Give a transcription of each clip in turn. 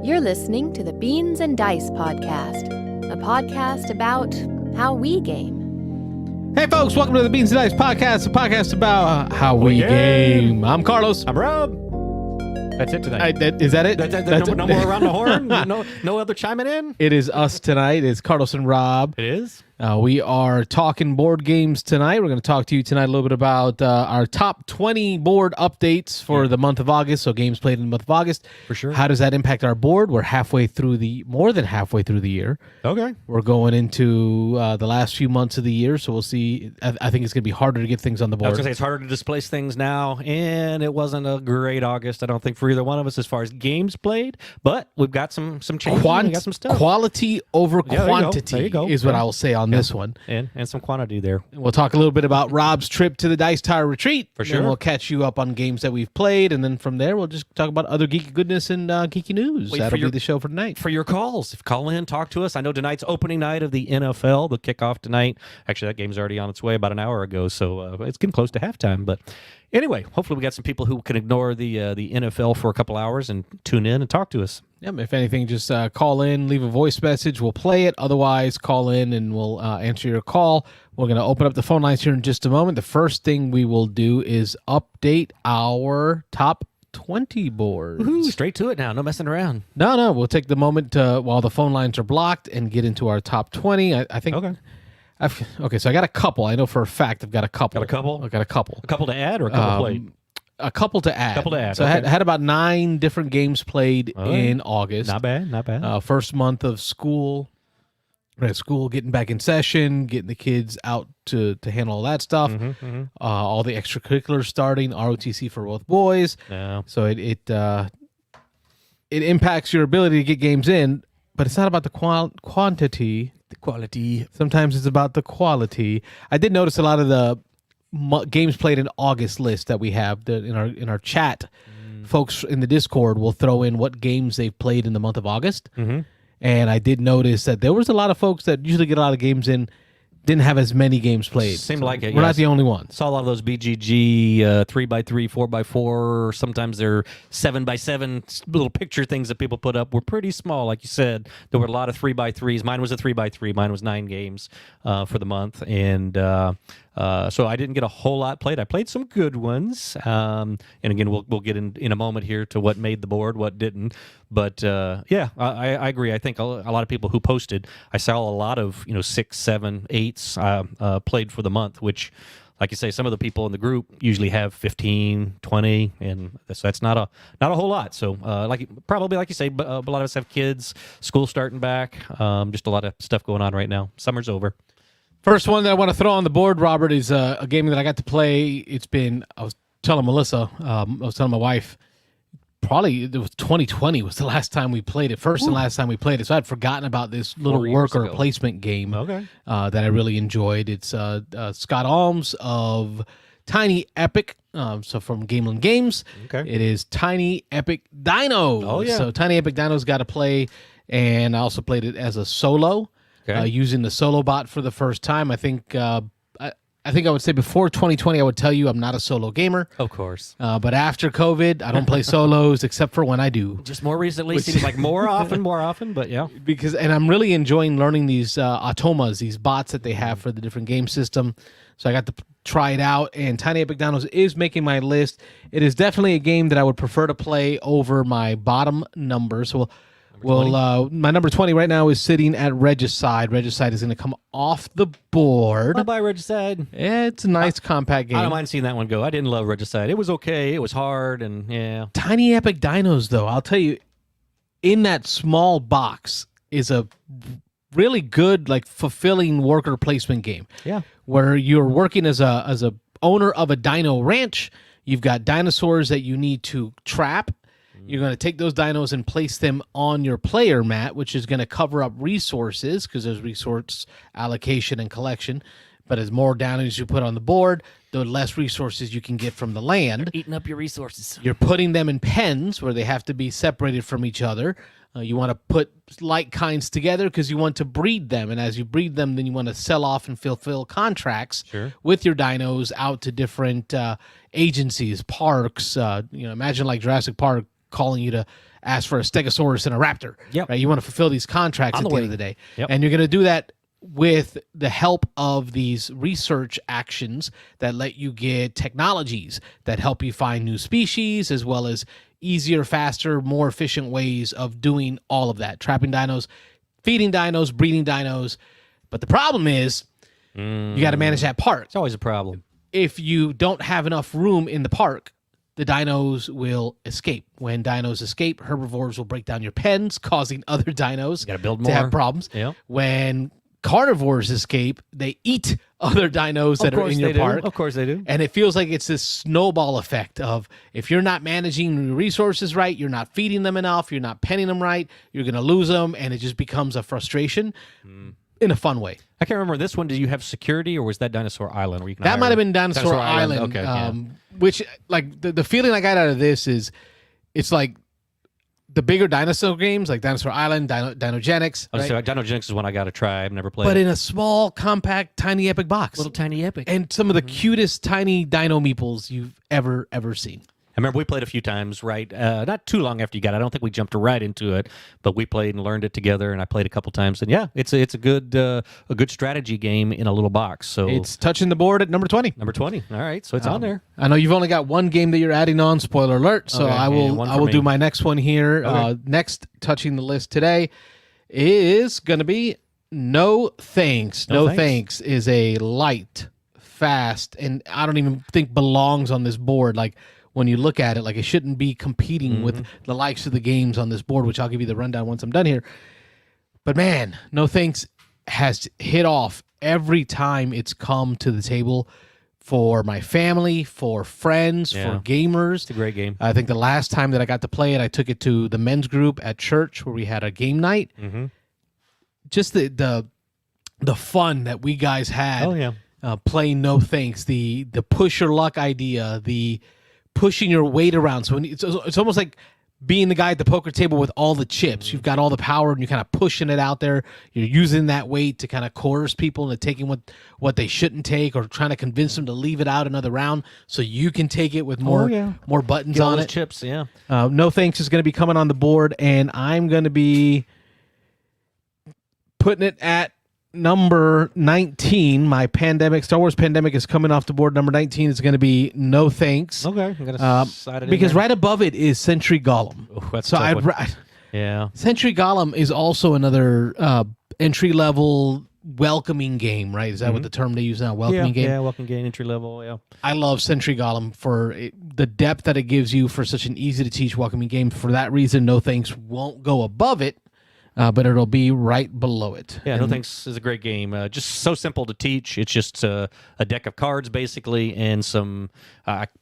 You're listening to the Beans and Dice podcast, a podcast about how we game. Hey folks, welcome to the Beans and Dice podcast, a podcast about how we game. I'm Carlos. I'm Rob. That's it tonight. Is that it? No more around the horn? No other chiming in? It is us tonight. It's Carlos and Rob. It is? We are talking board games tonight. We're going to talk to you tonight a little bit about our top 20 board updates for the month of August. So games played in the month of August. For sure. How does that impact our board? We're more than halfway through the year. Okay. We're going into the last few months of the year, so we'll see. I think it's going to be harder to get things on the board. I was going to say it's harder to displace things now, and it wasn't a great August, I don't think, for either one of us as far as games played, but we've got some changes. We got some stuff. Quality over quantity there you go. is what I will say on this one. And some quantity there. And we'll talk a little bit about Rob's trip to the Dice Tower Retreat. For sure. And we'll catch you up on games that we've played, and then from there, we'll just talk about other geeky goodness and geeky news. That'll be the show for tonight. For your calls. Call in, talk to us. I know tonight's opening night of the NFL, the kickoff tonight. Actually, that game's already on its way about an hour ago, so it's getting close to halftime. But anyway, hopefully we got some people who can ignore the NFL for a couple hours and tune in and talk to us. Yep, if anything, just call in, leave a voice message. We'll play it. Otherwise, call in and we'll answer your call. We're going to open up the phone lines here in just a moment. The first thing we will do is update our top 20 boards. Woo-hoo, straight to it now. No messing around. No. We'll take the moment while the phone lines are blocked and get into our top 20. I think. Okay. Okay, so I got a couple. I know for a fact I've got a couple. Got a couple? I got a couple. A couple to add or a couple played? A couple to add. So okay. I had about 9 different games played in August. Not bad. First month of school. School getting back in session, getting the kids out to handle all that stuff. All the extracurriculars starting, ROTC for both boys. Yeah. So it impacts your ability to get games in, but it's not about the quantity. The quality. Sometimes it's about the quality. I did notice a lot of the games played in August list that we have in our chat. Folks in the Discord will throw in what games they've played in the month of August. And I did notice that there was a lot of folks that usually get a lot of games in, didn't have as many games played. Seemed like it. We're not the only ones. Saw a lot of those BGG 3x3, 4x4. Sometimes they're 7x7 little picture things that people put up were pretty small. Like you said, there were a lot of 3x3s. Mine was a 3x3. Mine was 9 games for the month. And so I didn't get a whole lot played. I played some good ones. And again, we'll get in a moment here to what made the board, what didn't. But yeah, I agree. I think a lot of people who posted, I saw a lot of 6, 7, 8s played for the month, which, like you say, some of the people in the group usually have 15, 20, and that's not a whole lot. So probably like you say, a lot of us have kids, school starting back, just a lot of stuff going on right now. Summer's over. First one that I want to throw on the board, Robert, is a game that I got to play. I was telling Melissa, I was telling my wife, probably it was 2020 was the last time we played it, and last time we played it. So I'd forgotten about this little worker placement game that I really enjoyed. It's Scott Alms of Tiny Epic, so from Gameland Games. Okay. It is Tiny Epic Dino. Oh, yeah. So Tiny Epic Dino's got to play, and I also played it as a solo. Okay. Using the solo bot for the first time. I think I would say before 2020, I would tell you I'm not a solo gamer. Of course. But after COVID, I don't play solos except for when I do. Just more recently, seems like more often, but yeah. And I'm really enjoying learning these automas, these bots that they have for the different game system. So I got to try it out, and Tiny Epic Dinos is making my list. It is definitely a game that I would prefer to play over my bottom number. So my number 20 right now is sitting at Regicide. Regicide is going to come off the board. Bye-bye, Regicide. Yeah, it's a nice compact game. I don't mind seeing that one go. I didn't love Regicide. It was okay. It was hard, and yeah. Tiny Epic Dinos, though, I'll tell you, in that small box is a really good, fulfilling worker placement game. Yeah. Where you're working as a owner of a dino ranch. You've got dinosaurs that you need to trap. You're going to take those dinos and place them on your player mat, which is going to cover up resources because there's resource allocation and collection. But as more dinos you put on the board, the less resources you can get from the land. You're eating up your resources. You're putting them in pens where they have to be separated from each other. You want to put like kinds together because you want to breed them. And as you breed them, then you want to sell off and fulfill contracts with your dinos out to different agencies, parks. Imagine like Jurassic Park calling you to ask for a Stegosaurus and a Raptor. Yep. Right? You want to fulfill these contracts On at the the end way. of the day. Yep. And you're going to do that with the help of these research actions that let you get technologies that help you find new species, as well as easier, faster, more efficient ways of doing all of that. Trapping dinos, feeding dinos, breeding dinos. But the problem is you got to manage that park. It's always a problem. If you don't have enough room in the park, the dinos will escape. When dinos escape, herbivores will break down your pens, causing other dinos Gotta build to have more. problems. Yeah. When carnivores escape, they eat other dinos that are in your park. Of course they do. And it feels like it's this snowball effect of if you're not managing your resources right, you're not feeding them enough, you're not penning them right, you're going to lose them, and it just becomes a frustration in a fun way. I can't remember this one. Did you have security, or was that Dinosaur Island? Where you can That hire- might have been Dinosaur Island. Okay. Yeah. Which, like, the feeling I got out of this is it's like the bigger dinosaur games, like Dinosaur Island, Dinogenics, Oh, right? so Dinogenics is one I got to try. I've never played. But it. in a small, compact, tiny epic box. Little tiny epic. And some of the cutest tiny dino meeples you've ever seen. I remember we played a few times, right? Not too long after you got it. I don't think we jumped right into it, but we played and learned it together, and I played a couple times. And yeah, it's a good strategy game in a little box. So It's touching the board at number 20. number 20. All right, so it's on there. I know you've only got one game that you're adding on, spoiler alert, so Okay, I yeah, will one I for will me. do my next one here. Okay. Next touching the list today is going to be No Thanks. No No Thanks. Thanks is a light, fast, and I don't even think belongs on this board. Like, when you look at it, like, it shouldn't be competing with the likes of the games on this board, which I'll give you the rundown once I'm done here. But man, No Thanks has hit off every time it's come to the table for my family, for friends, Yeah. for gamers. It's a great game. I think the last time that I got to play it, I took it to the men's group at church where we had a game night. Mm-hmm. Just the fun that we guys had Oh yeah. playing No Thanks, the push your luck idea, the pushing your weight around. So when it's almost like being the guy at the poker table with all the chips. You've got all the power and you're kind of pushing it out there. You're using that weight to kind of coerce people into taking what they shouldn't take, or trying to convince them to leave it out another round so you can take it with more more buttons Get all on those it. chips. Yeah. No Thanks is going to be coming on the board, and I'm going to be putting it at number 19. My Star Wars Pandemic is coming off the board. Number 19 is going to be No Thanks. Okay. I'm gonna slide it in Because there. right above it is Sentry Golem. Oh, that's So a tough one. I'd Yeah. Sentry Golem is also another entry level welcoming game, right? Is that what the term they use now? Welcoming game. Yeah. Welcome game, entry level. Yeah. I love Sentry Golem for the depth that it gives you for such an easy to teach welcoming game. For that reason, No Thanks won't go above it. But it'll be right below it. Yeah, And No Thanks is a great game. Just so simple to teach. It's just a deck of cards, basically, and some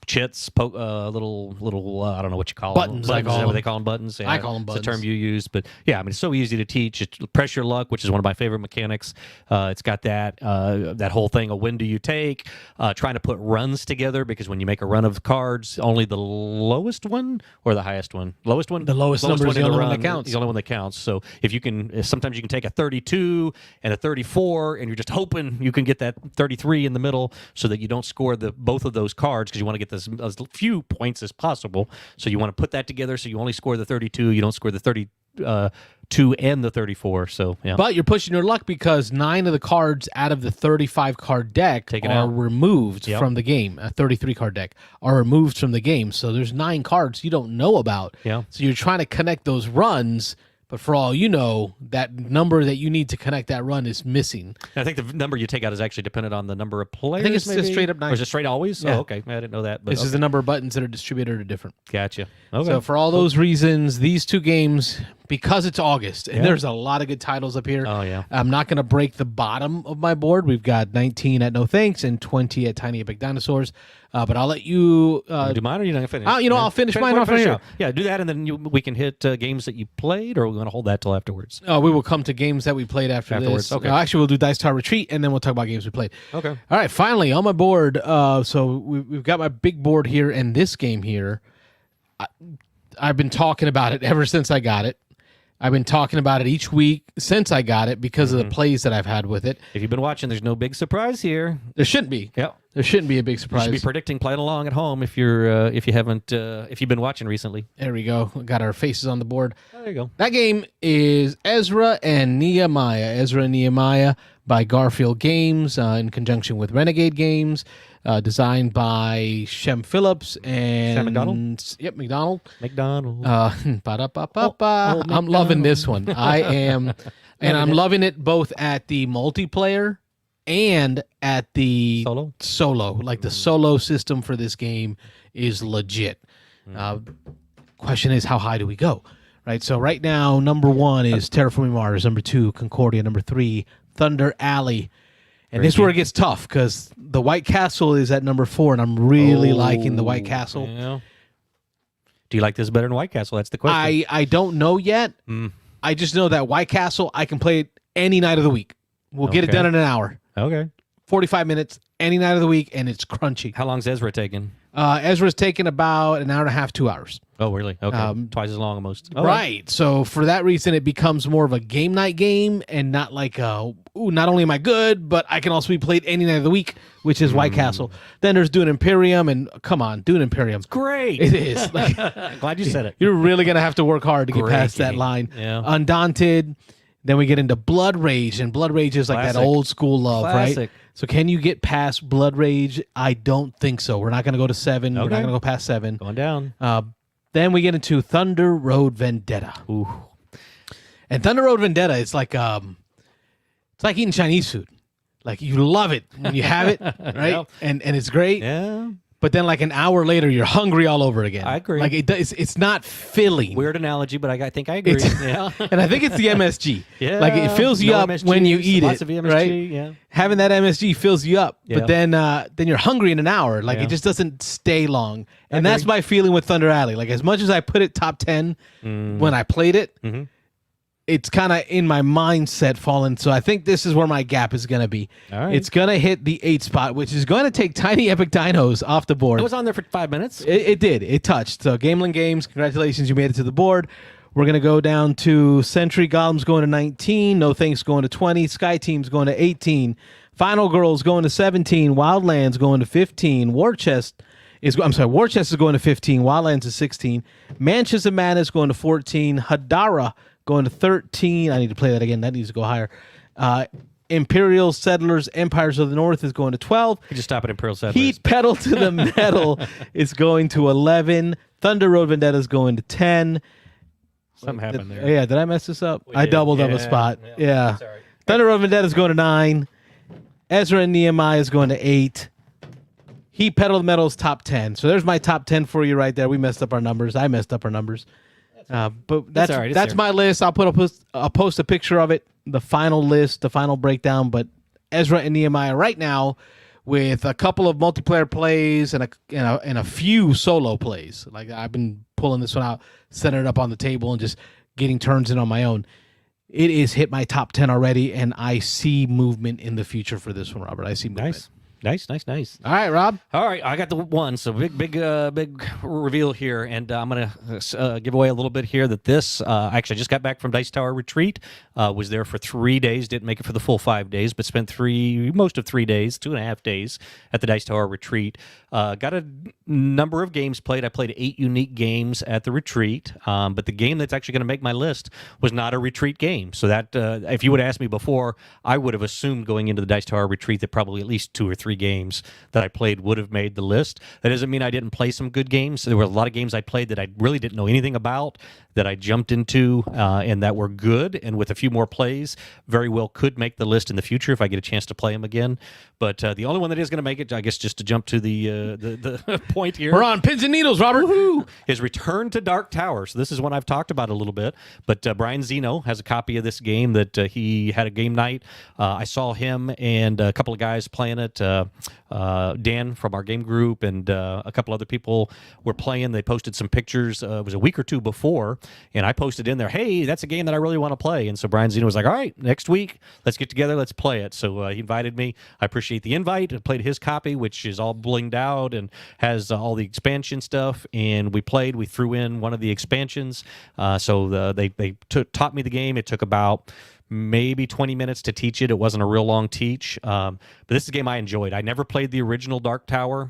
chits, little I don't know what you call Buttons, them. I Buttons, call is that what them. they call them? Buttons? Yeah, I call them It's a term buttons. you use. But yeah, I mean, it's so easy to teach. It's pressure luck, which is one of my favorite mechanics. It's got that whole thing of when do you take, trying to put runs together, because when you make a run of cards, only the lowest one or the highest one? Lowest one? The lowest number is in the only one run that counts. is the only one that counts. So if you can, sometimes you can take a 32 and a 34, and you're just hoping you can get that 33 in the middle so that you don't score both of those cards, because you want to get as few points as possible. So you want to put that together so you only score the 32, you don't score the 32 and the 34. So yeah. But you're pushing your luck because 9 of the cards out of the 35 card deck Taken are out. removed Yep. from the game. A 33 card deck are removed from the game. So there's 9 cards you don't know about. Yeah. So you're trying to connect those runs, but for all you know, that number that you need to connect that run is missing. And I think the number you take out is actually dependent on the number of players. it's just maybe? straight up 9. Or is it straight always? Yeah. Oh, okay. I didn't know that. But This is the number of buttons that are distributed are different. gotcha. Okay. So for all those reasons, these two games, because it's August, and Yeah. there's a lot of good titles up here. Oh, yeah. I'm not going to break the bottom of my board. We've got 19 at No Thanks and 20 at Tiny Epic Dinosaurs. But I'll let you. do mine, or you not gonna finish? I'll finish mine off right here. Yeah, do that, and then we can hit games that you played, or we want to hold that till afterwards. We will come to games that we played afterwards. Afterwards, okay. Actually, we'll do Dice Tower Retreat, and then we'll talk about games we played. Okay. All right, finally on my board. So we've got my big board here, and this game here, I've been talking about it ever since I got it. I've been talking about it each week since I got it because of the plays that I've had with it. If you've been watching, there's no big surprise here. There shouldn't be. Yep. There shouldn't be a big You surprise. should be predicting playing along at home if you've been watching recently. There we go. We got our faces on the board. There you go. That game is Ezra and Nehemiah. Ezra and Nehemiah by Garfield Games in conjunction with Renegade Games, designed by Shem Phillips and Sam McDonald? Yep, McDonald. McDonald. Ba-da-ba-ba-ba. I'm loving this one. I am, and I'm loving it both at the multiplayer and at the Solo? Like the solo system for this game is legit. Question is, how high do we go? Right. So right now, number 1 is Terraforming Mars. Number 2, Concordia. Number 3, Thunder Alley. And this is where it gets tough because the White Castle is at number 4, and I'm really liking the White Castle. Yeah. Do you like this better than White Castle? That's the question. I don't know yet. I just know that White Castle, I can play it any night of the week. We'll get it done in an hour. Okay. 45 minutes, any night of the week, and it's crunchy. How long's Ezra taking? Ezra's taken about an hour and a half, 2 hours. Oh, really? Okay. Twice as long almost. Oh, right. So for that reason, it becomes more of a game night game and not like, not only am I good, but I can also be played any night of the week, which is White Castle. Then there's Dune Imperium, and come on, Dune Imperium. Great. It is. Like, Glad you said it. you're really going to have to work hard to get past that game. line. Yeah. Undaunted. Then we get into Blood Rage, and Blood Rage is like that Classic. old school love, right? Classic. So can you get past Blood Rage? I don't think so. We're not going to go to 7. We're not going to go past 7. Going down. Then we get into Thunder Road Vendetta. Ooh. And Thunder Road Vendetta, it's like eating Chinese food. Like you love it when you have it, right? Yep. And it's great. Yeah. But then like an hour later, you're hungry all over again. I agree. Like it's not filling. Weird analogy, but I think I agree. Yeah. And I think it's the MSG. Yeah. Like it fills you No up MSG, when you eat lots it, of MSG, right? yeah. Having that MSG fills you up, Yeah. but then you're hungry in an hour. Like Yeah. it just doesn't stay long. And agree. that's my feeling with Thunder Alley. Like as much as I put it top 10 when I played it, it's kind of in my mindset fallen. So I think this is where my gap is going to be. All right. It's going to hit the 8 spot, which is going to take Tiny Epic Dinos off the board. It was on there for 5 minutes. It did. It touched. So Gamelin Games, congratulations, you made it to the board. We're going to go down to Sentry Golems going to 19. No Thanks going to 20. Sky Team's going to 18. Final Girls going to 17. Wildlands going to 15. War Chest is going to 15. Wildlands is 16. Mansions of Madness going to 14. Hadara going to 13. I need to play that again. That needs to go higher. Imperial Settlers Empires of the North is going to 12. You just stop at Imperial Settlers. Heat Pedal to the Metal is going to 11. Thunder Road Vendetta is going to 10. Something happened there. Yeah, did I mess this up? We I did. doubled up a Yeah, spot. yeah. Yeah. That's all right. Thunder Road Vendetta is going to 9. Ezra and Nehemiah is going to 8. Heat Pedal to the Metal is top 10. So there's my top 10 for you right there. We messed up our numbers. I messed up our numbers. But that's all right. It's that's there. my list. I'll post a picture of it, the final list, the final breakdown. But Ezra and Nehemiah right now, with a couple of multiplayer plays and a few solo plays. Like I've been pulling this one out, setting it up on the table, and just getting turns in on my own. It is hit my top 10 already, and I see movement in the future for this one, Robert. I see movement. Nice. All right, Rob. All right, I got the one. So big reveal here, and I'm gonna give away a little bit here. That this actually I just got back from Dice Tower Retreat. Was there for 3 days. Didn't make it for the full 5 days, but spent most of 3 days, 2.5 days at the Dice Tower Retreat. Got a number of games played. I played 8 unique games at the retreat, but the game that's actually going to make my list was not a retreat game. So that if you would have asked me before, I would have assumed going into the Dice Tower Retreat that probably at least 2 or 3 games that I played would have made the list. That doesn't mean I didn't play some good games. There were a lot of games I played that I really didn't know anything about, that I jumped into and that were good, and with a few more plays, very well could make the list in the future if I get a chance to play them again. But the only one that is going to make it, I guess, just to jump to the point here. We're on pins and needles, Robert. Woo-hoo, is Return to Dark Tower. So this is one I've talked about a little bit, but Brian Zeno has a copy of this game that he had a game night. I saw him and a couple of guys playing it. Dan from our game group and a couple other people were playing. They posted some pictures. It was a week or two before, and I posted in there, "Hey, that's a game that I really want to play." And so Brian Zeno was like, "All right, next week, let's get together, let's play it." So he invited me. I appreciate the invite. I played his copy, which is all blinged out and has all the expansion stuff. And we played. We threw in one of the expansions. So they taught me the game. It took about maybe 20 minutes to teach it. It wasn't a real long teach. But this is a game I enjoyed. I never played the original Dark Tower,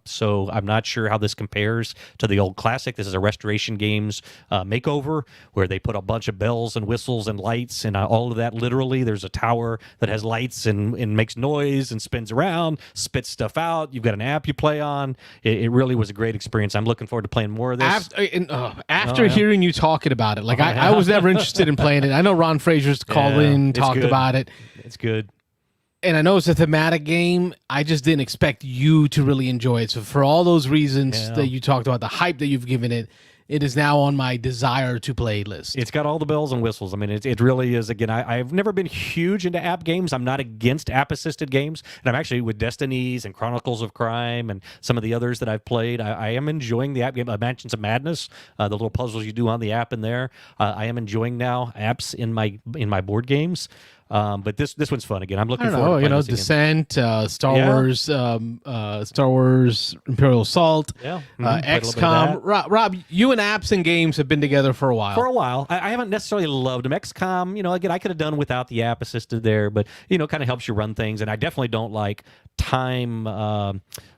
so I'm not sure how this compares to the old classic. This is a Restoration Games makeover where they put a bunch of bells and whistles and lights and all of that. Literally, there's a tower that has lights and makes noise and spins around, spits stuff out. You've got an app you play on. It really was a great experience. I'm looking forward to playing more of this. After hearing you talking about it, I was never interested in playing it. I know Ron Frazier's called in, talked about it. It's good. And I know it's a thematic game. I just didn't expect you to really enjoy it. So for all those reasons that you talked about, the hype that you've given it, it is now on my desire to play list. It's got all the bells and whistles. I mean, it really is. Again, I've never been huge into app games. I'm not against app-assisted games. And I'm actually with Destinies and Chronicles of Crime and some of the others that I've played. I am enjoying the app game. Mansions of Madness, the little puzzles you do on the app in there. I am enjoying now apps in my board games. But this one's fun. Again, I'm looking forward to playing this again. Descent, Star Wars Imperial Assault, XCOM. Rob, you and apps and games have been together for a while. I haven't necessarily loved them. XCOM, again, I could have done without the app assisted there, but kind of helps you run things. And I definitely don't like time,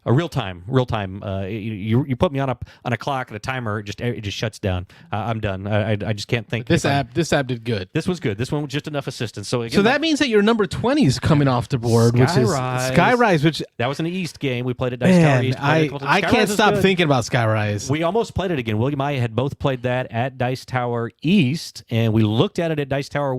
real time. You put me on a clock and a timer, it just shuts down. I'm done. I just can't think. This app did good. This was good. This one was just enough assistance. So again, so that means that your number 20 is coming off the board, which is Skyrise, which that was an East game. We played at Dice Tower East. I can't stop thinking about Skyrise. We almost played it again. William and I had both played that at Dice Tower East, and we looked at it at Dice Tower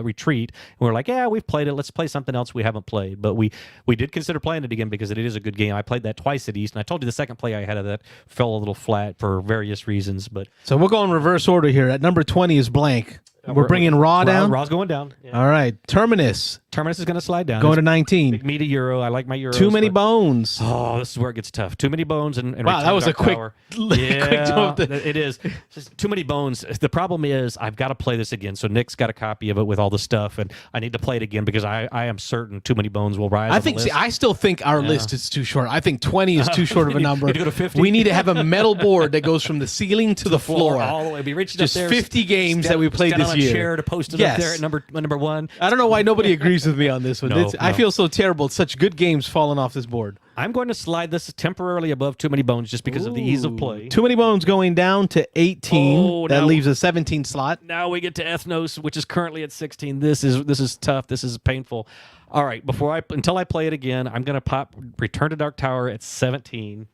Retreat, and we were like, yeah, we've played it. Let's play something else we haven't played. But we did consider playing it again because it is a good game. I played that twice at East, and I told you the second play I had of that fell a little flat for various reasons. But so we'll go in reverse order here. At number 20 is blank. We're bringing Raw down? Raw's going down. Yeah. All right. Terminus is going to slide down. Going to 19. Big meaty Euro. I like my Euros. Too Many Bones. Oh, this is where it gets tough. Too Many Bones and wow, that was a quick jump. It is. Just Too Many Bones. The problem is I've got to play this again. So Nick's got a copy of it with all the stuff, and I need to play it again because I am certain Too Many Bones will rise. I still think our list is too short. I think 20 is too short of a number. You need to go to 50. We need to have a metal board that goes from the ceiling to the floor. All the way. Be reaching just up there. 50 games that we played this year. Chair to post it up there at number one. I don't know why nobody agrees with me on this one. I feel so terrible. Such good games falling off this board. I'm going to slide this temporarily above Too Many Bones just because of the ease of play. Too Many Bones going down to 18. That leaves a 17 slot. Now we get to Ethnos, which is currently at 16. This is tough. This is painful. All right, until I play it again, I'm going to pop Return to Dark Tower at 17.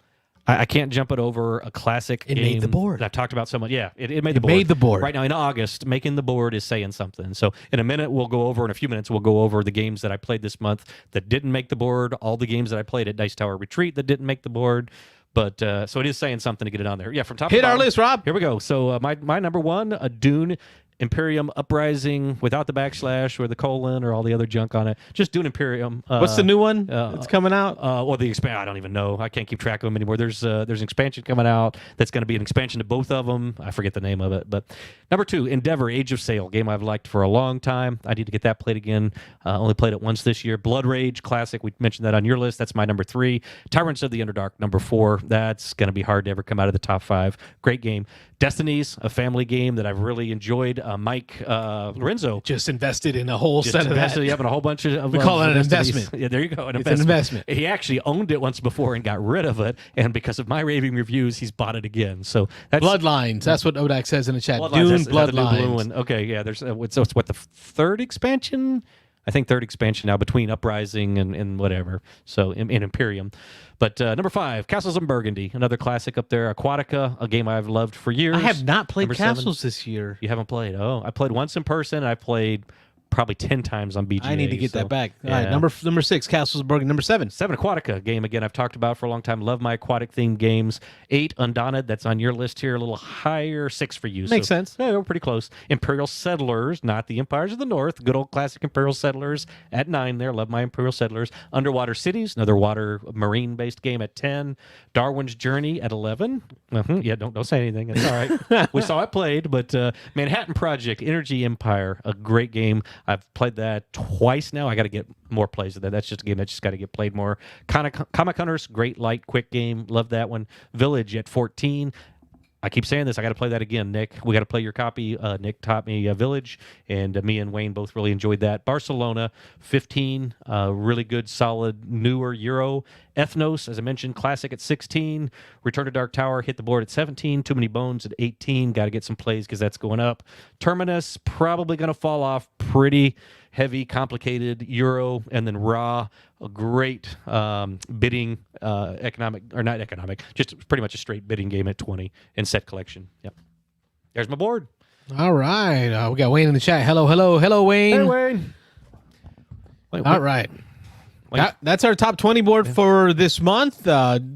I can't jump it over a classic game. It made the board. That I've talked about so much. Yeah, it made the board. Made the board. Right now in August, making the board is saying something. So in a few minutes, we'll go over the games that I played this month that didn't make the board, all the games that I played at Dice Tower Retreat that didn't make the board. But so it is saying something to get it on there. Yeah, from top to bottom. Hit our list, Rob. Here we go. So my number one, a Dune Imperium Uprising without the backslash or the colon or all the other junk on it. Just Dune Imperium. What's the new one that's coming out? Or the I don't even know. I can't keep track of them anymore. There's an expansion coming out that's going to be an expansion to both of them. I forget the name of it. But number 2, Endeavor, Age of Sail, game I've liked for a long time. I need to get that played again. Only played it once this year. Blood Rage, classic. We mentioned that on your list. That's my number 3. Tyrants of the Underdark, number 4. That's going to be hard to ever come out of the top 5. Great game. Destinies, a family game that I've really enjoyed. Mike Lorenzo just invested in a whole set of that. Yep, in a whole bunch of. We call it an investment. Yeah, there you go. It's an investment. He actually owned it once before and got rid of it, and because of my raving reviews, he's bought it again. So that's Bloodlines. That's what Odak says in the chat. Bloodlines, Dune Bloodlines. Okay, yeah. There's so it's what the 3rd expansion. I think 3rd expansion now between Uprising and whatever. So in Imperium. But number 5, Castles in Burgundy, another classic up there. Aquatica, a game I've loved for years. I have not played Number Castles 7. this year. You haven't played? Oh, I played once in person. I played probably 10 times on BGA. I need to get so, that back. All yeah. right, number 6, Castles Bergen. Number 7. 7 Aquatica game, again, I've talked about for a long time. Love my aquatic-themed games. 8 Undaunted, that's on your list here, a little higher. 6 for you. Makes sense. Yeah, we're pretty close. Imperial Settlers, not the Empires of the North. Good old classic Imperial Settlers at 9 there. Love my Imperial Settlers. Underwater Cities, another water marine-based game at 10. Darwin's Journey at 11. Yeah, don't say anything. It's all right. We saw it played, but Manhattan Project, Energy Empire, a great game. I've played that twice now. I got to get more plays of that. That's just a game that just got to get played more. Comic Hunters, great light, quick game. Love that one. Village at 14. I keep saying this. I got to play that again, Nick. We got to play your copy. Nick taught me Village, and me and Wayne both really enjoyed that. Barcelona, 15. Really good, solid, newer Euro. Ethnos, as I mentioned, classic at 16. Return to Dark Tower, hit the board at 17. Too Many Bones at 18. Got to get some plays because that's going up. Terminus, probably going to fall off. Pretty heavy, complicated Euro, and then Raw, a great bidding, just pretty much a straight bidding game at 20, and set collection. Yep. There's my board. All right. We got Wayne in the chat. Hello, Wayne. Hey, Wayne. All right. That's our top 20 board for this month.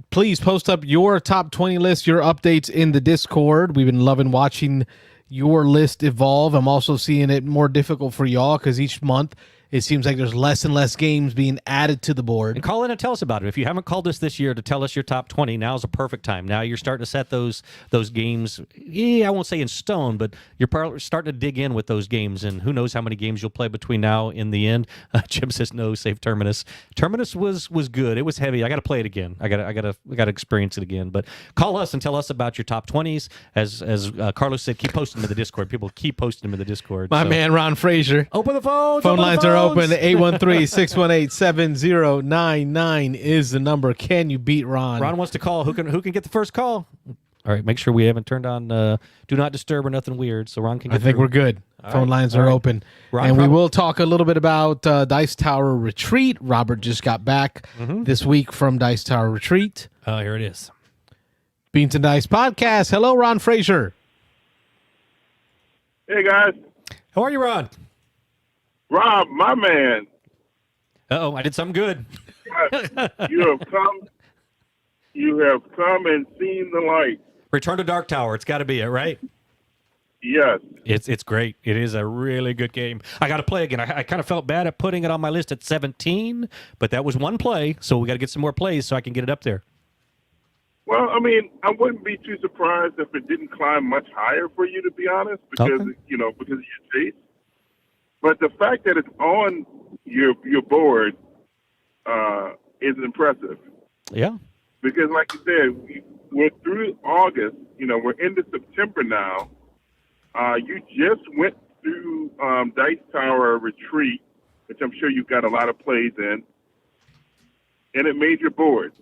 Please post up your top 20 list, your updates in the Discord. We've been loving watching your list evolve. I'm also seeing it more difficult for y'all because each month it seems like there's less and less games being added to the board. And call in and tell us about it. If you haven't called us this year to tell us your top 20, now's a perfect time. Now you're starting to set those games, I won't say in stone, but you're starting to dig in with those games, and who knows how many games you'll play between now and the end. Jim says no, save Terminus. Terminus was good. It was heavy. I got to play it again. I got to experience it again. But call us and tell us about your top 20s. As Carlos said, keep posting them in the Discord. People keep posting them in the Discord. My man Ron Frazier. Open the phones. Phone lines are open. 813-618-7099 is the number. Can you beat Ron? Ron wants to call. Who can get the first call? All right, make sure we haven't turned on Do Not Disturb or nothing weird, so Ron can get I think through. we're good. Phone lines are open. Ron, and we will talk a little bit about Dice Tower Retreat. Robert just got back this week from Dice Tower Retreat. Here it is. Beans and Dice Podcast. Hello, Ron Frazier. Hey, guys. How are you, Ron? Rob, my man. Uh-oh, I did something good. You have come and seen the light. Return to Dark Tower. It's got to be it, right? Yes. It's great. It is a really good game. I got to play again. I kind of felt bad at putting it on my list at 17, but that was one play, so we got to get some more plays so I can get it up there. Well, I mean, I wouldn't be too surprised if it didn't climb much higher for you, to be honest, because Okay. Because of your taste. But the fact that it's on your board is impressive. Yeah. Because, like you said, we're through August. We're into September now. You just went through Dice Tower Retreat, which I'm sure you've got a lot of plays in, and it made your board.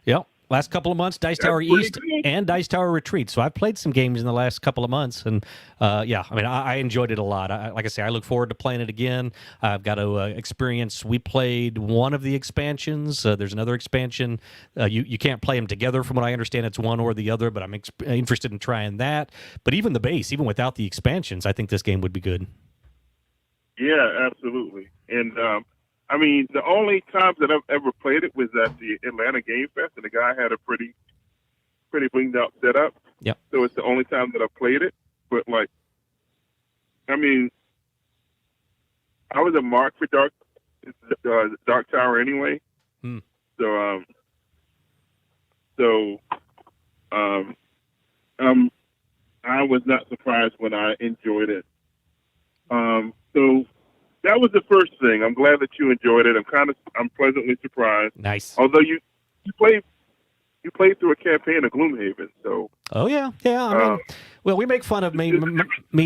Yep. Last couple of months, Dice Tower pretty East good. and Dice Tower Retreat. So I've played some games in the last couple of months, and I enjoyed it a lot. Like I say, I look forward to playing it again. I've got to experience. We played one of the expansions. There's another expansion. You can't play them together, from what I understand. It's one or the other, but I'm interested in trying that. But even the base, even without the expansions, I think this game would be good. Yeah, absolutely. And I mean, the only times that I've ever played it was at the Atlanta Game Fest, and the guy had a pretty blinged out setup. Yep. So it's the only time that I've played it. But I was a mark for Dark Tower anyway. So I was not surprised when I enjoyed it. So that was the first thing. I'm glad that you enjoyed it. I'm pleasantly surprised. Nice. Although you played through a campaign of Gloomhaven, so. Oh yeah. I mean, well, we make fun of me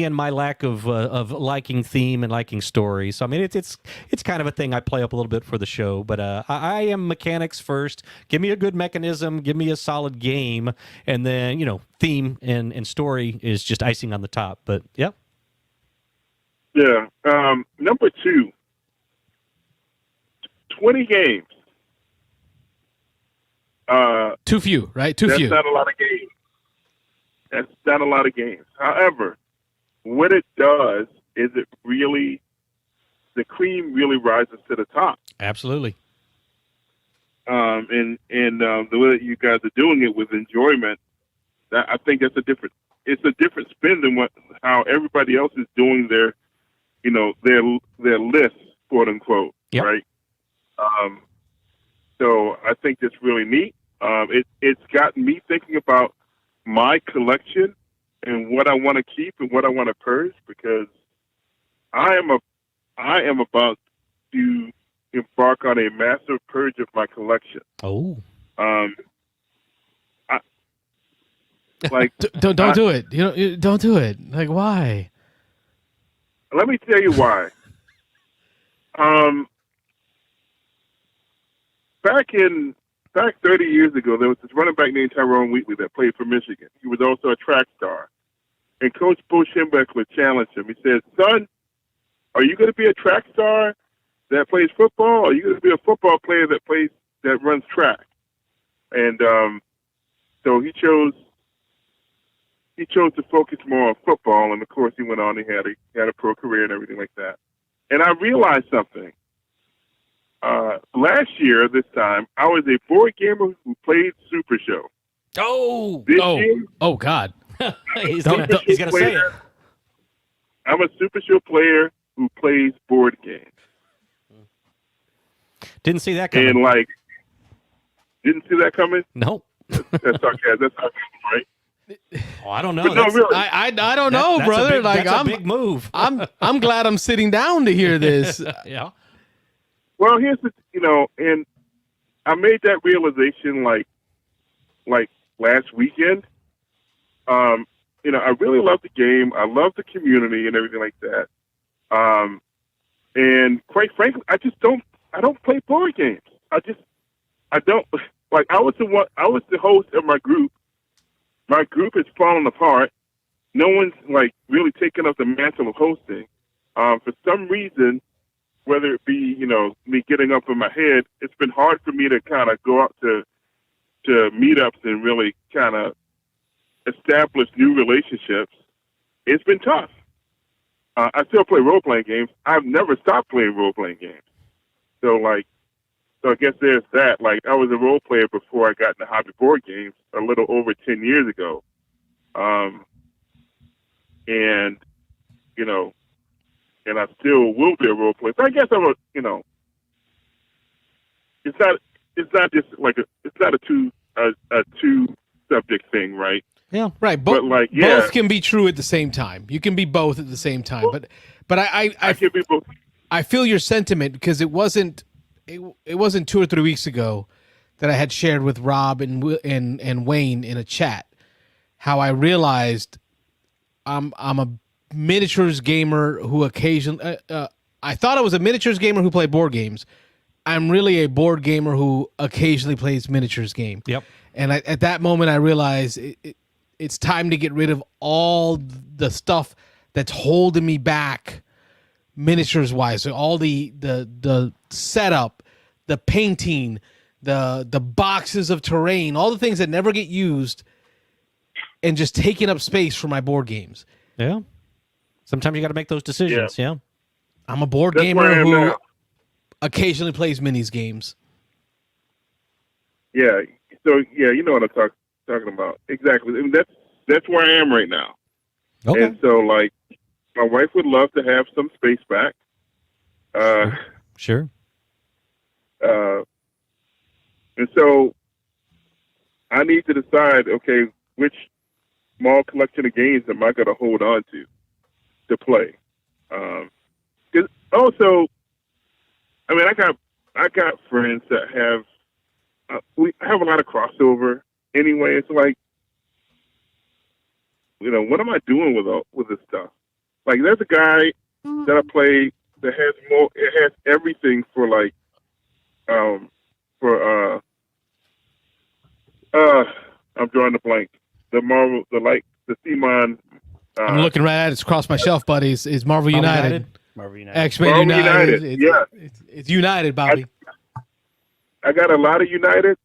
and my lack of liking theme and liking story. So I mean, it's kind of a thing I play up a little bit for the show. But I am mechanics first. Give me a good mechanism. Give me a solid game, and then theme and story is just icing on the top. But yeah. Yeah. Number 2, 20 games. Too few, right? Too few. That's not a lot of games. That's not a lot of games. However, what it does is it really the cream really rises to the top. Absolutely. And the way that you guys are doing it with enjoyment, that I think it's a different spin than how everybody else is doing their list, quote unquote, Yep. right? So I think that's really neat. It's gotten me thinking about my collection and what I want to keep and what I want to purge, because I am about to embark on a massive purge of my collection. Oh. Don't do it. Don't do it. Like, why? Let me tell you why. Back 30 years ago, there was this running back named Tyrone Wheatley that played for Michigan. He was also a track star. And Coach Bo Schembechler challenged him. He said, "Son, are you going to be a track star that plays football, or are you going to be a football player that runs track?" And so he chose to focus more on football, and of course he went on. He had a pro career and everything like that. And I realized something. Last year, this time, I was a board gamer who played Super Show. Oh, God. He's got to say it. I'm a Super Show player who plays board games. Didn't see that coming. And didn't see that coming? No. That's sarcasm. That's sarcasm, right? Oh, I don't know. But no, really. I don't know, brother. That's a big move. I'm glad I'm sitting down to hear this. Yeah. Well, here's and I made that realization like last weekend. I really love the game. I love the community and everything like that. And quite frankly, I don't play board games. I don't like. I was the host of my group. My group has fallen apart. No one's really taken up the mantle of hosting. For some reason, whether it be me getting up in my head, it's been hard for me to kind of go out to meetups and really kind of establish new relationships. It's been tough. I still play role-playing games. I've never stopped playing role-playing games. So I guess there's that. I was a role player before I got into hobby board games a little over 10 years ago. And I still will be a role player. So I guess it's not just it's not a two subject thing, right? Yeah, right. Both can be true at the same time. You can be both at the same time. But I can be both. I feel your sentiment, because it wasn't 2 or 3 weeks ago that I had shared with Rob and Wayne in a chat how I realized I'm a miniatures gamer who occasionally I thought I was a miniatures gamer who played board games. I'm really a board gamer who occasionally plays miniatures game. Yep. And at that moment, I realized it's time to get rid of all the stuff that's holding me back, miniatures wise. So all the setup, the painting, the boxes of terrain, all the things that never get used, and just taking up space for my board games. Yeah. Sometimes you got to make those decisions. Yeah. I'm a board That's gamer who now. occasionally plays minis games. Yeah. So you know what I'm talking about. Exactly. And that's where I am right now. Okay. And so my wife would love to have some space back. Sure. And so I need to decide, okay, which small collection of games am I going to hold on to play? Because also, I got friends that have we have a lot of crossover anyway. It's what am I doing with this stuff? There's a guy that I play that has more. It has everything for I'm drawing a blank. The Marvel, the Simon. I'm looking right at it. It's across my shelf, buddy. It's Marvel United. Marvel United. X-Men United. Yeah. It's United, Bobby. I got a lot of United,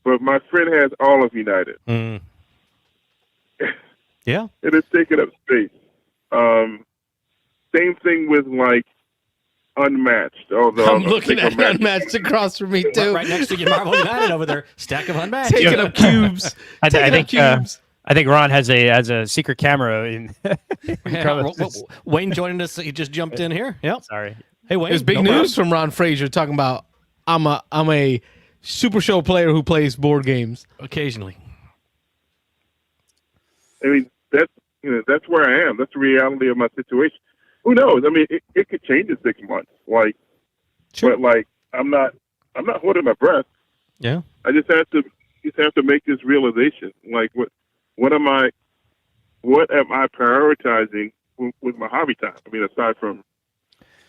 but my friend has all of United. Mm. Yeah. It is taking up space. Same thing with unmatched. Although I'm looking at unmatched across from me too. Right next to you, Marvel United over there, stack of unmatched. Taking up cubes. I Taking up think cubes. I think Ron has a secret camera in. Wayne joining us. He just jumped in here. Yep. Sorry. Hey, Wayne. There's big news from Ron Frazier talking about I'm a Super Show player who plays board games. Occasionally. I mean, that's where I am. That's the reality of my situation. Who knows? I mean, it could change in 6 months. Like, Sure. but like, I'm not holding my breath. Yeah. I just have to make this realization. Like, what am I prioritizing with my hobby time? I mean, aside from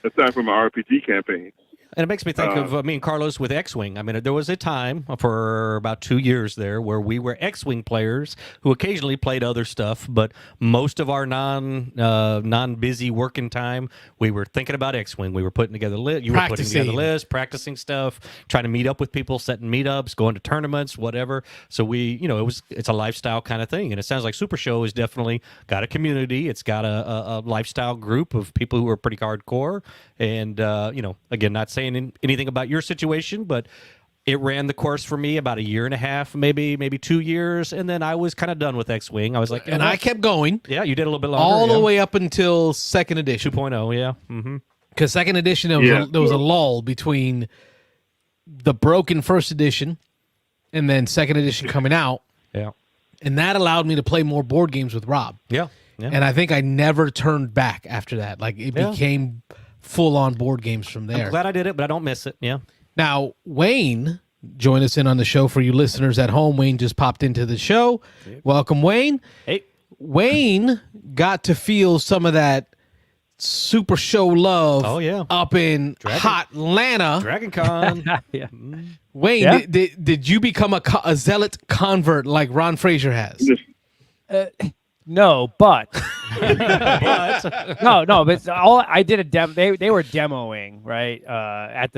my RPG campaigns. And it makes me think of me and Carlos with X-Wing. I mean, there was a time for about 2 years there where we were X-Wing players who occasionally played other stuff, but most of our non-busy working time, we were thinking about X-Wing. We were putting together you were putting together lists, practicing stuff, trying to meet up with people, setting meetups, going to tournaments, whatever. So it's a lifestyle kind of thing, and it sounds like Super Show has definitely got a community. It's got a lifestyle group of people who are pretty hardcore, and again, not saying anything about your situation, but it ran the course for me about a year and a half, maybe 2 years, and then I was kind of done with X-Wing. I was like, I kept going. Yeah, you did a little bit longer. All the way up until second edition. 2.0, yeah. Mm-hmm. Because second edition, there was a lull between the broken first edition and then second edition coming out. Yeah. And that allowed me to play more board games with Rob. Yeah. Yeah. And I think I never turned back after that. Like, it became full-on board games from there. I'm glad I did it, but I don't miss it. Yeah. Now, Wayne joined us in on the show. For you listeners at home, Wayne just popped into the show. Welcome, Wayne. Hey. Wayne got to feel some of that Super Show love up in hot Atlanta. Dragon Con. Yeah. Wayne, did you become a zealot convert like Ron Frazier has? No, but but all I did a demo. They were demoing right at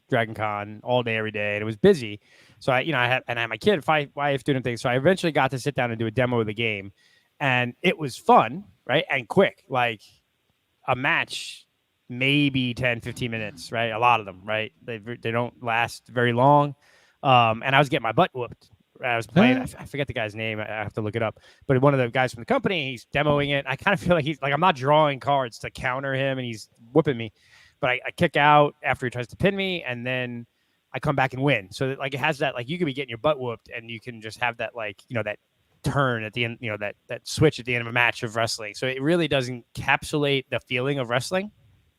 Dragon Con all day every day, and it was busy. So I had my kid, five student things. So I eventually got to sit down and do a demo of the game, and it was fun, right, and quick, like a match, maybe 10, 15 minutes, right? A lot of them, right? They don't last very long, and I was getting my butt whooped. I was playing. I forget the guy's name. I have to look it up. But one of the guys from the company, he's demoing it. I kind of feel like he's like, I'm not drawing cards to counter him, and he's whooping me. But I kick out after he tries to pin me, and then I come back and win. So that, like, it has that, like, you could be getting your butt whooped, and you can just have that, like, that turn at the end, that switch at the end of a match of wrestling. So it really does encapsulate the feeling of wrestling.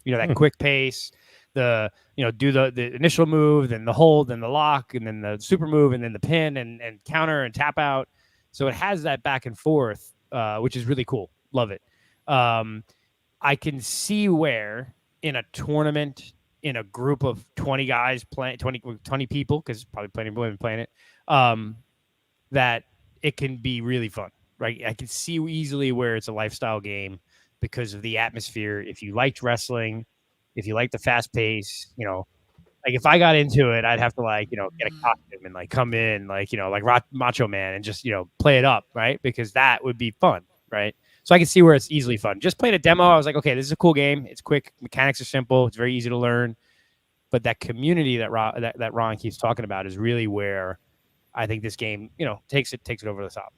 That quick pace. The do the initial move, then the hold, then the lock, and then the super move, and then the pin and counter and tap out. So it has that back and forth, which is really cool. Love it. I can see where in a tournament, in a group of 20 guys playing 20 people, because probably plenty of women playing it, that it can be really fun, right? I can see easily where it's a lifestyle game because of the atmosphere. If you liked wrestling, if you like the fast pace, like if I got into it, I'd have to get a costume and come in like Macho Man and just, play it up. Right. Because that would be fun. Right. So I can see where it's easily fun. Just playing a demo, I was like, okay, this is a cool game. It's quick. Mechanics are simple. It's very easy to learn. But that community that Ron keeps talking about is really where I think this game, takes it over the top.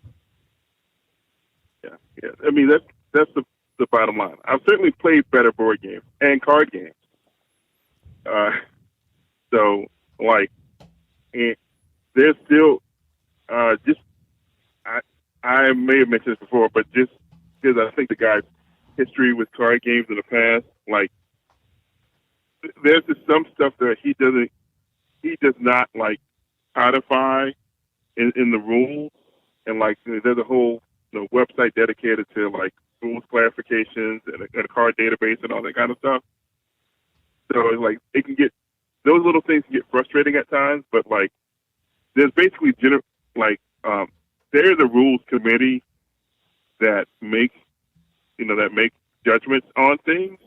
Yeah. I mean, that's the bottom line. I've certainly played better board games and card games. So, there's still I may have mentioned this before, but just because I think the guy's history with card games in the past, there's just some stuff that he does not codify in the rules, and there's a whole website dedicated to rules clarifications and a card database and all that kind of stuff. So it can get, those little things can get frustrating at times, but there's basically there's a rules committee that makes judgments on things.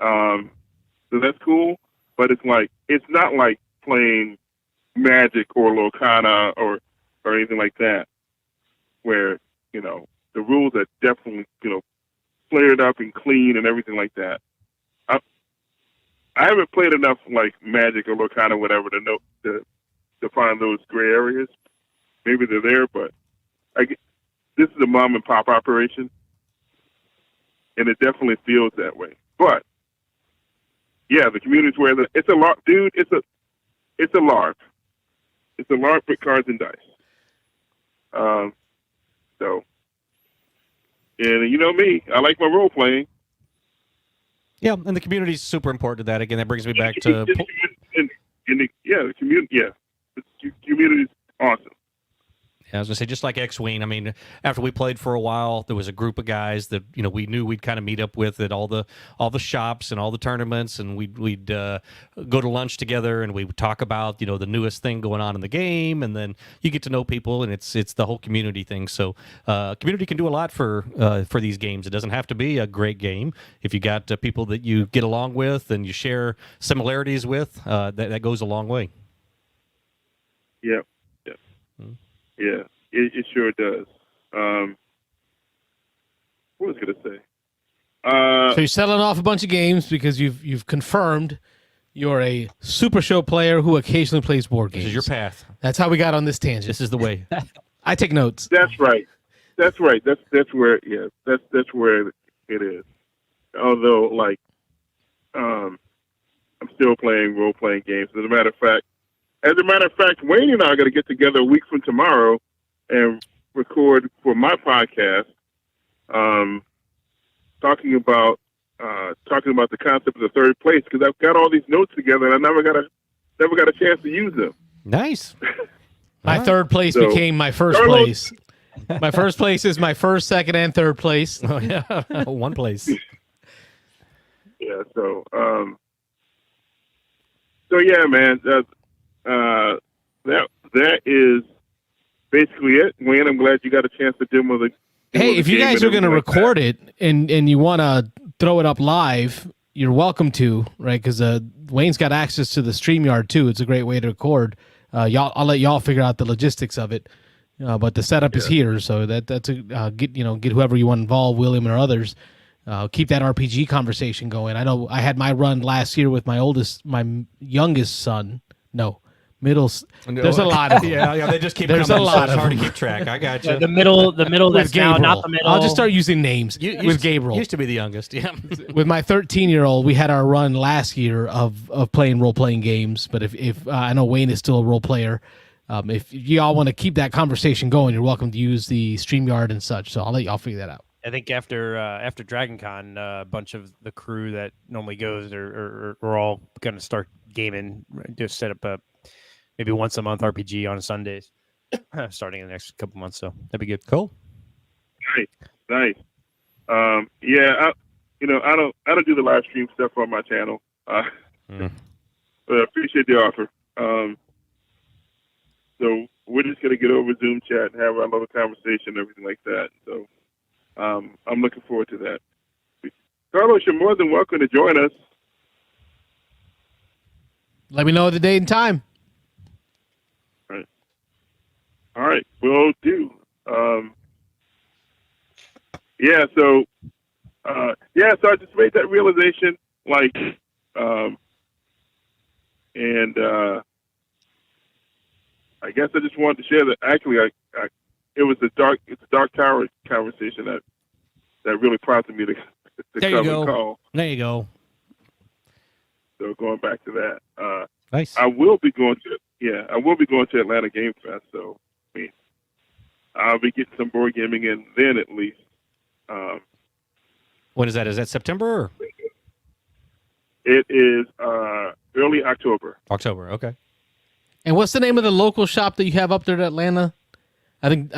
So that's cool, but it's not like playing Magic or Lorcana or anything like that, where the rules are definitely flared up and clean and everything like that. I haven't played enough like Magic or Lorcana or whatever to know to find those gray areas. Maybe they're there, but this is a mom and pop operation, and it definitely feels that way. But yeah, the community's where it's a LARP, dude. It's a LARP. It's a LARP with cards and dice. So, and you know me, I like my role playing. Yeah, and the community is super important to that. Again, that brings me back to the community. Yeah, the community is awesome. I was gonna say, just like X-Wing. I mean, after we played for a while, there was a group of guys that we knew we'd kind of meet up with at all the shops and all the tournaments, and we'd go to lunch together, and we would talk about the newest thing going on in the game, and then you get to know people, and it's the whole community thing. So, community can do a lot for these games. It doesn't have to be a great game. If you got people that you get along with and you share similarities with, that goes a long way. Yeah. Yeah, it sure does. What was I going to say? So you're selling off a bunch of games because you've confirmed you're a Super Show player who occasionally plays board games. This is your path. That's how we got on this tangent. This is the way. I take notes. That's right. That's where that's where it is. Although, like, I'm still playing role playing games. As a matter of fact, Wayne and I are going to get together a week from tomorrow and record for my podcast, talking about the concept of the third place, because I've got all these notes together and I never got a chance to use them. Nice. My third place became my first place. My first place is my first, second, and third place. Oh yeah, one place. Yeah. So yeah, man. That is basically it. Wayne, I'm glad you got a chance to demo the. Hey, if you guys are going to record it and you want to throw it up live, you're welcome to, right? Because Wayne's got access to the StreamYard too. It's a great way to record. I'll let y'all figure out the logistics of it. But the setup is here, so that's a get whoever you want involved, William or others. Keep that RPG conversation going. I know I had my run last year with my youngest son. No. There's a lot of them. Yeah, they just keep There's coming. a lot It's of hard them. to keep track. I got you. The middle that's now Gabriel. not the middle. I'll just start using names with Gabriel. Used to be the youngest. Yeah. With my 13-year-old, we had our run last year of playing role-playing games. But if I know Wayne is still a role player, if y'all want to keep that conversation going, you're welcome to use the StreamYard and such. So I'll let y'all figure that out. I think after Dragon Con, a bunch of the crew that normally goes are all going to start gaming. Just set up maybe once a month RPG on Sundays, starting in the next couple months. So that'd be good. Cool. Nice. Yeah, I don't do the live stream stuff on my channel. But I appreciate the offer. So we're just gonna get over Zoom chat and have our little conversation and everything like that. So I'm looking forward to that. Carlos, you're more than welcome to join us. Let me know the date and time. All right, will do. So I just made that realization, I guess I just wanted to share that. Actually, it was the Dark Tower conversation that really prompted me to there come you go. and call. There you go. So going back to that, Nice. I will be going to Atlanta Game Fest. So I'll be getting some board gaming in then at least. When is that? Is that September? Or? It is early October. October. Okay. And what's the name of the local shop that you have up there in Atlanta? I think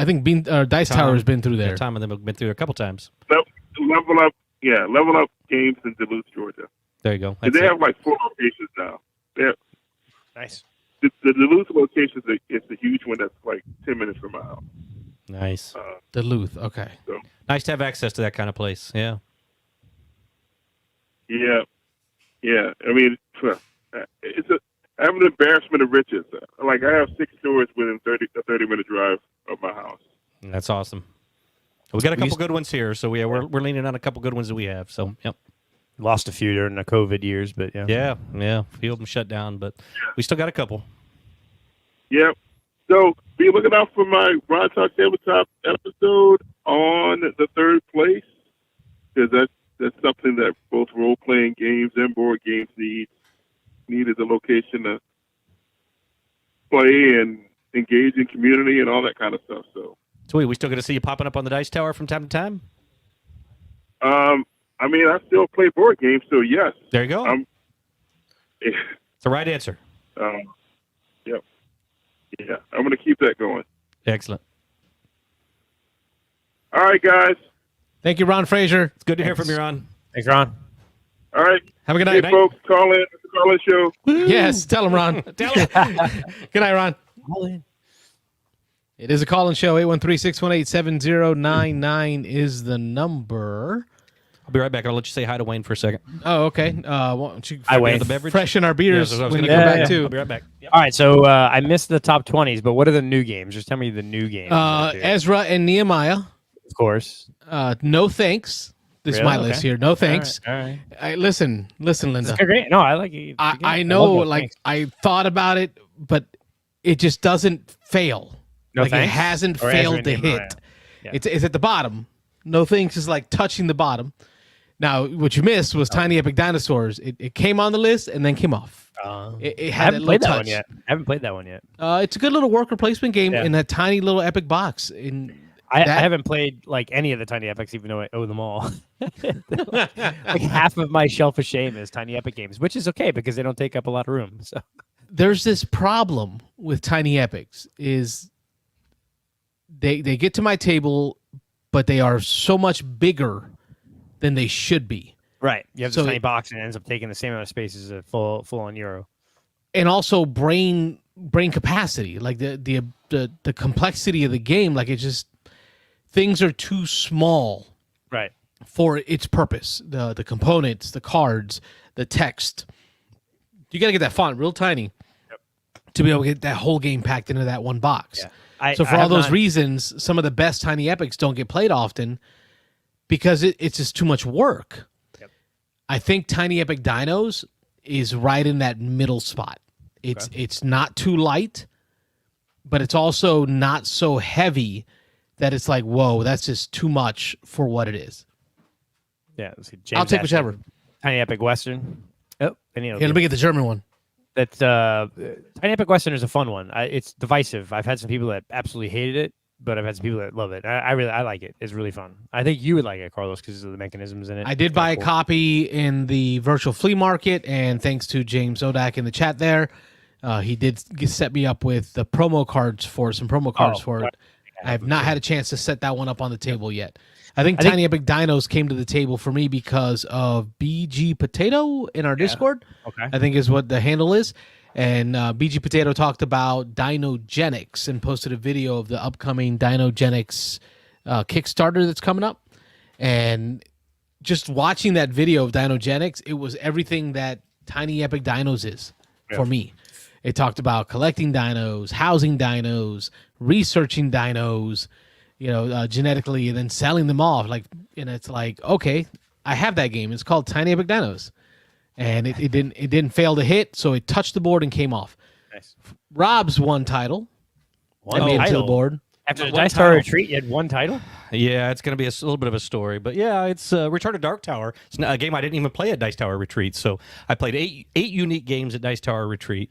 Dice Tower has been through there. Yeah, Tom and them have been through there a couple times. Level Up Games in Duluth, Georgia. There you go. They have like 4 locations now. Nice. The Duluth location is the huge one that's like 10 minutes from my house. Nice. Duluth. Okay. So, Nice to have access to that kind of place. Yeah. yeah. I mean, I have an embarrassment of riches. Like I have 6 stores within a 30-minute drive of my house. That's awesome. We got a couple good ones here, so we're leaning on a couple good ones that we have. So, yep. Lost a few during the COVID years, but yeah. Yeah. A few of them shut down, but we still got a couple. Yep. So be looking out for my Ron Talk Tabletop episode on the third place, because that's something that both role-playing games and board games need as a location to play and engage in community and all that kind of stuff. So Sweet. We still going to see you popping up on the Dice Tower from time to time? I mean, I still play board games, so yes. There you go. It's the right answer. Yep. Yeah, I'm going to keep that going. Excellent. All right, guys. Thank you, Ron Fraser. It's good to hear from you, Ron. Thanks, Ron. All right. Have a good Hey, night. folks, call in. It's a call-in show. Yes, tell him, Ron. Tell him. Good night, Ron. It is a call-in show. 813-618-7099 is the number. I'll be right back. I'll let you say hi to Wayne for a second. Oh, okay. Why don't you Hi, Wayne. The beverage? freshen our beers Yeah, that's what I was when you gonna come do. back, too. I'll be right back. Yep. All right, so I missed the top 20s, but what are the new games? Just tell me the new games. Ezra and Nehemiah. Of course. No thanks. This is Really? my list Okay. here. No thanks. All right. Listen, Linda. Okay, great. No, I like it. I know, love those. like, Thanks. I thought about it, but it just doesn't fail. No like, thanks? it hasn't Or Ezra failed and to Nehemiah? hit. Yeah. It's at the bottom. No thanks is like touching the bottom. Now, what you missed was Tiny Epic Dinosaurs. It came on the list and then came off. It I had haven't that played little that one touch. yet. I haven't played that one yet. It's a good little worker placement game Yeah. in that tiny little Epic box. I That- haven't played like any of the Tiny Epics, even though I owe them all. Like half of my shelf of shame is Tiny Epic games, which is okay because they don't take up a lot of room. So There's this problem with Tiny Epics is they get to my table, but they are so much bigger than they should be. right, you have So this tiny it- box and it ends up taking the same amount of space as a full on Euro. And also brain capacity, like the complexity of the game, like it just things are too small Right. for its purpose. The components, the cards, the text. You got to get that font real tiny to be able to get that whole game packed into that one box. Yeah. So for all those reasons, some of the best Tiny Epics don't get played often because it's just too much work. Yep. I think Tiny Epic Dinos is right in that middle spot. It's not too light, but it's also not so heavy that it's like, whoa, that's just too much for what it is. Yeah. Let's see, I'll James take Ashton, whichever. Tiny Epic Western. Oh, any other Here, let me get the German one. That's Tiny Epic Western is a fun one. It's divisive. I've had some people that absolutely hated it, but I've had some people that love it. I like it. It's really fun. I think you would like it, Carlos, because of the mechanisms in it. I did buy a copy in the virtual flea market, and thanks to James Odak in the chat there, he did set me up with the promo cards for it. Right. I have not had a chance to set that one up on the table yet. I think Tiny Epic Dinos came to the table for me because of BG Potato in our Discord. Okay. I think is what the handle is. And BG Potato talked about Dinogenics and posted a video of the upcoming Dinogenics Kickstarter that's coming up. And just watching that video of Dinogenics, it was everything that Tiny Epic Dinos is for me. It talked about collecting dinos, housing dinos, researching dinos, genetically, and then selling them off. And it's like, okay, I have that game. It's called Tiny Epic Dinos, and it didn't fail to hit, so it touched the board and came off. Nice. Rob's one title. One I made it to the title? board. After the One Dice Tower title. Retreat, you had one title? Yeah, it's going to be a little bit of a story, but yeah, it's Return to Dark Tower. It's a game I didn't even play at Dice Tower Retreat, so I played eight unique games at Dice Tower Retreat.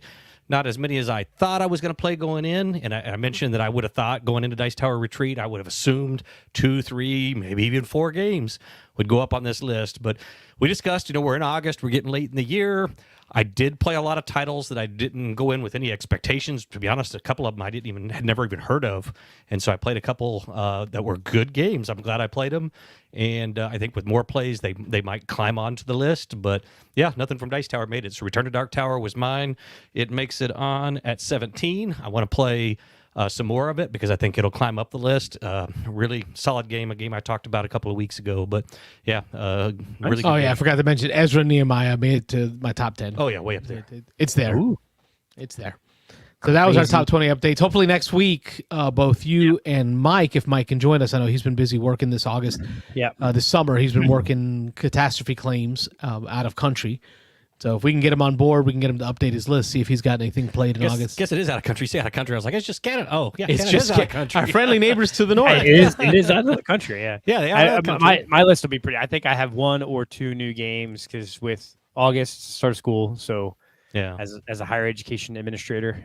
Not as many as I thought I was going to play going in, and I mentioned that I would have thought going into Dice Tower Retreat, I would have assumed 2, 3, maybe even 4 games would go up on this list. But we discussed, we're in August, we're getting late in the year. I did play a lot of titles that I didn't go in with any expectations. To be honest, a couple of them had never even heard of, and so I played a couple that were good games. I'm glad I played them, and I think with more plays, they might climb onto the list. But yeah, nothing from Dice Tower made it. So Return to Dark Tower was mine. It makes it on at 17. I want to play some more of it because I think it'll climb up the list. Really solid game, a game I talked about a couple of weeks ago. But yeah, really. Oh good yeah, I game. forgot to mention Ezra and Nehemiah made it to my top 10. Oh yeah, way up there. It's there. Ooh. It's there. So that was our Crazy. top 20 updates. Hopefully next week, both you and Mike, if Mike can join us, I know he's been busy working this August. Yeah. This summer, he's been working catastrophe claims out of country. So if we can get him on board, we can get him to update his list, see if he's got anything played in August. Guess it is out of country. Say out of country. I was like, it's just Canada. Oh, yeah, It's Canada just is out of country. our friendly neighbors to the north. It is out of the country. Yeah. Yeah, they are out of the country. My list will be pretty. I think I have 1 or 2 new games because with August start of school, so Yeah, as a higher education administrator,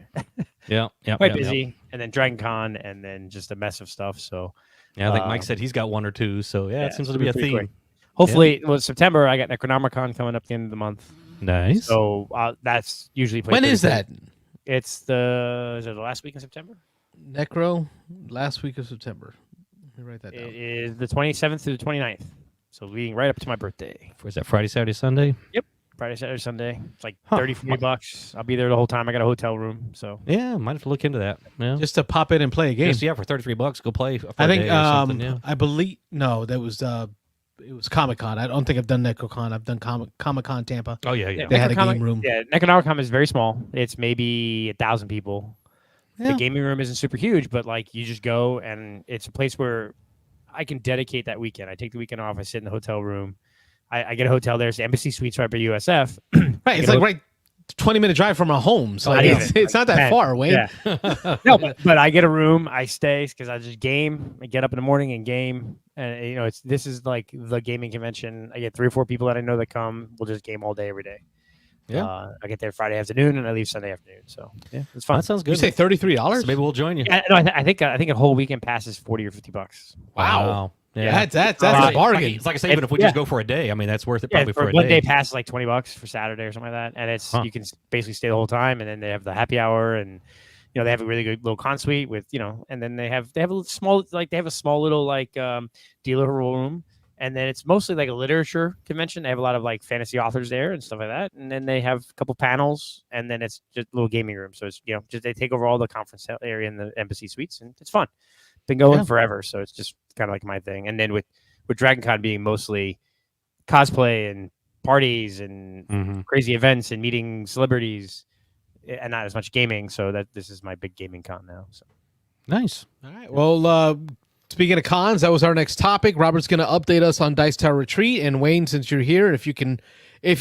yeah, quite busy, and then Dragon Con, and then just a mess of stuff. So Yeah, I think Mike said he's got 1 or 2. So yeah, it seems to be a pretty theme. quick. Hopefully, well, September I got Necronomicon coming up at the end of the month. Nice. So that's usually played When is Thursday. that? It's the last week in September. Necro, last week of September. Let me write that It down. is the 27th through the 29th. So leading right up to my birthday. Was that Friday, Saturday, Sunday? Friday, Saturday, Sunday. It's like Huh. 30, $40. I'll be there the whole time. I got a hotel room. So Yeah, might have to look into that. Yeah, Just to pop in and play a game. Just, yeah, for $33, go play. For I a think day or something, yeah. I believe that was it was Comic-Con. I don't think I've done NecroCon. I've done Comic-Con Tampa. Oh yeah, yeah. They had a Necrocomic- game room. Yeah, Necronomicon is very small. It's maybe 1,000 people. Yeah. The gaming room isn't super huge, but like you just go and it's a place where I can dedicate that weekend. I take the weekend off. I sit in the hotel room. I get a hotel there. It's the Embassy Suites right by USF. Right, it's like right 20-minute drive from our homes. Like Not it's, even. it's not that 10. far, Wayne. Yeah. No, but I get a room. I stay because I just game. I get up in the morning and game. And you know, this is like the gaming convention. I get 3 or 4 people that I know that come. We'll just game all day every day. Yeah. I get there Friday afternoon and I leave Sunday afternoon. So yeah, it's fun. That sounds You good. say $33? So maybe we'll join you. Yeah, no, I think a whole weekend pass is $40 or $50. Wow. Yeah. That's Right. a bargain. It's like I say, even if we Yeah. just go for a day, I mean, that's worth it Yeah, probably for a one day. day pass is like $20 for Saturday or something like that, and it's Huh. you can basically stay the whole time, and then they have the happy hour, and you know they have a really good little con suite with and then they have a little small little dealer room, and then it's mostly like a literature convention. They have a lot of like fantasy authors there and stuff like that, and then they have a couple panels, and then it's just a little gaming room. So it's just they take over all the conference area in the embassy suites, and it's fun. Been going forever, so it's just kind of like my thing. And then with Dragon Con being mostly cosplay and parties and crazy events and meeting celebrities and not as much gaming. So that this is my big gaming con now. So Nice. All right. Well, speaking of cons, that was our next topic. Robert's going to update us on Dice Tower Retreat. And Wayne, since you're here, if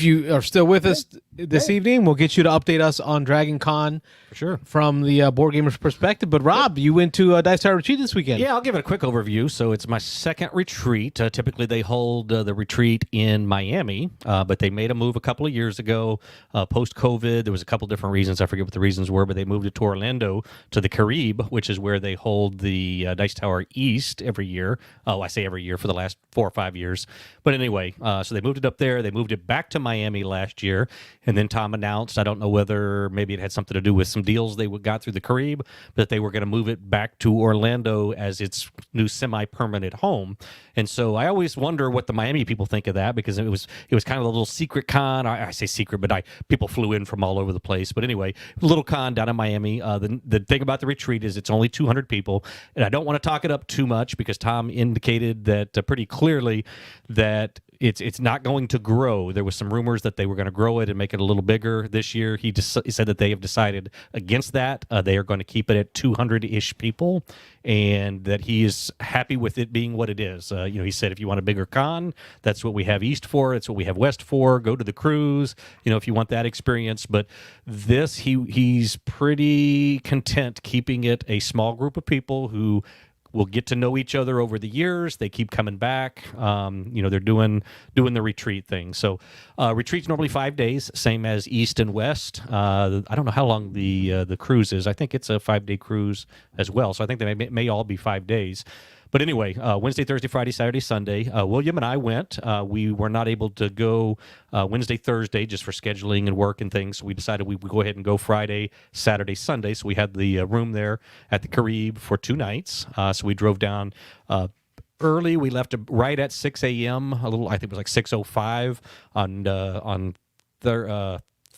you are still with us this evening, we'll get you to update us on Dragon Con For sure. from the board gamer's perspective. But Rob, you went to Dice Tower Retreat this weekend. Yeah, I'll give it a quick overview. So it's my second retreat. Typically, they hold the retreat in Miami, but they made a move a couple of years ago. Post-COVID, there was a couple different reasons. I forget what the reasons were, but they moved it to Orlando, to the Caribe, which is where they hold the Dice Tower East every year. Oh, I say every year for the last 4 or 5 years. But anyway, so they moved it up there. They moved it back to Miami last year. And then Tom announced, I don't know whether maybe it had something to do with some deals they got through the Caribe, but they were going to move it back to Orlando as its new semi-permanent home. And so I always wonder what the Miami people think of that, because it was kind of a little secret con. I say secret, but people flew in from all over the place. But anyway, a little con down in Miami. The thing about the retreat is it's only 200 people, and I don't want to talk it up too much because Tom indicated that pretty clearly that it's not going to grow. There was some rumors that they were going to grow it and make it a little bigger this year. He said that they have decided against that. They are going to keep it at 200-ish people, and that he is happy with it being what it is. He said, if you want a bigger con, that's what we have East for. That's what we have West for. Go to the cruise, if you want that experience. But this, he's pretty content keeping it a small group of people who will get to know each other over the years. They keep coming back. They're doing the retreat thing. So retreat's normally 5 days, same as East and West. I don't know how long the cruise is. I think it's a 5-day cruise as well. So I think they may all be 5 days. But anyway, Wednesday, Thursday, Friday, Saturday, Sunday. William and I went. We were not able to go Wednesday, Thursday, just for scheduling and work and things. So we decided we would go ahead and go Friday, Saturday, Sunday. So we had the room there at the Caribe for 2 nights. So we drove down early. We left right at 6 a.m. I think it was like 6:05 on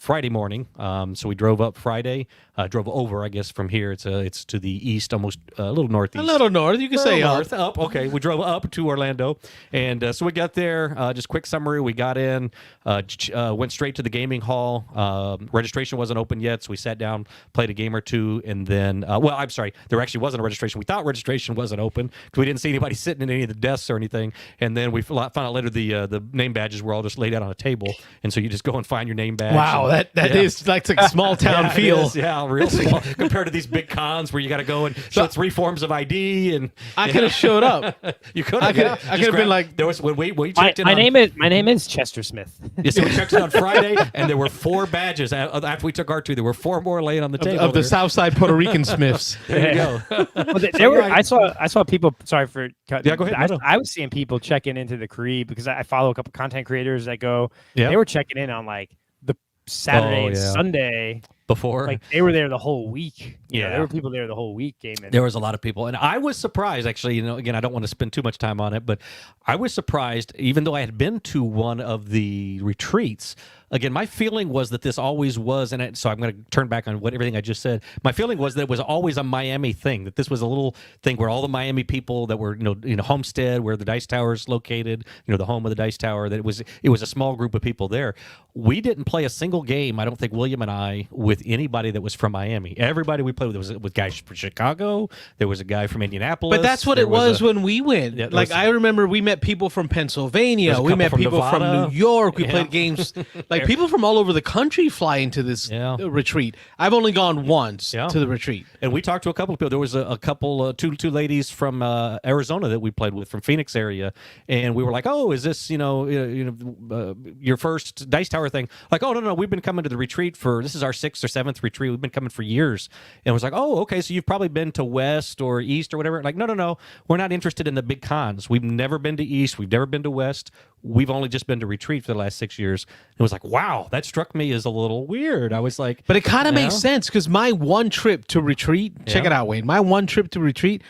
Friday morning. So we drove up Friday, drove over, I guess, from here. It's to the east, almost a little northeast. A little north. You can say north, up. Okay, we drove up to Orlando, and so we got there. Just quick summary: we got in, went straight to the gaming hall. Registration wasn't open yet, so we sat down, played a game or two, and then, well, I'm sorry, there actually wasn't a registration. We thought registration wasn't open because we didn't see anybody sitting in any of the desks or anything. And then we found out later the name badges were all just laid out on a table, and so you just go and find your name badge. Wow, and, that is like a small town feel. Yeah, real small compared to these big cons where you got to go and show 3 forms of ID. And I could have showed up. You could have. I could have been like, there was when we checked in. My name is Chester Smith. Yeah, so we checked in on Friday, and there were 4 badges after we took our 2. There were 4 more laying on the table of the Southside Puerto Rican Smiths. There you go. Well, there were. I saw people. Sorry for cutting. Yeah, go ahead. I was seeing people checking into the Creed because I follow a couple content creators that go. Yeah. They were checking in on like the Saturday and Sunday before. Like they were there the whole week. You know, Yeah. there were people there the whole week gaming. There was a lot of people, and I was surprised. Actually, again, I don't want to spend too much time on it, but I was surprised, even though I had been to one of the retreats. Again, my feeling was that this always was, so I'm going to turn back on everything I just said. My feeling was that it was always a Miami thing. That this was a little thing where all the Miami people that were, Homestead, where the Dice Tower is located, the home of the Dice Tower. That it was a small group of people there. We didn't play a single game. I don't think William and I with anybody that was from Miami. Everybody we played with was guys from Chicago. There was a guy from Indianapolis. But that's what it was when we went. Yeah, like I remember, we met people from Pennsylvania. We met from people from Nevada. New York. We played games. Like people from all over the country fly into this retreat. I've only gone once to the retreat, and we talked to a couple of people. There was a couple, two ladies from Arizona that we played with from Phoenix area, and we were like, "Oh, is this your first Dice Tower thing?" Like, "Oh, no, we've been coming to the retreat this is our 6th or 7th retreat. We've been coming for years." And it was like, "Oh, okay, so you've probably been to West or East or whatever." Like, no, we're not interested in the big cons. We've never been to East. We've never been to West. We've only just been to retreat for the last 6 years. It was like, wow, that struck me as a little weird. I was like, but it kind of makes sense because my one trip to retreat, check it out, Wayne. My one trip to retreat,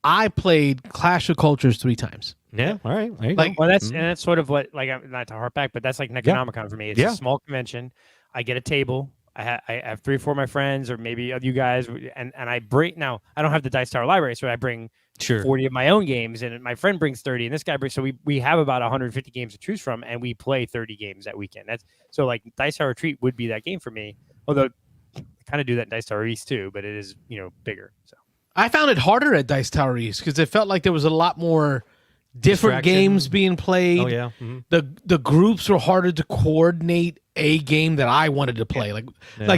I played Clash of Cultures 3 times. Yeah, all right. There you Like, well, that's sort of what, like, not to harp back, but that's like Necronomicon for me. It's a small convention. I get a table. I have 3 or 4 of my friends, or maybe of you guys, and I bring. Now I don't have the Dice Tower library, so I bring 40 of my own games, and my friend brings 30, and this guy brings. So we have about 150 games to choose from, and we play 30 games that weekend. That's so like Dice Tower Retreat would be that game for me. Although I kind of do that in Dice Tower East too, but it is bigger. So I found it harder at Dice Tower East because it felt like there was a lot more different games being played. Oh yeah. Mm-hmm. The groups were harder to coordinate a game that I wanted to play, like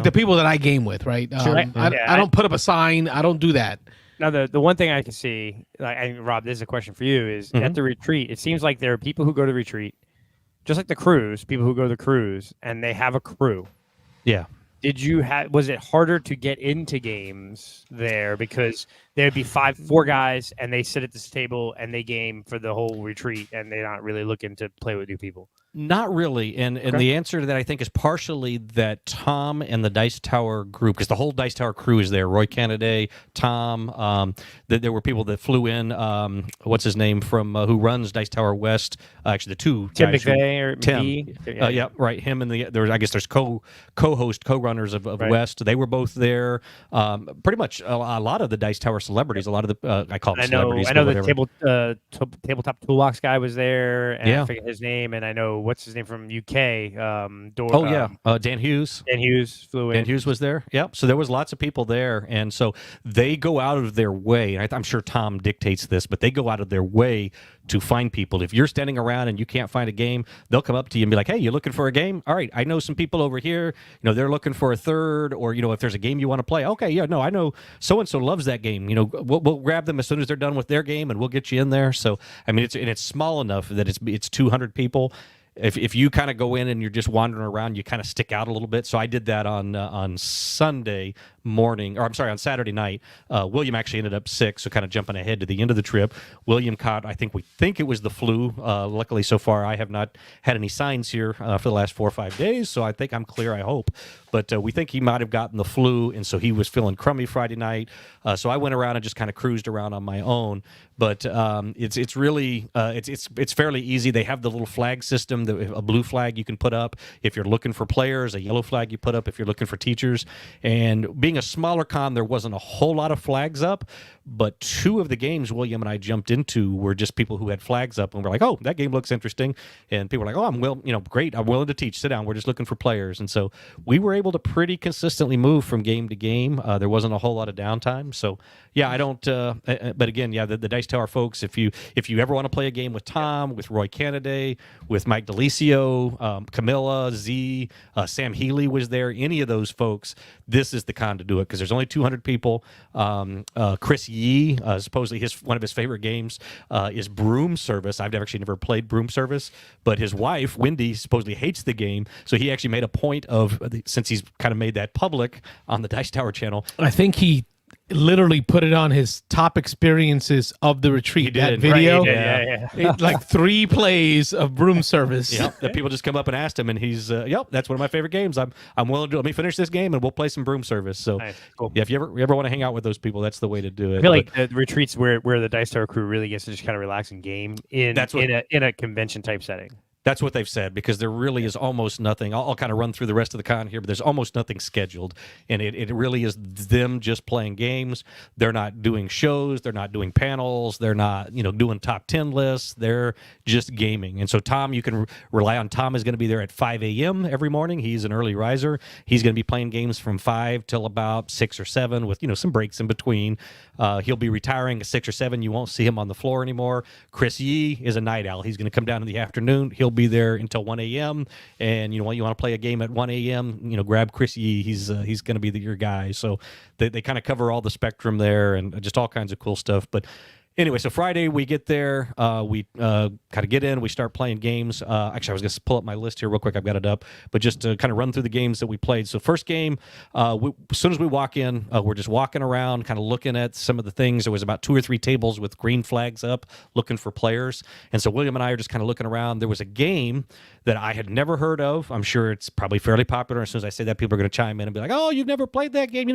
the people that I game with, right? I don't put up a sign. I don't do that. Now, the one thing I can see, Rob, this is a question for you, is at the retreat, it seems like there are people who go to the retreat, just like the cruise, people who go to the cruise, and they have a crew. Yeah. Was it harder to get into games there because there'd be 4 guys and they sit at this table and they game for the whole retreat and they're not really looking to play with new people? Not really, and the answer to that I think is partially that Tom and the Dice Tower group, because the whole Dice Tower crew is there. Roy Cannaday, Tom. There were people that flew in. What's his name from who runs Dice Tower West? Actually, the 2 Tim guys. McVeigh or Tim. McGee. Yeah, right. Him and there's co-runners of West. They were both there. Pretty much a lot of the Dice Tower celebrities. A lot of the I call them celebrities. I know the tabletop toolbox guy was there. And I forget his name, and I know. What's his name from UK? Dan Hughes. Dan Hughes flew in. Dan Hughes was there. Yep. So there was lots of people there, and so they go out of their way. I'm sure Tom dictates this, but they go out of their way to find people. If you're standing around and you can't find a game, they'll come up to you and be like, "Hey, you looking for a game? All right, I know some people over here. They're looking for a third, or if there's a game you want to play. Okay, yeah, no, I know so and so loves that game. We'll grab them as soon as they're done with their game, and we'll get you in there. So I mean, it's small enough that it's 200 people. If you kind of go in and you're just wandering around, you kind of stick out a little bit. So I did that on Sunday morning, or I'm sorry, on Saturday night. William actually ended up sick, so kind of jumping ahead to the end of the trip. William caught, we think it was the flu. Luckily, so far, I have not had any signs here for the last 4 or 5 days, so I think I'm clear, I hope. but we think he might have gotten the flu, and so he was feeling crummy Friday night. So I went around and just kind of cruised around on my own. But it's really it's fairly easy. They have the little flag system, a blue flag you can put up if you're looking for players, a yellow flag you put up if you're looking for teachers. And being a smaller con, there wasn't a whole lot of flags up, but 2 of the games William and I jumped into were just people who had flags up, and we're like, oh, that game looks interesting. And people were like, oh, great, I'm willing to teach. Sit down. We're just looking for players. And so we were able to pretty consistently move from game to game. There wasn't a whole lot of downtime. So yeah, I don't. But again, yeah, the Dice Tower folks, if you ever want to play a game with Tom, with Roy Cannaday, with Mike DeLisio, Camilla, Z, Sam Healy was there, any of those folks, this is the con to do it, because there's only 200 people. Chris Yee, supposedly one of his favorite games is Broom Service. I've actually never played Broom Service, but his wife, Wendy, supposedly hates the game, so he actually made a point of, since he's kind of made that public on the Dice Tower channel. I think he literally put it on his top experiences of the retreat. That video, Right, yeah. Like 3 plays of Broom Service. Yep, that people just come up and asked him, and he's, yep, that's one of my favorite games. I'm willing to let me finish this game, and we'll play some Broom Service. So, Nice. Cool. yeah, if you ever want to hang out with those people, that's the way to do it. I feel like the retreats where the Dice Tower crew really gets to just kind of relax and game in a convention type setting. That's what they've said, because there really is almost nothing. I'll kind of run through the rest of the con here, but there's almost nothing scheduled. And it really is them just playing games. They're not doing shows. They're not doing panels. They're not, doing top 10 lists. They're just gaming. And so Tom, you can rely on Tom is going to be there at 5 a.m. every morning. He's an early riser. He's going to be playing games from 5 till about 6 or 7 with, some breaks in between. He'll be retiring at 6 or 7. You won't see him on the floor anymore. Chris Yee is a night owl. He's going to come down in the afternoon. He'll be there until 1 a.m. And you want to play a game at 1 a.m. Grab Chris Yee. He's going to be your guy. So they kind of cover all the spectrum there, and just all kinds of cool stuff. But anyway, so Friday we get there, we kind of get in, we start playing games. Actually, I was going to pull up my list here real quick. I've got it up, but just to kind of run through the games that we played. So first game, as soon as we walk in, we're just walking around, kind of looking at some of the things. There was about 2 or 3 tables with green flags up, looking for players. And so William and I are just kind of looking around. There was a game that I had never heard of. I'm sure it's probably fairly popular. As soon as I say that, people are going to chime in and be like, oh, you've never played that game?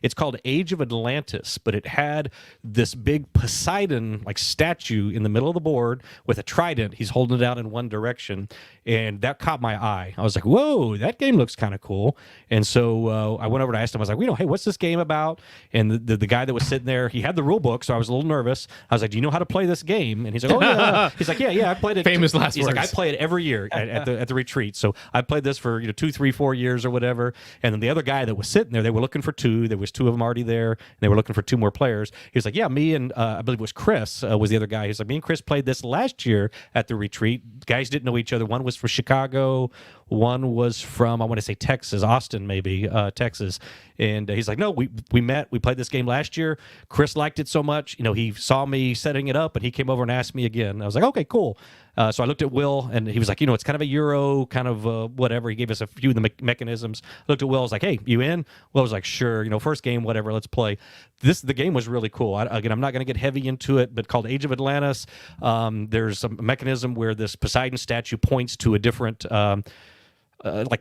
It's called Age of Atlantis, but it had this big Poseidon statue in the middle of the board with a trident. He's holding it out in one direction, and that caught my eye. I was like, whoa, that game looks kind of cool. And so I went over and asked him, I was like, hey, what's this game about? And the guy that was sitting there, he had the rule book, so I was a little nervous. I was like, do you know how to play this game? And he's like, oh yeah. He's like, yeah, I played it. Famous last He's words. like, I play it every year at the retreat. So I played this for 2, 3, 4 years or whatever. And then the other guy that was sitting there, they were looking for 2. There was 2 of them already there, and they were looking for 2 more players. He was like, yeah, me and I believe it was Chris was the other guy. He's like, me and Chris played this last year at the retreat. Guys didn't know each other. One was from Chicago. One was from, I want to say Texas, Austin maybe, Texas. And he's like, no, we met. We played this game last year. Chris liked it so much. He saw me setting it up, and he came over and asked me again. I was like, okay, cool. So I looked at Will, and he was like, it's kind of a Euro, kind of whatever. He gave us a few of the mechanisms. I looked at Will. I was like, hey, you in? Will was like, sure. First game, whatever, let's play. The game was really cool. Again, I'm not going to get heavy into it, but called Age of Atlantis. There's a mechanism where this Poseidon statue points to a different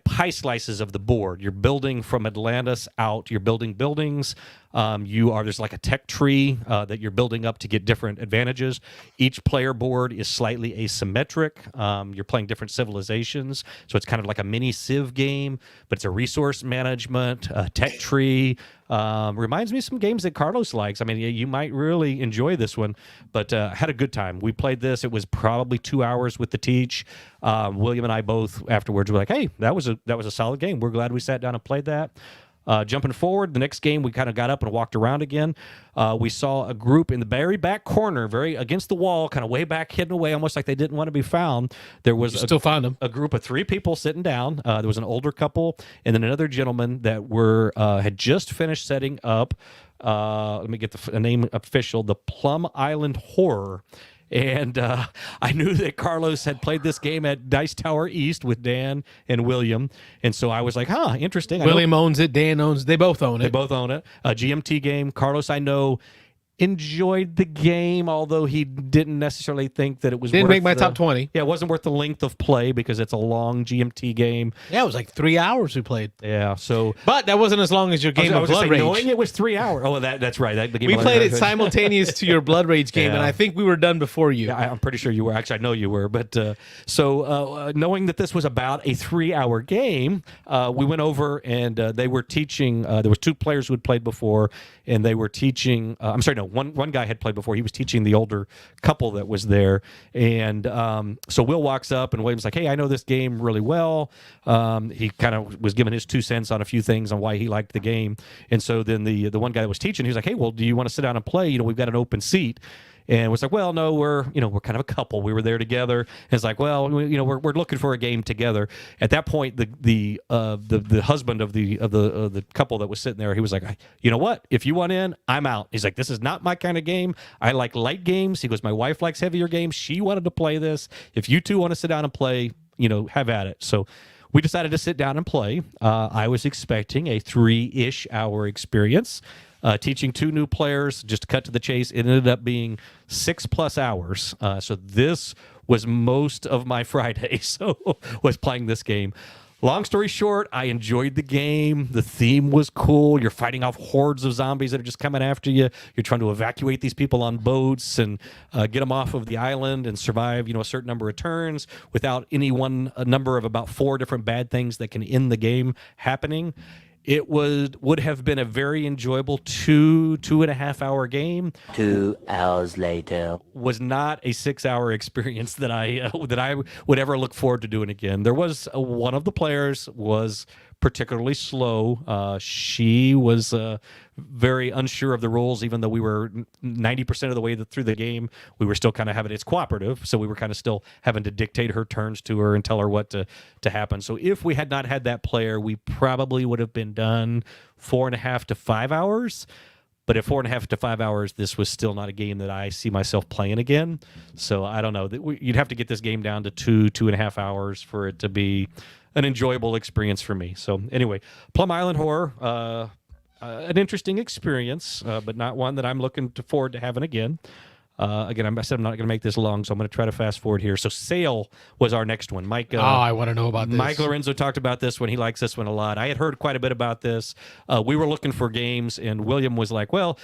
pie slices of the board. You're building from Atlantis out. You're building buildings. There's like a tech tree that you're building up to get different advantages. Each player board is slightly asymmetric. You're playing different civilizations, so it's kind of like a mini Civ game, but it's a resource management, tech tree. Reminds me of some games that Carlos likes. I mean, you might really enjoy this one, but I had a good time. We played this. It was probably 2 hours with the teach. William and I both afterwards were like, hey, that was a solid game. We're glad we sat down and played that. Jumping forward, the next game, we kind of got up and walked around again. We saw a group in the very back corner, very against the wall, kind of way back, hidden away, almost like they didn't want to be found. There was still found them. A group of 3 people sitting down. There was an older couple and then another gentleman that had just finished setting up. Let me get the name official, the Plum Island Horror. And I knew that Carlos had played this game at Dice Tower East with Dan and William. And so I was like, interesting. William owns it. Dan owns it. They both own it. They both own it. A GMT game. Carlos, I know, enjoyed the game, although he didn't necessarily think that it was Didn't worth make my top 20. Yeah, it wasn't worth the length of play because it's a long GMT game. Yeah, it was like 3 hours we played. Yeah, so But that wasn't as long as your game I of was gonna Blood say, Rage. knowing it was 3 hours. Oh, that's right. The game We of Blood played it Rage. simultaneous to your Blood Rage game, Yeah. and I think we were done before you. Yeah, I'm pretty sure you were. Actually, I know you were. But knowing that this was about a 3-hour game, we went over and they were teaching. There was 2 players who had played before, and they were teaching. I'm sorry, no, one guy had played before. He was teaching the older couple that was there, and so Will walks up and William's like, "Hey, I know this game really well." He kind of was giving his 2 cents on a few things on why he liked the game, and so then the one guy that was teaching, he was like, "Hey, well, do you want to sit down and play? We've got an open seat." And was like, well, no, we're kind of a couple. We were there together. And it's like, well, we're looking for a game together. At that point, the husband of the couple that was sitting there, he was like, you know what? If you want in, I'm out. He's like, this is not my kind of game. I like light games. He goes, my wife likes heavier games. She wanted to play this. If you two want to sit down and play, have at it. So we decided to sit down and play. I was expecting a 3-ish hour experience. Teaching 2 new players, just to cut to the chase, it ended up being 6+ hours. So this was most of my Friday, so was playing this game. Long story short, I enjoyed the game. The theme was cool. You're fighting off hordes of zombies that are just coming after you. You're trying to evacuate these people on boats and get them off of the island and survive, a certain number of turns without any one number of about 4 different bad things that can end the game happening. It would have been a very enjoyable 2.5 hour game. 2 hours later. Was not a 6-hour experience that I would ever look forward to doing again. There was one of the players was particularly slow. She was very unsure of the rules, even though we were 90% of the way through the game. We were still kind of having, it's cooperative, so we were kind of still having to dictate her turns to her and tell her what to happen. So if we had not had that player, we probably would have been done 4.5 to 5 hours. But at 4.5 to 5 hours, this was still not a game that I see myself playing again. So I don't know. You'd have to get this game down to 2.5 hours for it to be an enjoyable experience for me. So anyway, Plum Island Horror, an interesting experience, but not one that I'm looking forward to having again. Again, I said I'm not going to make this long, so I'm going to try to fast forward here. So Sail was our next one. Mike. I want to know about this. Mike Lorenzo talked about this one. He likes this one a lot. I had heard quite a bit about this. We were looking for games, and William was like, well,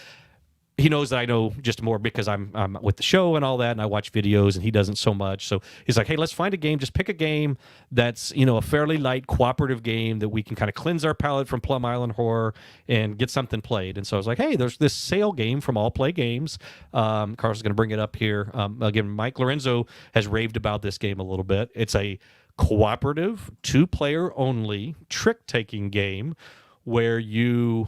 he knows that I know just more because I'm with the show and all that, and I watch videos, and he doesn't so much. So he's like, hey, let's find a game. Just pick a game that's, a fairly light cooperative game that we can kind of cleanse our palate from Plum Island Horror and get something played. And so I was like, hey, there's this Sail game from All Play Games. Carl's going to bring it up here. Again, Mike Lorenzo has raved about this game a little bit. It's a cooperative, 2-player only trick-taking game where you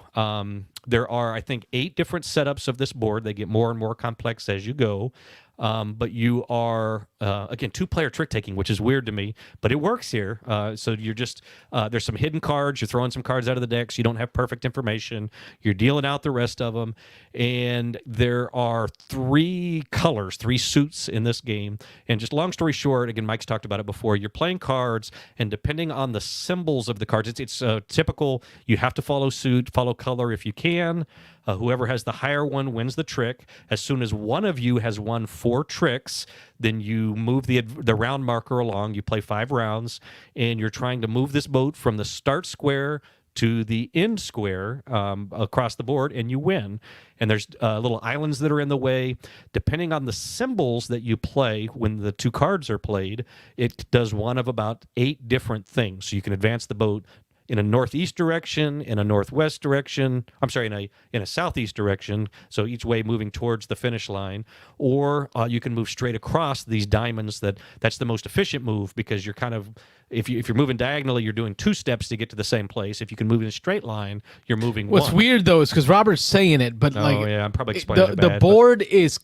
there are, I think, 8 different setups of this board. They get more and more complex as you go. But you are, again, 2-player trick-taking, which is weird to me, but it works here. So you're just, there's some hidden cards. You're throwing some cards out of the deck, so you don't have perfect information. You're dealing out the rest of them. And there are 3 colors, 3 suits in this game. And just long story short, again, Mike's talked about it before, you're playing cards, and depending on the symbols of the cards, it's typical, you have to follow suit, follow color if you can. Whoever has the higher one wins the trick. As soon as one of you has won 4 tricks, then you move the round marker along. You play 5 rounds, and you're trying to move this boat from the start square to the end square across the board, and you win. And there's little islands that are in the way. Depending on the symbols that you play when the 2 cards are played, it does one of about 8 different things. So you can advance the boat in a northeast direction, in a northwest direction, in a southeast direction, so each way moving towards the finish line, or you can move straight across these diamonds. That's the most efficient move because you're kind of, if you're moving diagonally, you're doing 2 steps to get to the same place. If you can move in a straight line, you're moving What's 1. weird though is because Robert's saying it, but yeah, I'm probably explaining it bad, the board is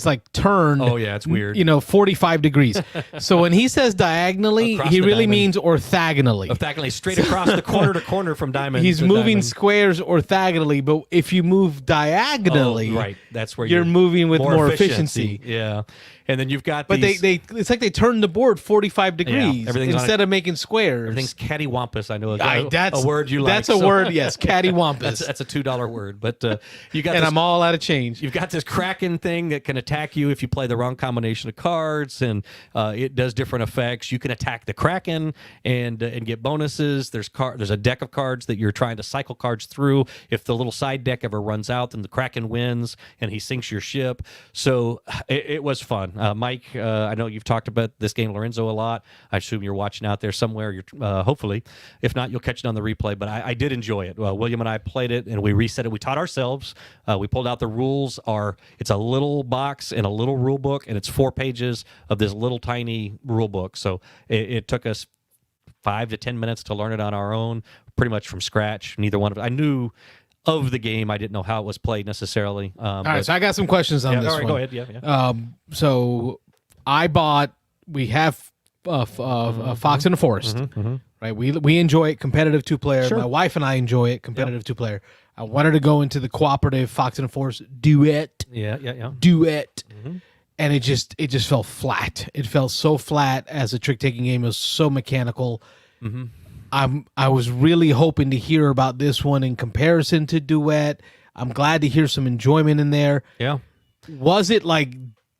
like turned. Oh yeah, it's weird. 45 degrees. So when he says diagonally, Across he the really diamond. means orthogonally. Orthogonally, straight across the corner to corner from diamond. He's to moving diamond. squares orthogonally, but if you move diagonally, right, that's where you're moving with more efficiency. Yeah. And then you've got But these, they it's like they turned the board 45 degrees everything's on instead of making squares. everything's cattywampus. I know That's a word you like. That's a word, yes, cattywampus. That's a $2 word. But you got And this, I'm all out of change. you've got this Kraken thing that can attack you if you play the wrong combination of cards, and it does different effects. You can attack the Kraken and get bonuses. There's a deck of cards that you're trying to cycle cards through. If the little side deck ever runs out, then the Kraken wins and he sinks your ship. So it was fun. Mike, I know you've talked about this game, Lorenzo, a lot. I assume you're watching out there somewhere. You're hopefully, if not, you'll catch it on the replay. But I did enjoy it. William and I played it, and we reset it. We taught ourselves. We pulled out the rules. It's a little box and a little rule book, and it's 4 pages of this little tiny rule book. So it took us 5 to 10 minutes to learn it on our own, pretty much from scratch. Neither one of us. I knew of the game. I didn't know how it was played necessarily. All right, so I got some questions on this all right, one. go ahead. Yeah. So we have Fox in the Forest, right? We enjoy it, competitive 2-player. Sure. My wife and I enjoy it, competitive 2-player. I wanted to go into the cooperative Fox in the Forest duet, and it just fell flat. It fell so flat as a trick-taking game. It was so mechanical. I was really hoping to hear about this one in comparison to duet. I'm glad to hear some enjoyment in there. Yeah. Was it like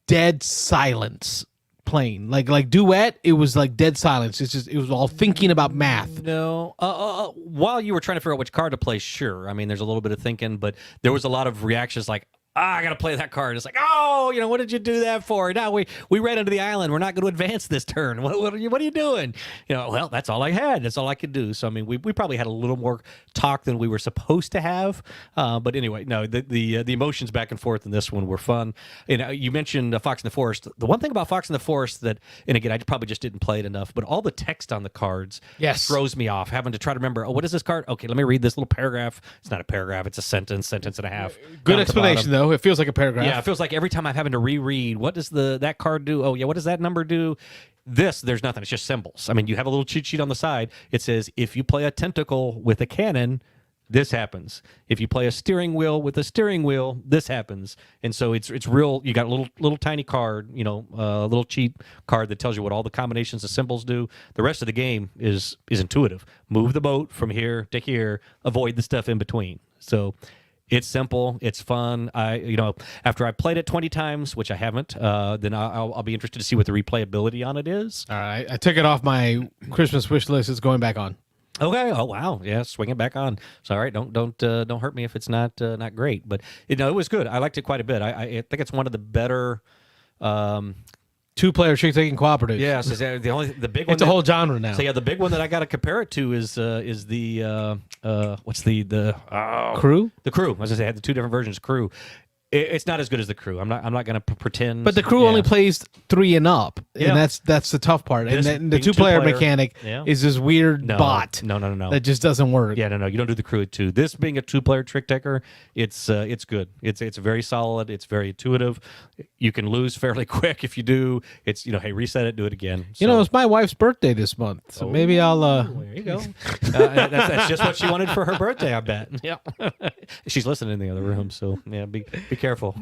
dead silence playing? Like duet, it was like dead silence. It was all thinking about math. No. While you were trying to figure out which card to play, sure. I mean, there's a little bit of thinking, but there was a lot of reactions like, I got to play that card. It's like, oh, what did you do that for? Now we ran into the island. We're not going to advance this turn. What are you doing? Well, that's all I had. That's all I could do. So, I mean, we probably had a little more talk than we were supposed to have. But anyway, no, the emotions back and forth in this one were fun. You mentioned Fox in the Forest. The one thing about Fox in the Forest that, and again, I probably just didn't play it enough, but all the text on the cards throws me off. Having to try to remember, what is this card? Okay, let me read this little paragraph. It's not a paragraph. It's a sentence and a half. Good explanation, though. It feels like a paragraph. Yeah, it feels like every time I'm having to reread, what does that card do? Oh, yeah, what does that number do? There's nothing. It's just symbols. I mean, you have a little cheat sheet on the side. It says, if you play a tentacle with a cannon, this happens. If you play a steering wheel with a steering wheel, this happens. And so it's real. You got a little tiny card, a little cheat card that tells you what all the combinations of symbols do. The rest of the game is intuitive. Move the boat from here to here. Avoid the stuff in between. So it's simple. It's fun. After I played it 20 times, which I haven't, then I'll be interested to see what the replayability on it is. All right, I took it off my Christmas wish list. It's going back on. Okay. Oh wow. Yeah. Swing it back on. So all right. Don't hurt me if it's not great. But it was good. I liked it quite a bit. I think it's one of the better. 2-player trick-taking cooperative. Yeah, so the big one. It's a whole genre now. So yeah, the big one that I got to compare it to is the what's the Crew? The Crew. I was gonna say I had the 2 different versions. Crew. It's not as good as the Crew. I'm not going to pretend. But the Crew only plays 3 and up, and that's the tough part. This And the being 2-player 2-player, mechanic is this weird bot. No. That just doesn't work. Yeah, no. You don't do the Crew at 2. This being a 2-player trick taker, it's good. It's very solid. It's very intuitive. You can lose fairly quick if you do. It's hey, reset it, do it again. So, it's my wife's birthday this month, so maybe I'll. There you go. That's just what she wanted for her birthday, I bet. Yeah. She's listening in the other room, so yeah, be careful.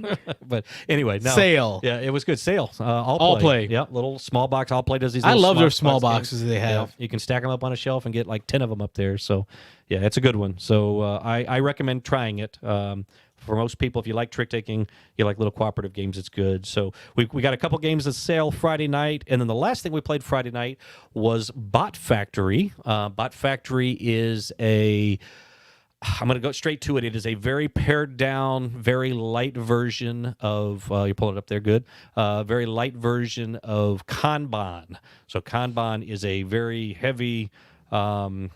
But anyway, no. Sale. Yeah, it was good. Sale. All play. Yeah, little small box. All play does these. I little love their small box boxes games. they have. Yeah, you can stack them up on a shelf and get like 10 of them up there. So, yeah, it's a good one. So I recommend trying it. For most people, if you like trick taking, you like little cooperative games, it's good. So we got a couple games at sale Friday night, and then the last thing we played Friday night was Bot Factory. Bot Factory is I'm going to go straight to it. It is a very pared down, very light version of, you pull it up there, good, very light version of Kanban. So Kanban is a very heavy, I'm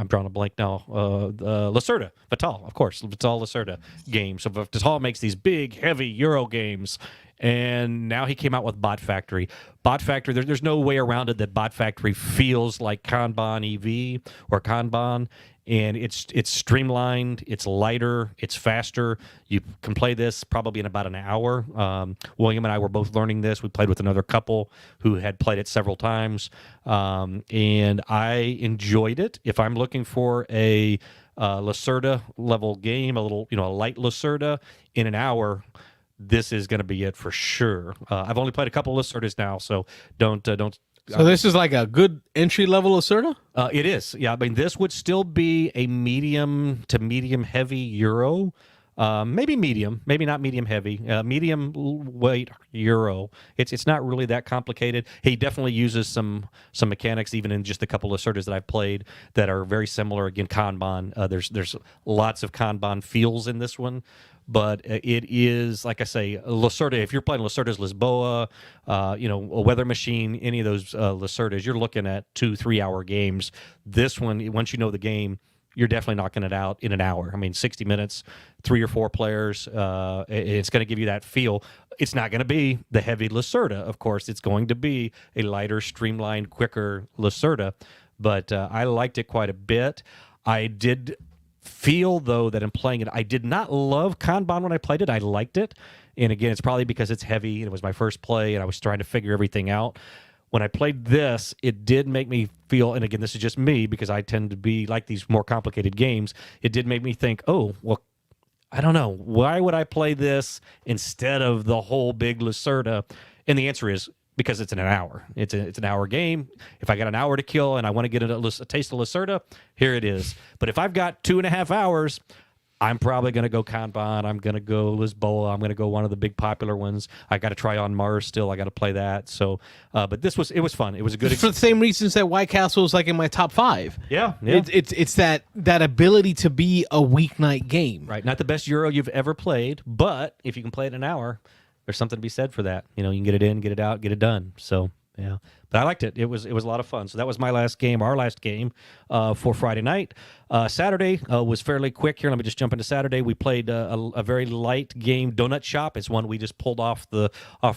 drawing a blank now. Lacerda, Vital, of course, Vital Lacerda game. So Vital makes these big, heavy Euro games, and now he came out with Bot Factory. Bot Factory, there's no way around it that Bot Factory feels like Kanban EV or Kanban. And it's streamlined, it's lighter, it's faster. You can play this probably in about an hour. William and I were both learning this. We played with another couple who had played it several times, and I enjoyed it. If I'm looking for a Lacerda level game, a little, a light Lacerda in an hour, this is going to be it for sure. I've only played a couple of Lacerdas now, so don't. So this is like a good entry level Lacerda? It is, yeah. I mean, this would still be a medium to medium heavy Euro. Maybe medium, maybe not medium heavy, medium weight Euro. It's not really that complicated. He definitely uses some mechanics, even in just a couple of Lacerdas that I've played, that are very similar. Again, Kanban. There's lots of Kanban feels in this one. But it is, like I say, Lacerda. If you're playing Lacerda's Lisboa, a Weather Machine, any of those Lacerdas, you're looking at 2-3 hour games. This one, once you know the game, you're definitely knocking it out in an hour. I mean, 60 minutes, 3 or 4 players. It's going to give you that feel. It's not going to be the heavy Lacerda, of course. It's going to be a lighter, streamlined, quicker Lacerda. But I liked it quite a bit. I did feel, though, that in playing it, I did not love Kanban when I played it. I liked it. And again, it's probably because it's heavy and it was my first play and I was trying to figure everything out. When I played this, it did make me feel, and again, this is just me because I tend to be like these more complicated games, it did make me think, oh, well, I don't know, why would I play this instead of the whole big Lacerda? And the answer is because it's in an hour. It's an hour game. If I got an hour to kill and I want to get a taste of Lacerda, here it is. But if I've got 2.5 hours, I'm probably going to go Kanban. I'm going to go Lisboa. I'm going to go one of the big popular ones. I got to try on Mars still. I got to play that. So, but it was fun. It was a good For the same reasons that White Castle is like in my top 5. Yeah. It's that ability to be a weeknight game. Right. Not the best Euro you've ever played, but if you can play it in an hour, there's something to be said for that. You can get it in, get it out, get it done. So, yeah. But I liked it. It was a lot of fun. So that was our last game for Friday night. Saturday was fairly quick here. Let me just jump into Saturday. We played a very light game, Donut Shop. It's one we just pulled off the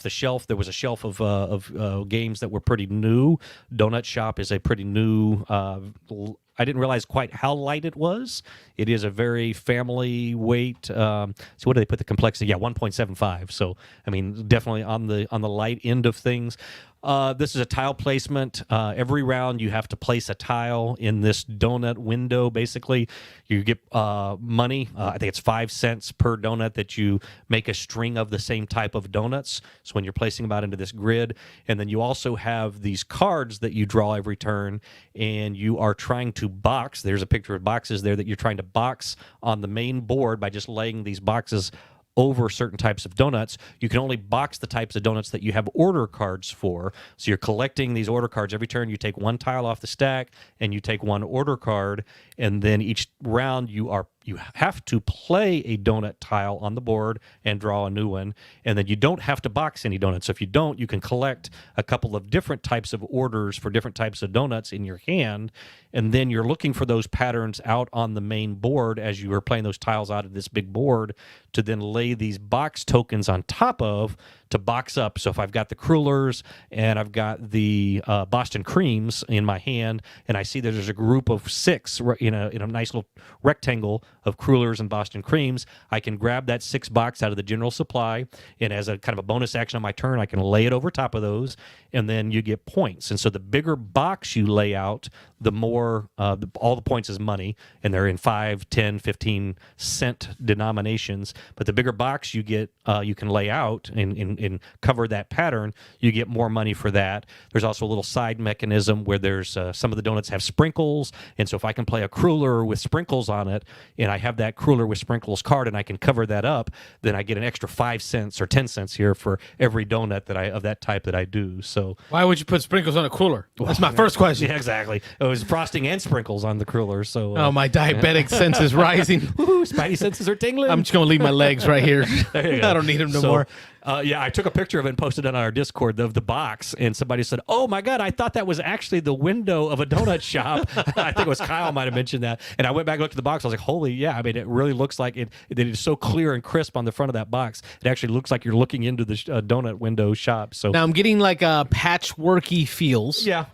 shelf. There was a shelf of games that were pretty new. Donut Shop is a pretty new. I didn't realize quite how light it was. It is a very family weight. So what do they put the complexity? Yeah, 1.75. So I mean, definitely on the light end of things. This is a tile placement. Every round you have to place a tile in this donut window. Basically, you get money. I think it's 5 cents per donut that you make a string of the same type of donuts. So when you're placing them out into this grid, and then you also have these cards that you draw every turn, and you are trying to box. There's a picture of boxes there that you're trying to box on the main board by just laying these boxes over certain types of donuts. You can only box the types of donuts that you have order cards for. So you're collecting these order cards. Every turn you take one tile off the stack and you take one order card, and then each round you have to play a donut tile on the board and draw a new one, and then you don't have to box any donuts. So if you don't, you can collect a couple of different types of orders for different types of donuts in your hand, and then you're looking for those patterns out on the main board as you are playing those tiles out of this big board to then lay these box tokens on top of to box up. So if I've got the Crullers and I've got the Boston Creams in my hand, and I see that there's a group of 6 in a nice little rectangle of Crullers and Boston Creams, I can grab that 6 box out of the general supply, and as a kind of a bonus action on my turn, I can lay it over top of those, and then you get points. And so the bigger box you lay out, the more all the points is money, and they're in 5, 10, 15 cent denominations. But the bigger box you get, you can lay out and cover that pattern, you get more money for that. There's also a little side mechanism where there's some of the donuts have sprinkles, and so if I can play a Cruller with sprinkles on it, and I have that Cruller with sprinkles card, and I can cover that up, then I get an extra 5 cents or 10 cents here for every donut of that type that I do. So why would you put sprinkles on a Cruller? That's my first question. Yeah, exactly. It was frosting and sprinkles on the Cruller. So oh, my diabetic sense is rising. Woo-hoo, Spidey senses are tingling. I'm just gonna leave my legs right here. I don't need them no more. Yeah, I took a picture of it and posted it on our Discord of the box, and somebody said, "Oh my God, I thought that was actually the window of a donut shop." I think it was Kyle might have mentioned that, and I went back and looked at the box. I was like, "Holy yeah!" I mean, it really looks like it is so clear and crisp on the front of that box. It actually looks like you're looking into the donut window shop. So now I'm getting like patchworky feels. Yeah,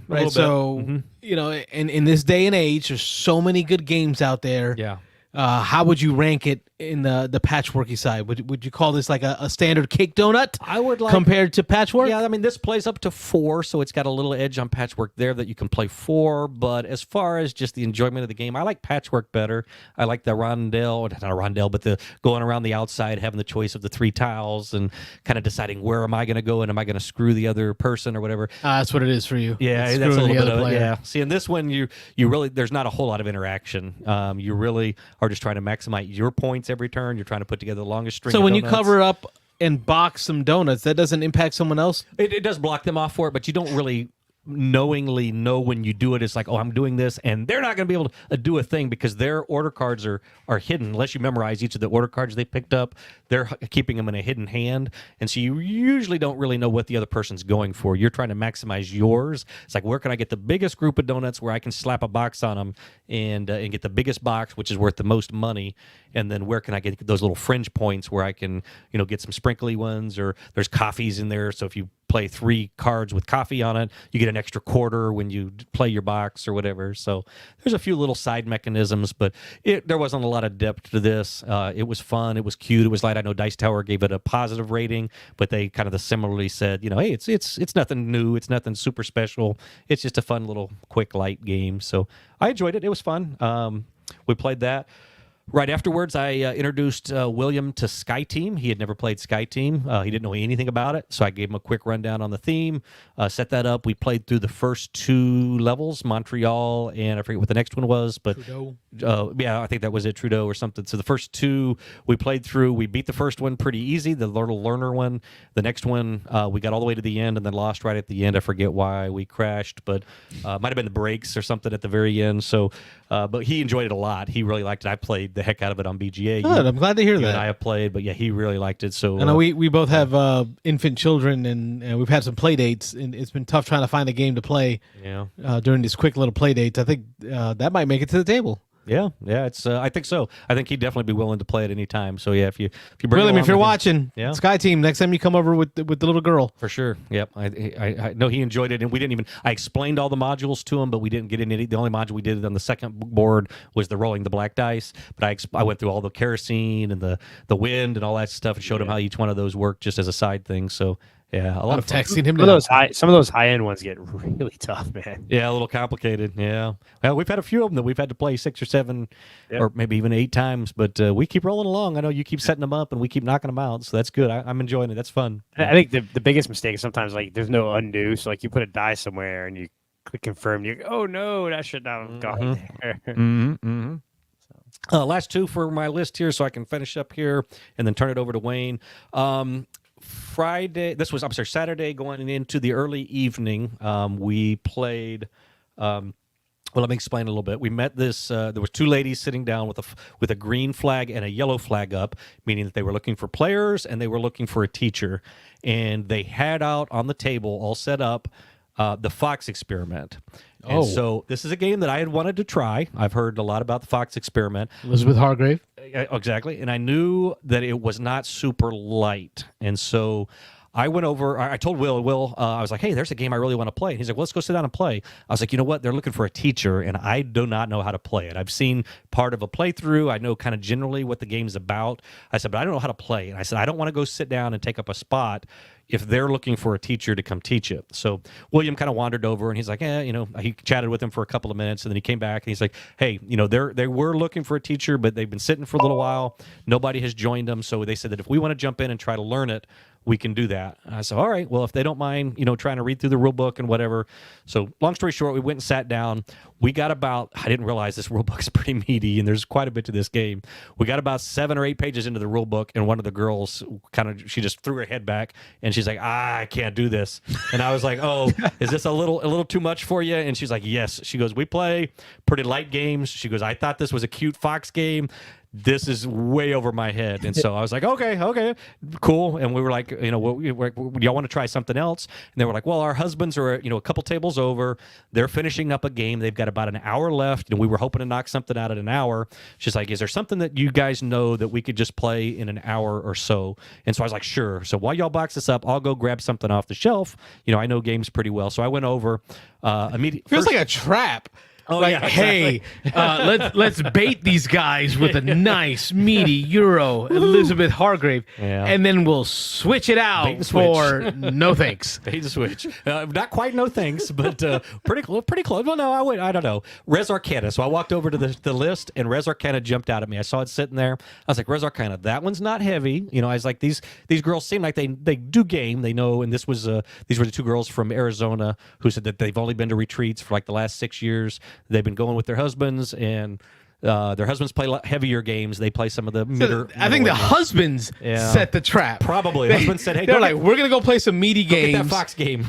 right. So in this day and age, there's so many good games out there. Yeah. How would you rank it in the patchworky side? Would you call this like a standard cake donut? I would like compared to patchwork. Yeah, I mean this plays up to 4, so it's got a little edge on patchwork there that you can play 4. But as far as just the enjoyment of the game, I like patchwork better. I like the rondelle, not a rondelle, but the going around the outside, having the choice of the 3 tiles, and kind of deciding where am I going to go and am I going to screw the other person or whatever. That's what it is for you. Yeah, It's that's a screwing little the bit other of player. yeah. See, in this one, you really there's not a whole lot of interaction. You really are just trying to maximize your points every turn. You're trying to put together the longest string. So of when you donuts. cover up and box some donuts, that doesn't impact someone else? It does block them off for it, but you don't really knowingly know when you do it. It's like, oh, I'm doing this, and they're not going to be able to do a thing because their order cards are hidden unless you memorize each of the order cards they picked up. They're keeping them in a hidden hand, and so you usually don't really know what the other person's going for. You're trying to maximize yours. It's like, where can I get the biggest group of donuts where I can slap a box on them and get the biggest box, which is worth the most money, and then where can I get those little fringe points where I can get some sprinkly ones, or there's coffees in there, so if you play 3 cards with coffee on it, you get an extra quarter when you play your box or whatever. So there's a few little side mechanisms, but there wasn't a lot of depth to this. It was fun. It was cute. It was light. I know Dice Tower gave it a positive rating, but they kind of similarly said, hey, it's nothing new. It's nothing super special. It's just a fun little quick light game. So I enjoyed it. It was fun. We played that. Right afterwards, I introduced William to Sky Team. He had never played Sky Team. He didn't know anything about it, so I gave him a quick rundown on the theme, set that up. We played through the first 2 levels, Montreal, and I forget what the next one was, but Trudeau. yeah, I think that was it, Trudeau or something. So the first 2 we played through. We beat the first one pretty easy, the little learner one. The next one, we got all the way to the end and then lost right at the end. I forget why we crashed, but might have been the brakes or something at the very end. So, but he enjoyed it a lot. He really liked it. I played the heck out of it on BGA. Good. I'm glad to hear You that. and I have played, but yeah, he really liked it. So I know we both have infant children, and we've had some play dates, and it's been tough trying to find a game to play yeah. during these quick little play dates. I think that might make it to the table. Yeah, it's. I think so. I think he'd definitely be willing to play at any time. So yeah, if you bring William, along if you're with him- watching, Yeah. Sky Team, next time you come over with the little girl. for sure. Yep, I know he enjoyed it, and we didn't even. I explained all the modules to him, but we didn't get into it. The only module we did on the second board was the rolling the black dice. But I went through all the kerosene and the wind and all that stuff, and showed him how each one of those worked just as a side thing. So yeah, a lot I'm of fun. texting him Some of now. those high end ones get really tough, man. Yeah, a little complicated. Yeah. Well, we've had a few of them that we've had to play 6 or 7 or maybe even 8 times, but we keep rolling along. I know you keep setting them up and we keep knocking them out, so that's good. I'm enjoying it. That's fun. I think the biggest mistake is sometimes like there's no undo. So like you put a die somewhere and you click confirm. You oh no, that should not have gone there. Mm-hmm. Last 2 for my list here, so I can finish up here and then turn it over to Wayne. Saturday going into the early evening. We played. Well, let me explain a little bit. We met this. There was 2 ladies sitting down with a green flag and a yellow flag up, meaning that they were looking for players and they were looking for a teacher. And they had out on the table, all set up, the Fox Experiment. And so this is a game that I had wanted to try. I've heard a lot about the Fox Experiment. Elizabeth Hargrave. Exactly. And I knew that it was not super light. And so I went over, I told Will, I was like, hey, there's a game I really want to play. And he's like, well, let's go sit down and play. I was like, you know what? They're looking for a teacher, and I do not know how to play it. I've seen part of a playthrough. I know kind of generally what the game's about. I said, but I don't know how to play. And I said, I don't want to go sit down and take up a spot if they're looking for a teacher to come teach it. So William kind of wandered over, and he's like, he chatted with him for a couple of minutes, and then he came back, and he's like, hey, they were looking for a teacher, but they've been sitting for a little while. Nobody has joined them. So they said that if we want to jump in and try to learn it, we can do that. And I said, all right, well, if they don't mind, trying to read through the rule book and whatever. So long story short, we went and sat down. We got I didn't realize this rule book is pretty meaty and there's quite a bit to this game. We got about 7 or 8 pages into the rule book, and one of the girls she just threw her head back and she's like, I can't do this. And I was like, oh, is this a little too much for you? And she's like, yes. She goes, we play pretty light games. She goes, I thought this was a cute Fox game. This is way over my head. And so I was like, okay, cool. And we were like, do y'all want to try something else? And they were like, well, our husbands are, a couple tables over. They're finishing up a game. They've got about an hour left, and we were hoping to knock something out in an hour. She's like, is there something that you guys know that we could just play in an hour or so? And so I was like, sure. So while y'all box this up, I'll go grab something off the shelf. I know games pretty well. So I went over immediately. Feels like a trap. Oh, like, yeah, hey, let's bait these guys with a nice meaty Euro Elizabeth Hargrave, Yeah. and then we'll switch it Bait out and switch. for no thanks. Bait and switch. Not quite no thanks, but pretty close. Pretty close. Well, no, I don't know. Res Arcana. So I walked over to the list, and Res Arcana jumped out at me. I saw it sitting there. I was like, Res Arcana, that one's not heavy. You know, I was like, these girls seem like they do game. They know, and these were the two girls from Arizona who said that they've only been to retreats for like the last 6 years. They've been going with their husbands, and their husbands play heavier games. They play some of the I think the husbands set the trap. Probably. The husband said, hey, they're like, we're going to go play some meaty get that games. Fox game.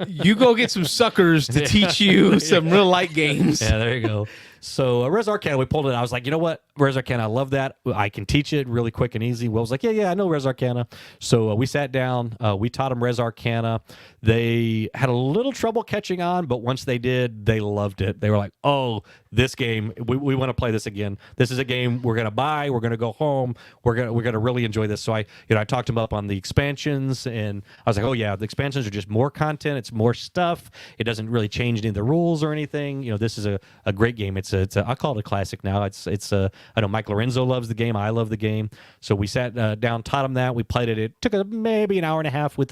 You go get some suckers to teach you some real light games. Yeah, there you go. So Res Arcana, we pulled it. I was like, you know what? Res Arcana, I love that. I can teach it really quick and easy. Will was like, yeah, I know Res Arcana. So we sat down. We taught them Res Arcana. They had a little trouble catching on, but once they did, they loved it. They were like, oh, this game, we want to play this again. This is a game we're going to buy. We're going to go home. We're going to really enjoy this. So I talked them up on the expansions, and I was like, oh yeah, the expansions are just more content. It's more stuff. It doesn't really change any of the rules or anything. You know, this is a great game. I call it a classic now. I know Mike Lorenzo loves the game. I love the game. So we sat down, taught them that. We played it. It took maybe an hour and a half with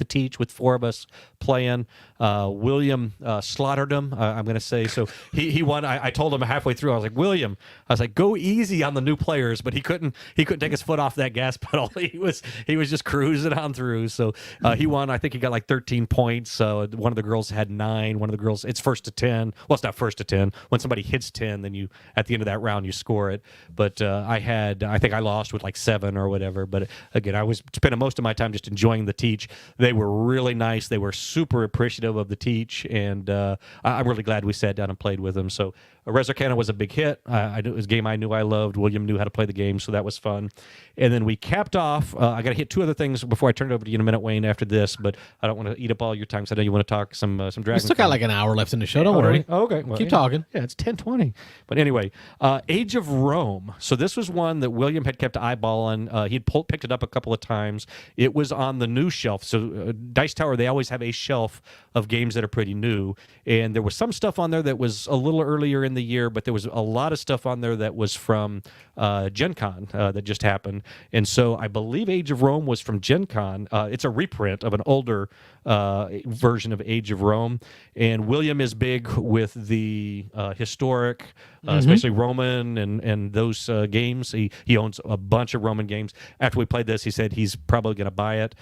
four of us playing. William slaughtered him. I'm going to say. So he won. I told him halfway through. I was like, William. I was like, go easy on the new players, but he couldn't take his foot off that gas pedal. He was just cruising on through. So he won. I think he got like 13 points. One of the girls had 9. One of the girls, it's first to 10. Well, it's not first to 10. When somebody hits 10, then you at the end of that round you score it. But I think I lost with like 7 or whatever. But again, I was spending most of my time just enjoying the teach. They were really nice. They were super appreciative of the teach, and I'm really glad we sat down and played with them. So Res Arcana was a big hit. It was a game I knew I loved. William knew how to play the game, so that was fun. And then we capped off. I got to hit 2 other things before I turn it over to you in a minute, Wayne, after this, but I don't want to eat up all your time, because I know you want to talk some Dragon. We still got like an hour left in the show. Don't worry. Really? Oh, okay. Well, Keep talking. Yeah, it's 10:20. But anyway, Age of Rome. So this was one that William had kept eyeballing. He'd picked it up a couple of times. It was on the new shelf. So Dice Tower, they always have a shelf of games that are pretty new. And there was some stuff on there that was a little earlier in the year, but there was a lot of stuff on there that was from Gen Con that just happened. And so I believe Age of Rome was from Gen Con. It's a reprint of an older version of Age of Rome. And William is big with the historic, especially Roman and those games. He owns a bunch of Roman games. After we played this, he said he's probably going to buy it.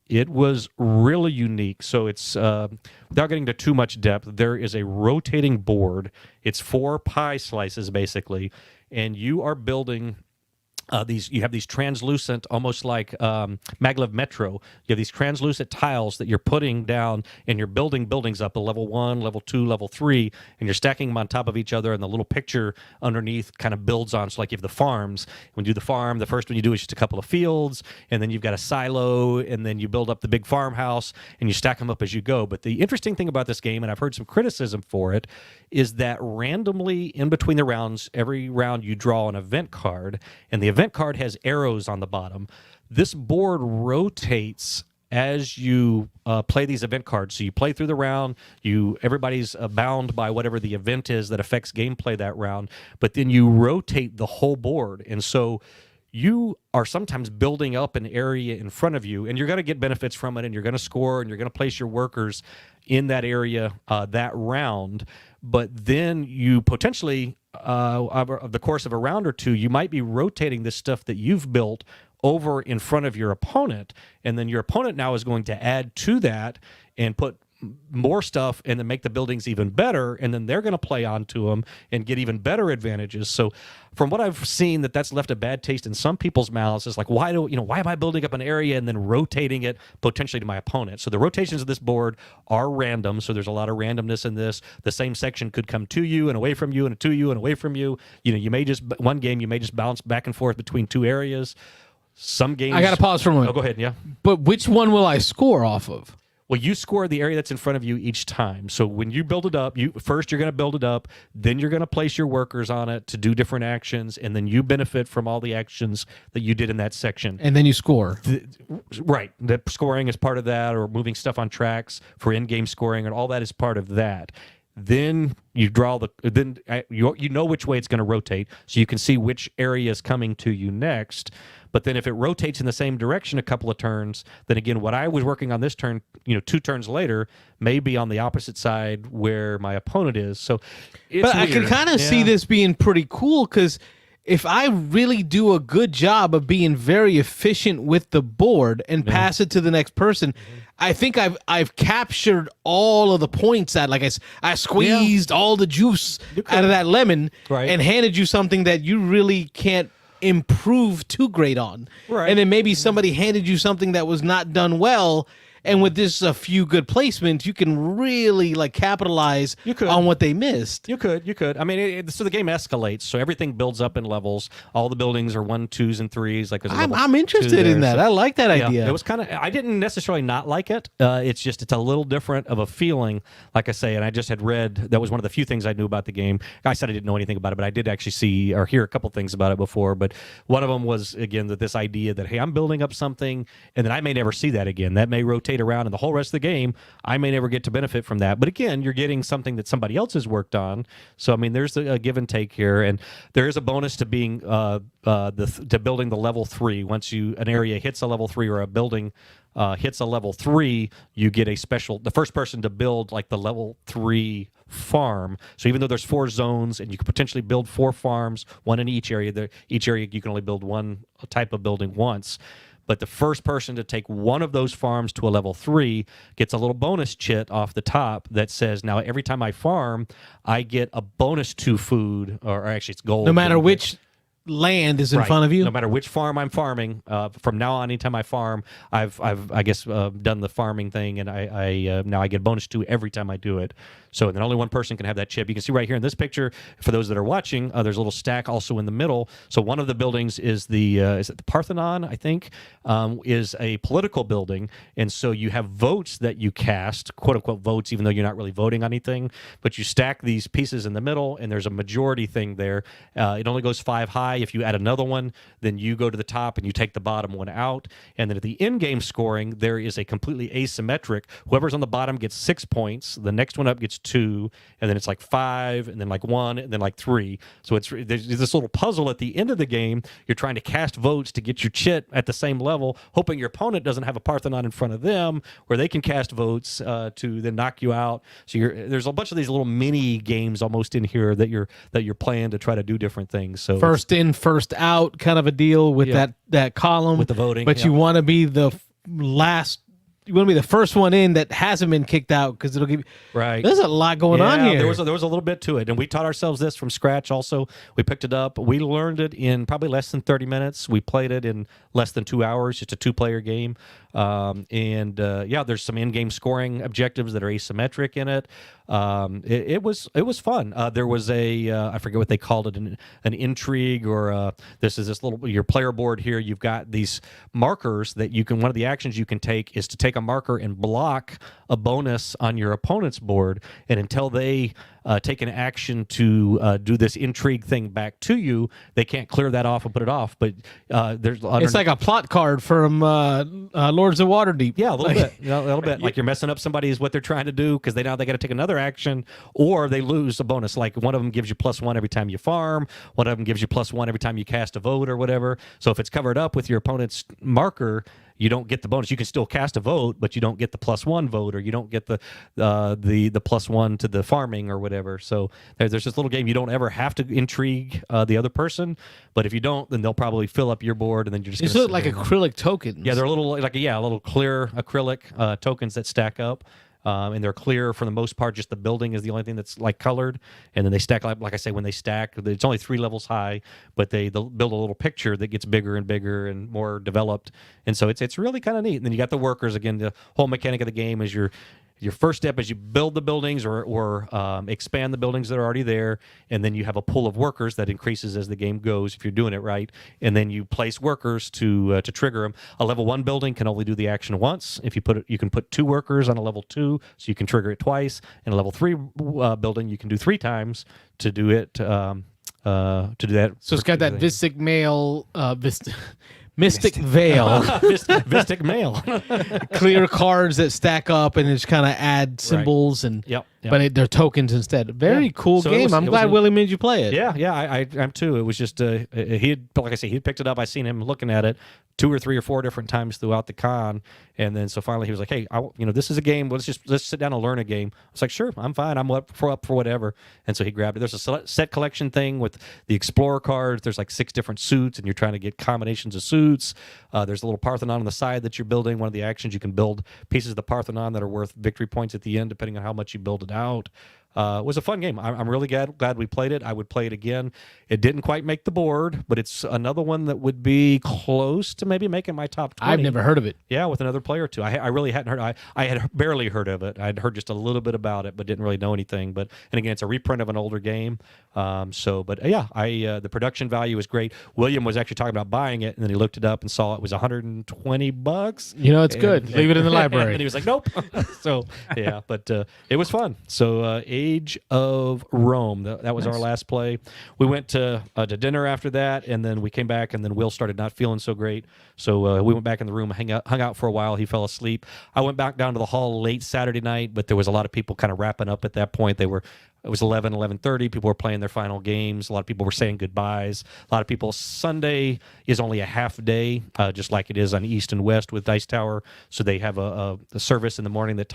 It was really unique. So it's, without getting into too much depth, there is a rotating board. It's 4 pie slices, basically, and you are building you have these translucent, almost like maglev Metro. You have these translucent tiles that you're putting down, and you're building buildings up, a level 1, level 2, level 3, and you're stacking them on top of each other, and the little picture underneath kind of builds on. So like you have the farms. When you do the farm, the first one you do is just a couple of fields, and then you've got a silo, and then you build up the big farmhouse, and you stack them up as you go. But the interesting thing about this game, and I've heard some criticism for it, is that randomly in between the rounds, every round you draw an event card, and the event card has arrows on the bottom. This board rotates as you play these event cards. So you play through the round, everybody's bound by whatever the event is that affects gameplay that round, but then you rotate the whole board. And so you are sometimes building up an area in front of you, and you're going to get benefits from it, and you're going to score, and you're going to place your workers in that area that round. But then you potentially, over the course of a round or two, you might be rotating this stuff that you've built over in front of your opponent, and then your opponent now is going to add to that and put more stuff and then make the buildings even better, and then they're going to play onto them and get even better advantages. So from what I've seen, that's left a bad taste in some people's mouths. It's like, why am I building up an area and then rotating it potentially to my opponent? So the rotations of this board are random, so there's a lot of randomness in this. The same section could come to you and away from you and to you and away from you. You may just bounce back and forth between 2 areas. Some games, I got to pause for a moment. Oh, go ahead. Yeah. But which one will I score off of? Well, you score the area that's in front of you each time. So when you build it up, you're going to build it up, then you're going to place your workers on it to do different actions, and then you benefit from all the actions that you did in that section. And then you score. Right. The scoring is part of that, or moving stuff on tracks for in-game scoring, and all that is part of that. Then you draw you know which way it's going to rotate, so you can see which area is coming to you next. But then if it rotates in the same direction a couple of turns, then again, what I was working on this turn, 2 turns later, may be on the opposite side where my opponent is. So, but I can kind of see this being pretty cool because if I really do a good job of being very efficient with the board and pass it to the next person, I think I've captured all of the points that, like I squeezed all the juice out of that lemon and handed you something that you really can't improve too great on. Right. And then maybe somebody handed you something that was not done well. And with this a few good placements, you can really like capitalize on what they missed. You could. I mean, so the game escalates. So everything builds up in levels. All the buildings are 1, 2s, and 3s. Like I'm interested in that. So, I like that idea. It was kind of. I didn't necessarily not like it. It's a little different of a feeling. Like I say, and I just had read. That was one of the few things I knew about the game. I said I didn't know anything about it, but I did actually see or hear a couple things about it before. But one of them was again that this idea that hey, I'm building up something, and then I may never see that again. That may rotate around in the whole rest of the game. I may never get to benefit from that. But again, you're getting something that somebody else has worked on. So I mean, there's a give and take here, and there is a bonus to being to building the level 3. Once an area hits a level 3 or a building hits a level 3, you get the first person to build like the level 3 farm. So even though there's 4 zones and you could potentially build 4 farms, 1 in each area, each area you can only build one type of building once. But the first person to take one of those farms to a level 3 gets a little bonus chit off the top that says, now every time I farm, I get a bonus to food, or actually it's gold. No matter which land is in front of you. No matter which farm I'm farming, from now on, anytime I farm, I've done the farming thing, and I now I get a bonus to every time I do it. So then only one person can have that chip. You can see right here in this picture, for those that are watching, there's a little stack also in the middle. So one of the buildings is is it the Parthenon, I think, is a political building. And so you have votes that you cast, quote unquote votes, even though you're not really voting on anything, but you stack these pieces in the middle, and there's a majority thing there. It only goes 5 high. If you add another one, then you go to the top and you take the bottom one out. And then at the in-game scoring, there is a completely asymmetric. Whoever's on the bottom gets 6 points. The next one up gets 2, and then it's like 5, and then like 1, and then like 3. So there's this little puzzle at the end of the game. You're trying to cast votes to get your chit at the same level, hoping your opponent doesn't have a Parthenon in front of them, where they can cast votes to then knock you out. So there's a bunch of these little mini games almost in here that you're playing to try to do different things. So first in, first out kind of a deal with that column with the voting, but you want to be the last. You want to be the first one in that hasn't been kicked out because it'll give you right. There's a lot going on here. There was a little bit to it, and we taught ourselves this from scratch. Also, we picked it up. We learned it in probably less than 30 minutes. We played it in less than 2 hours. Just a 2-player game, there's some in-game scoring objectives that are asymmetric in it. It was fun. There was I forget what they called it, an intrigue, or this little your player board here. You've got these markers that you can. One of the actions you can take is to take a marker and block a bonus on your opponent's board, and until they take an action to do this intrigue thing back to you, they can't clear that off and put it off. But it's like a plot card from Lords of Waterdeep. Yeah, a little bit. Like you're messing up somebody is what they're trying to do, because they got to take another action, or they lose a bonus. Like one of them gives you +1 every time you farm. One of them gives you +1 every time you cast a vote or whatever. So if it's covered up with your opponent's marker, you don't get the bonus. You can still cast a vote, but you don't get the +1 vote, or you don't get the +1 to the farming or whatever. So there's this little game. You don't ever have to intrigue the other person, but if you don't, then they'll probably fill up your board, and then you're just. These look like acrylic tokens. Yeah, they're a little clear acrylic tokens that stack up. And they're clear for the most part. Just the building is the only thing that's like colored, and then they stack like I say, when they stack, it's only 3 levels high, but they'll build a little picture that gets bigger and bigger and more developed, and so it's really kind of neat. And then you got the workers again. The whole mechanic of the game is your first step is you build the buildings or expand the buildings that are already there, and then you have a pool of workers that increases as the game goes if you're doing it right, and then you place workers to trigger them. A level 1 building can only do the action once. If you can put 2 workers on a level 2, so you can trigger it twice. And a level 3 building you can do 3 times to do it. To do that. So it's got that Mystic Veil. Mystic Mail. Clear cards that stack up and just kind of add symbols. Right. And yep. but they're tokens instead. Very cool So game. I'm glad Willie made you play it. Yeah, I am too. It was just he had, like I say, he picked it up. I seen him looking at it 2 or 3 or 4 different times throughout the con, and then so finally he was like, "Hey, this is a game. Let's sit down and learn a game." I was like, "Sure, I'm fine. I'm up for whatever." And so he grabbed it. There's a set collection thing with the Explorer cards. There's like 6 different suits, and you're trying to get combinations of suits. There's a little Parthenon on the side that you're building. One of the actions you can build pieces of the Parthenon that are worth victory points at the end, depending on how much you build it out. It was a fun game. I'm really glad we played it. I would play it again. It didn't quite make the board, but it's another one that would be close to maybe making my top 20. I've never heard of it. Yeah, with another player or two. I really hadn't heard. I had barely heard of it. I'd heard just a little bit about it, but didn't really know anything. But and again, it's a reprint of an older game. The production value is great. William was actually talking about buying it, and then he looked it up and saw it was $120. It's good. Leave it in the library. And he was like, "Nope." So yeah, but it was fun. So Age of Rome. That was our last play. We went to dinner after that, and then we came back, and then Will started not feeling so great. So we went back in the room, hung out for a while. He fell asleep. I went back down to the hall late Saturday night, but there was a lot of people kind of wrapping up at that point. It was 11:30. People were playing their final games. A lot of people were saying goodbyes. A lot of people. Sunday is only a half day, just like it is on East and West with Dice Tower. So they have a service in the morning that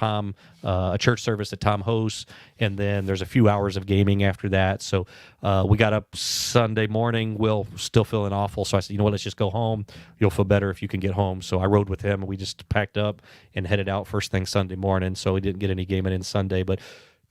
a church service that Tom hosts, and then there's a few hours of gaming after that. So we got up Sunday morning. Will still feeling awful, so I said, "You know what? Let's just go home. You'll feel better if you can get home." So I rode with him, and we just packed up and headed out first thing Sunday morning. So we didn't get any gaming in Sunday, but.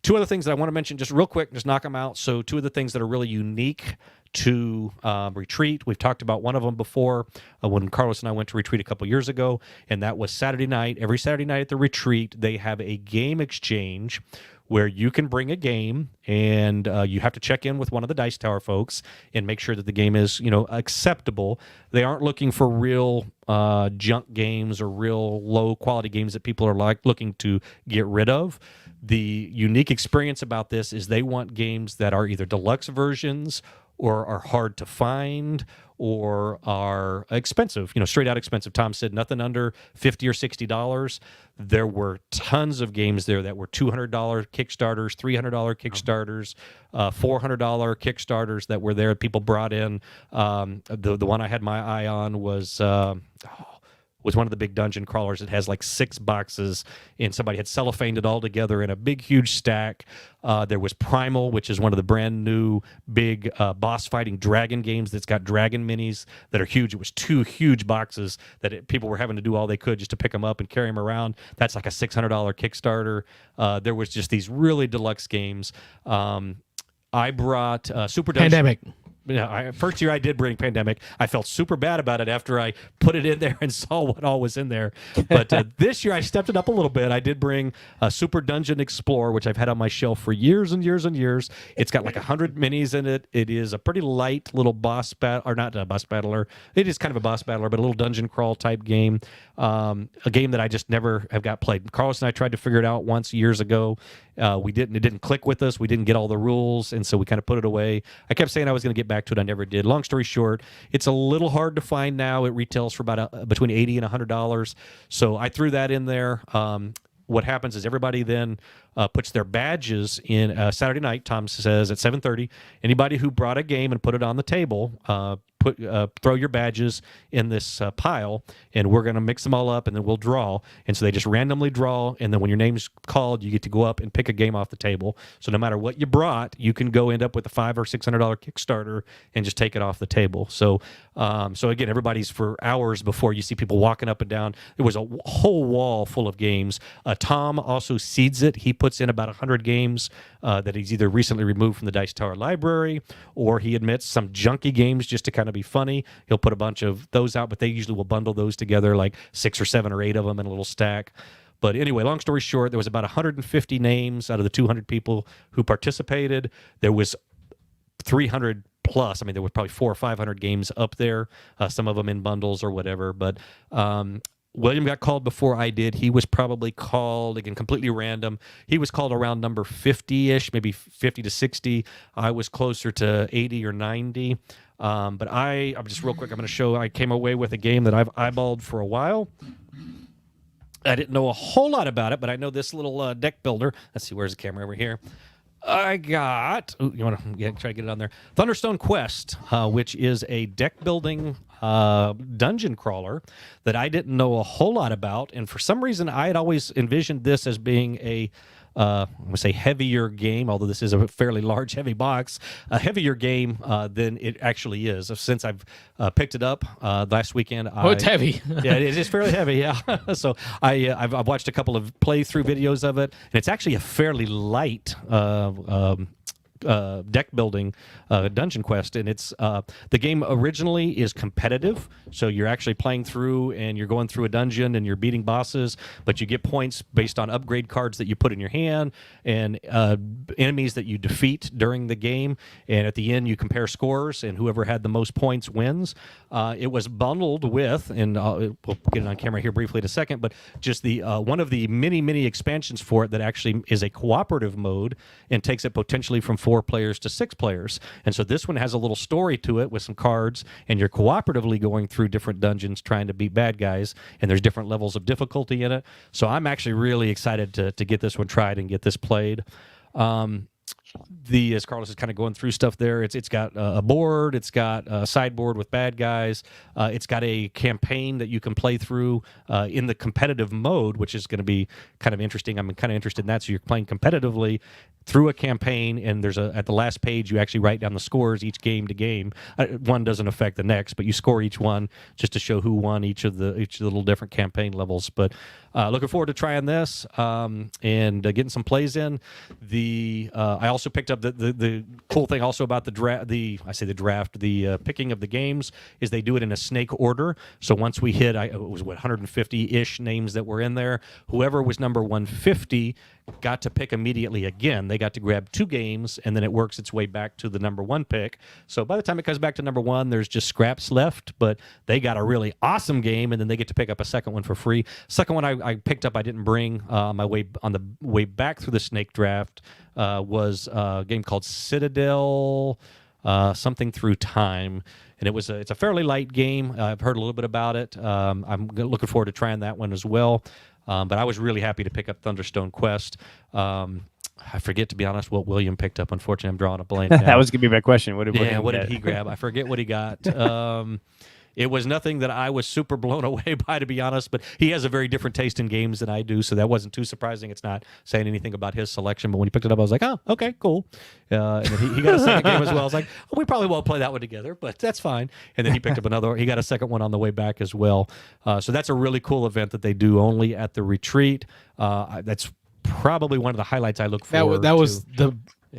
2 other things that I want to mention just real quick, just knock them out. So 2 of the things that are really unique to Retreat. We've talked about one of them before when Carlos and I went to Retreat a couple years ago, and that was Saturday night. Every Saturday night at the Retreat, they have a game exchange where you can bring a game, and you have to check in with one of the Dice Tower folks and make sure that the game is, acceptable. They aren't looking for real junk games or real low-quality games that people are looking to get rid of. The unique experience about this is they want games that are either deluxe versions or are hard to find or are expensive, straight out expensive. Tom said nothing under $50 or $60. There were tons of games there that were $200 Kickstarters, $300 Kickstarters, $400 Kickstarters that were there. People brought in. The one I had my eye on was one of the big dungeon crawlers. It has like 6 boxes, and somebody had cellophaned it all together in a big, huge stack. There was Primal, which is one of the brand new big boss fighting dragon games that's got dragon minis that are huge. It was 2 huge boxes that people were having to do all they could just to pick them up and carry them around. That's like a $600 Kickstarter. There was just these really deluxe games. I brought Super Dungeon. Pandemic. First year I did bring Pandemic. I felt super bad about it after I put it in there and saw what all was in there. But this year I stepped it up a little bit. I did bring Super Dungeon Explorer, which I've had on my shelf for years and years and years. It's got like 100 minis in it. It is a pretty light little boss battle, or not a boss battler. It is kind of a boss battler, but a little dungeon crawl type game. A game that I just never have got played. Carlos and I tried to figure it out once years ago. We didn't. It didn't click with us. We didn't get all the rules, and so we kind of put it away. I kept saying I was going to get back to it. I never did. Long story short, it's a little hard to find now. It retails for about between $80 and $100. So I threw that in there. What happens is everybody then puts their badges in Saturday night. Tom says at 7:30. Anybody who brought a game and put it on the table, throw your badges in this pile, and we're going to mix them all up, and then we'll draw. And so they just randomly draw, and then when your name's called, you get to go up and pick a game off the table. So no matter what you brought, you can go end up with a $500 or $600 Kickstarter and just take it off the table. So again, everybody's for hours before you see people walking up and down. There was a whole wall full of games. Tom also seeds it. He puts in about 100 games that he's either recently removed from the Dice Tower library, or he admits some junky games just to kind of be funny. He'll put a bunch of those out, but they usually will bundle those together, like 6 or 7 or 8 of them in a little stack. But anyway, long story short, there was about 150 names out of the 200 people who participated. There was 300 plus. I mean, there was probably 400 or 500 games up there, some of them in bundles or whatever. But William got called before I did. He was probably called, again, completely random. He was called around number 50-ish, maybe 50 to 60. I was closer to 80 or 90. But I'm just real quick, I'm going to show, I came away with a game that I've eyeballed for a while. I didn't know a whole lot about it, but I know this little deck builder. Let's see, where's the camera over here? I got. Ooh, you want to try to get it on there? Thunderstone Quest, which is a deck building dungeon crawler that I didn't know a whole lot about, and for some reason I had always envisioned this as being a I'm going to say heavier game, although this is a fairly large, heavy box, a heavier game than it actually is. Since I've picked it up last weekend. It's heavy. Yeah, it is fairly heavy, yeah. So I've watched a couple of playthrough videos of it, and it's actually a fairly light deck building dungeon quest, and it's the game originally is competitive, so you're actually playing through and you're going through a dungeon and you're beating bosses, but you get points based on upgrade cards that you put in your hand and enemies that you defeat during the game, and at the end you compare scores, and whoever had the most points wins. It was bundled with, and we'll get it on camera here briefly in a second, but just the one of the many expansions for it that actually is a cooperative mode and takes it potentially from 4 players to 6 players. And so this one has a little story to it with some cards, and you're cooperatively going through different dungeons trying to beat bad guys, and there's different levels of difficulty in it. So I'm actually really excited to get this one tried and get this played. As Carlos is kind of going through stuff there, it's got a board, it's got a sideboard with bad guys, it's got a campaign that you can play through in the competitive mode, which is going to be kind of interesting. I'm kind of interested in that. So you're playing competitively through a campaign, and there's at the last page you actually write down the scores each game to game. One doesn't affect the next, but you score each one just to show who won each of the little different campaign levels. But looking forward to trying this and getting some plays in. I also picked up the cool thing also about the picking of the games is they do it in a snake order. So once we hit, it was 150-ish names that were in there. Whoever was number 150 got to pick immediately again. They got to grab 2 games, and then it works its way back to the number 1 pick. So by the time it comes back to number 1, there's just scraps left, but they got a really awesome game, and then they get to pick up a second one for free. Second one I picked up, I didn't bring on the way back through the snake draft was a game called Citadel something through time. And it's a fairly light game. I've heard a little bit about it. I'm looking forward to trying that one as well. But I was really happy to pick up Thunderstone Quest. I forget, to be honest, what William picked up. Unfortunately, I'm drawing a blank now. That was going to be my question. What did he grab? I forget what he got. It was nothing that I was super blown away by, to be honest, but he has a very different taste in games than I do, so that wasn't too surprising. It's not saying anything about his selection, but when he picked it up, I was like, oh, okay, cool. And then he got a second game as well. I was like, oh, we probably won't play that one together, but that's fine. And then he picked up another. He got a second one on the way back as well. So that's a really cool event that they do only at the retreat. That's probably one of the highlights I look forward to. That was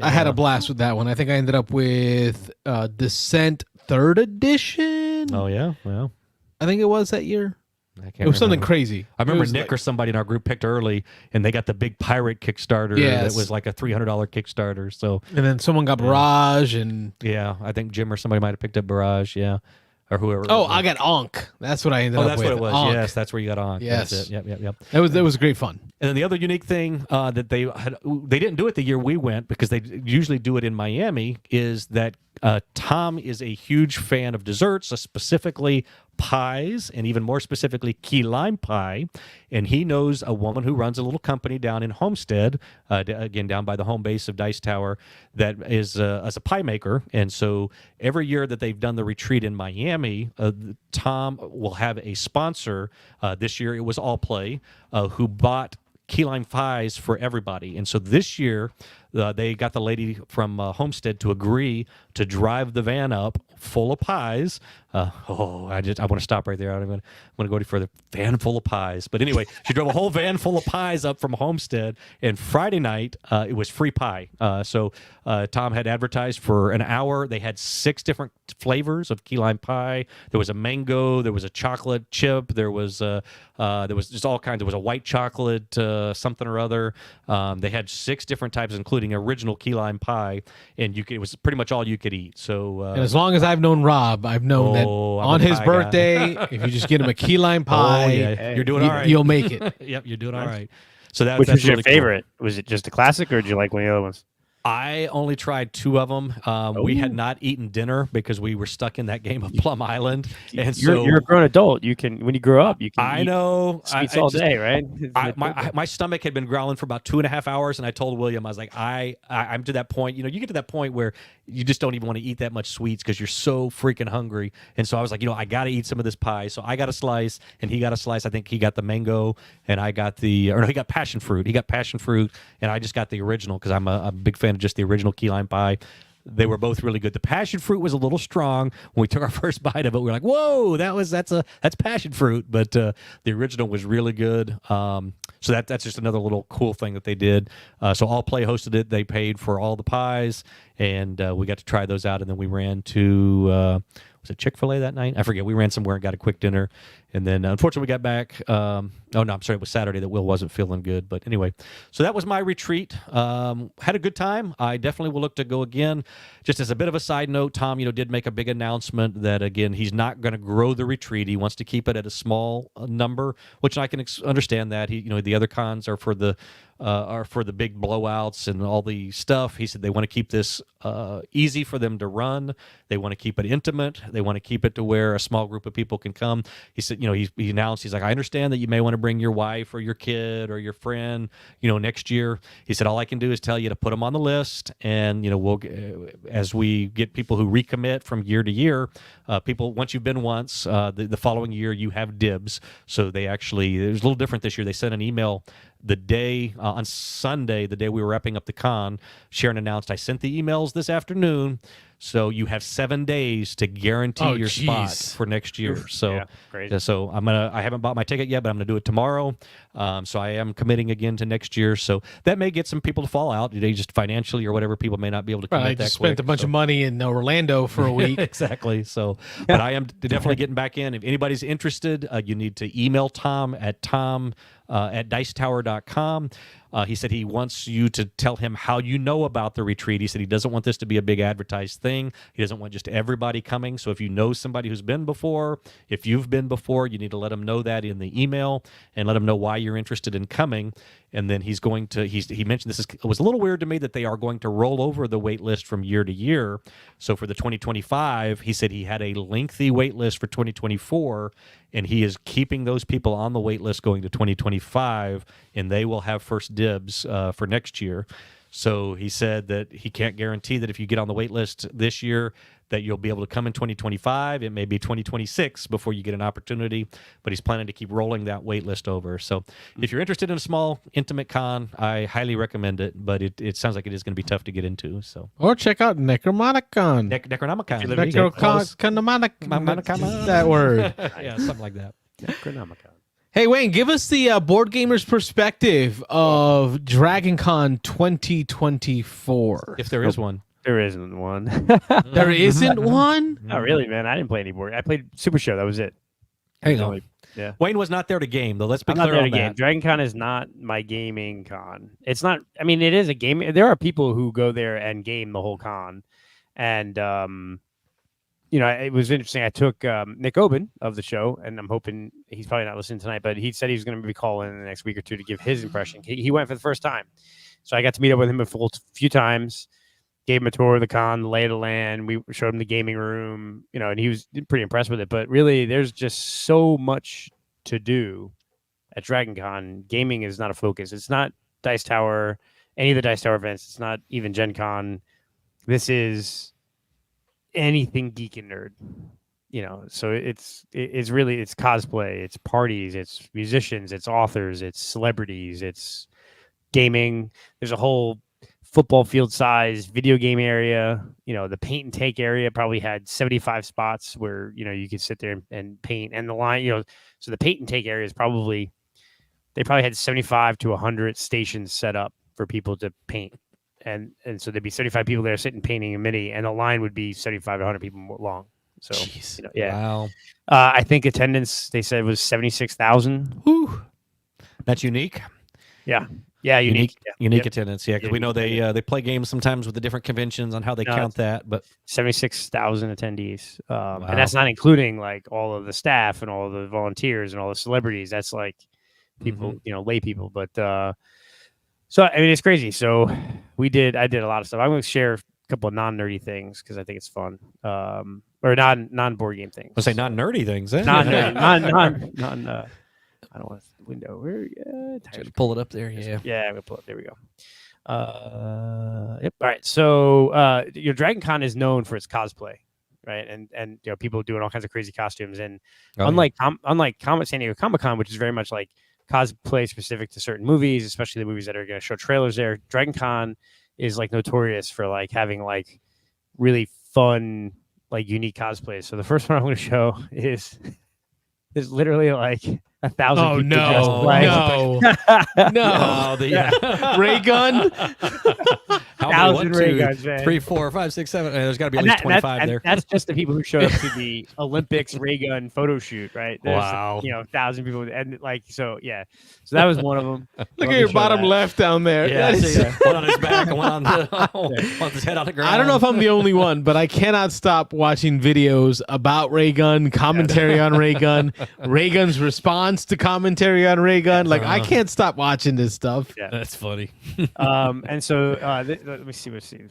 I had a blast with that one. I think I ended up with Descent 3rd edition. Oh, yeah? Well, I think it was that year. It was something crazy. I remember Nick or somebody in our group picked early, and they got the big pirate Kickstarter. Yes. That was like a $300 Kickstarter. So, and then someone got Barrage, and yeah, I think Jim or somebody might have picked up Barrage, yeah, or whoever. Oh, I got Ankh. That's what I ended up with. Oh, that's what it was. Ankh. Yes, that's where you got Ankh. Yes. That's it. Yep. That was great fun. And then the other unique thing that they didn't do it the year we went, because they usually do it in Miami, is that Tom is a huge fan of desserts, specifically pies, and even more specifically key lime pie. And he knows a woman who runs a little company down in Homestead, again down by the home base of Dice Tower, that is as a pie maker. And so every year that they've done the retreat in Miami, Tom will have a sponsor. This year it was All Play, who bought key lime pies for everybody. And so this year they got the lady from Homestead to agree to drive the van up full of pies. I want to stop right there. I don't even want to go any further. Van full of pies. But anyway, she drove a whole van full of pies up from Homestead. And Friday night, it was free pie. So Tom had advertised for an hour. They had 6 different flavors of key lime pie. There was a mango. There was a chocolate chip. There was just all kinds. There was a white chocolate something or other. They had 6 different types, including original key lime pie. And it was pretty much all you could eat. So and as long as I've known Rob, I've known that on his birthday, if you just get him a key lime pie, you're doing all right. You'll make it. Yep, you're doing all right. So Which was that's your really cool. favorite? Was it just a classic, or did you like one of the other ones? I only tried 2 of them. We had not eaten dinner because we were stuck in that game of Plum Island, and You're a grown adult. You can, when you grow up, you can. I eat know sweets all day, right? My stomach had been growling for about 2.5 hours, and I told William, I was like, I'm to that point. You get to that point where you just don't even want to eat that much sweets because you're so freaking hungry. And so I was like, I got to eat some of this pie. So I got a slice, and he got a slice. I think he got the mango, and I got he got passion fruit. He got passion fruit, and I just got the original because I'm a big fan of just the original key lime pie. They were both really good. The passion fruit was a little strong. When we took our first bite of it, we were like, "Whoa, that's passion fruit." But the original was really good. So that's just another little cool thing that they did. So All Play hosted it. They paid for all the pies, and we got to try those out. And then we ran to was it Chick-fil-A that night? I forget. We ran somewhere and got a quick dinner, and then unfortunately we got back. Oh no, I'm sorry. It was Saturday that Will wasn't feeling good. But anyway, so that was my retreat. Had a good time. I definitely will look to go again. Just as a bit of a side note, Tom, did make a big announcement that again he's not going to grow the retreat. He wants to keep it at a small number, which I can understand that. The other cons are for the big blowouts and all the stuff. He said they want to keep this easy for them to run. They want to keep it intimate. They want to keep it to where a small group of people can come. He said, he announced, he's like, I understand that you may want to bring your wife or your kid or your friend, next year. He said, all I can do is tell you to put them on the list, and we'll as we get people who recommit from year to year, people once you've been once, the following year you have dibs. So they actually, it was a little different this year. They sent an email the day on Sunday, the day we were wrapping up the con. Sharon announced, I sent the emails this afternoon, so you have 7 days to guarantee your spot for next year. So, crazy. So I haven't bought my ticket yet, but I'm gonna do it tomorrow. So I am committing again to next year. So that may get some people to fall out. They just financially or whatever, people may not be able to commit I that just quick. spent a bunch of money in Orlando for a week. Exactly. So, but I am definitely getting back in. If anybody's interested, you need to email Tom at dicetower.com. He said he wants you to tell him how you know about the retreat. He said he doesn't want this to be a big advertised thing. He doesn't want just everybody coming. So if you know somebody who's been before, if you've been before, you need to let him know that in the email and let him know why you're interested in coming. And then he's going to, he mentioned it was a little weird to me that they are going to roll over the wait list from year to year. So for the 2025, he said he had a lengthy wait list for 2024, and he is keeping those people on the wait list going to 2025, and they will have first dibs for next year. So he said that he can't guarantee that if you get on the wait list this year that you'll be able to come in 2025. It may be 2026 before you get an opportunity, but he's planning to keep rolling that wait list over. So if you're interested in a small, intimate con, I highly recommend it, but it sounds like it is going to be tough to get into. So Or check out Necromonicon. Necronomicon. Necronomicon. That word. Yeah, something like that. Necronomicon. Hey, Wayne, give us the board gamer's perspective of DragonCon 2024. If there is one. There isn't one. There isn't one? Not really, man. I didn't play any board. I played Super Show. That was it. There you go. Yeah. Wayne was not there to game, though. Let's be I'm not clear there on to game. that. Dragon Con is not my gaming con. It's not. I mean, it is a game. There are people who go there and game the whole con, and it was interesting. I took Nick Oben of the show, and I'm hoping he's probably not listening tonight, but he said he was going to be calling in the next week or two to give his impression. He went for the first time, so I got to meet up with him a few times. Gave him a tour of the con, the lay of the land. We showed him the gaming room, and he was pretty impressed with it. But really, there's just so much to do at Dragon Con. Gaming is not a focus. It's not Dice Tower, any of the Dice Tower events. It's not even Gen Con. This is anything geek and nerd, So it's really, it's cosplay, it's parties, it's musicians, it's authors, it's celebrities, it's gaming. There's a whole football field size video game area. The paint and take area probably had 75 spots where you could sit there and paint, and the line, so the paint and take area is they probably had 75 to 100 stations set up for people to paint, and so there'd be 75 people there sitting painting a mini, and the line would be 75 to 100 people long. So yeah. Wow. I think attendance, they said, was 76,000. Whew. That's unique. Yeah, unique Attendance. Yeah, because we know they play games sometimes with the different conventions on how they count that. But 76,000 attendees, wow. And that's not including like all of the staff and all the volunteers and all the celebrities. That's like people, lay people. But so I mean, it's crazy. So I did a lot of stuff. I'm going to share a couple of non-nerdy things because I think it's fun. Or non-board game things. I'll say not nerdy things. Eh? Non-nerdy. I don't want the window. Where? Pull it up there. Yeah. Yeah, I'm gonna pull it. There we go. Yep. All right. So, Dragon Con is known for its cosplay, right? And people doing all kinds of crazy costumes. And unlike San Diego Comic-Con, which is very much like cosplay specific to certain movies, especially the movies that are going to show trailers there, Dragon Con is like notorious for like having like really fun, like unique cosplays. So the first one I'm going to show is literally like 1,000 people dressed like no. Ray gun. How 1,000 many? ray guns, man. 3, 4, 5, 6, 7. There's got to be at least 25 there. That's just the people who showed up to the Olympics ray gun photo shoot, right? There's, Wow. 1,000 people, and like so, yeah. So that was one of them. Look at your bottom left down there. Yeah, I That's- see one on his back and one on his head on the ground. I don't know if I'm the only one, but I cannot stop watching videos about Ray gun, commentary on Ray gun, Ray gun's response to commentary on Ray gun. Like I can't stop watching this stuff. Yeah. That's funny. And so let me see. Let's do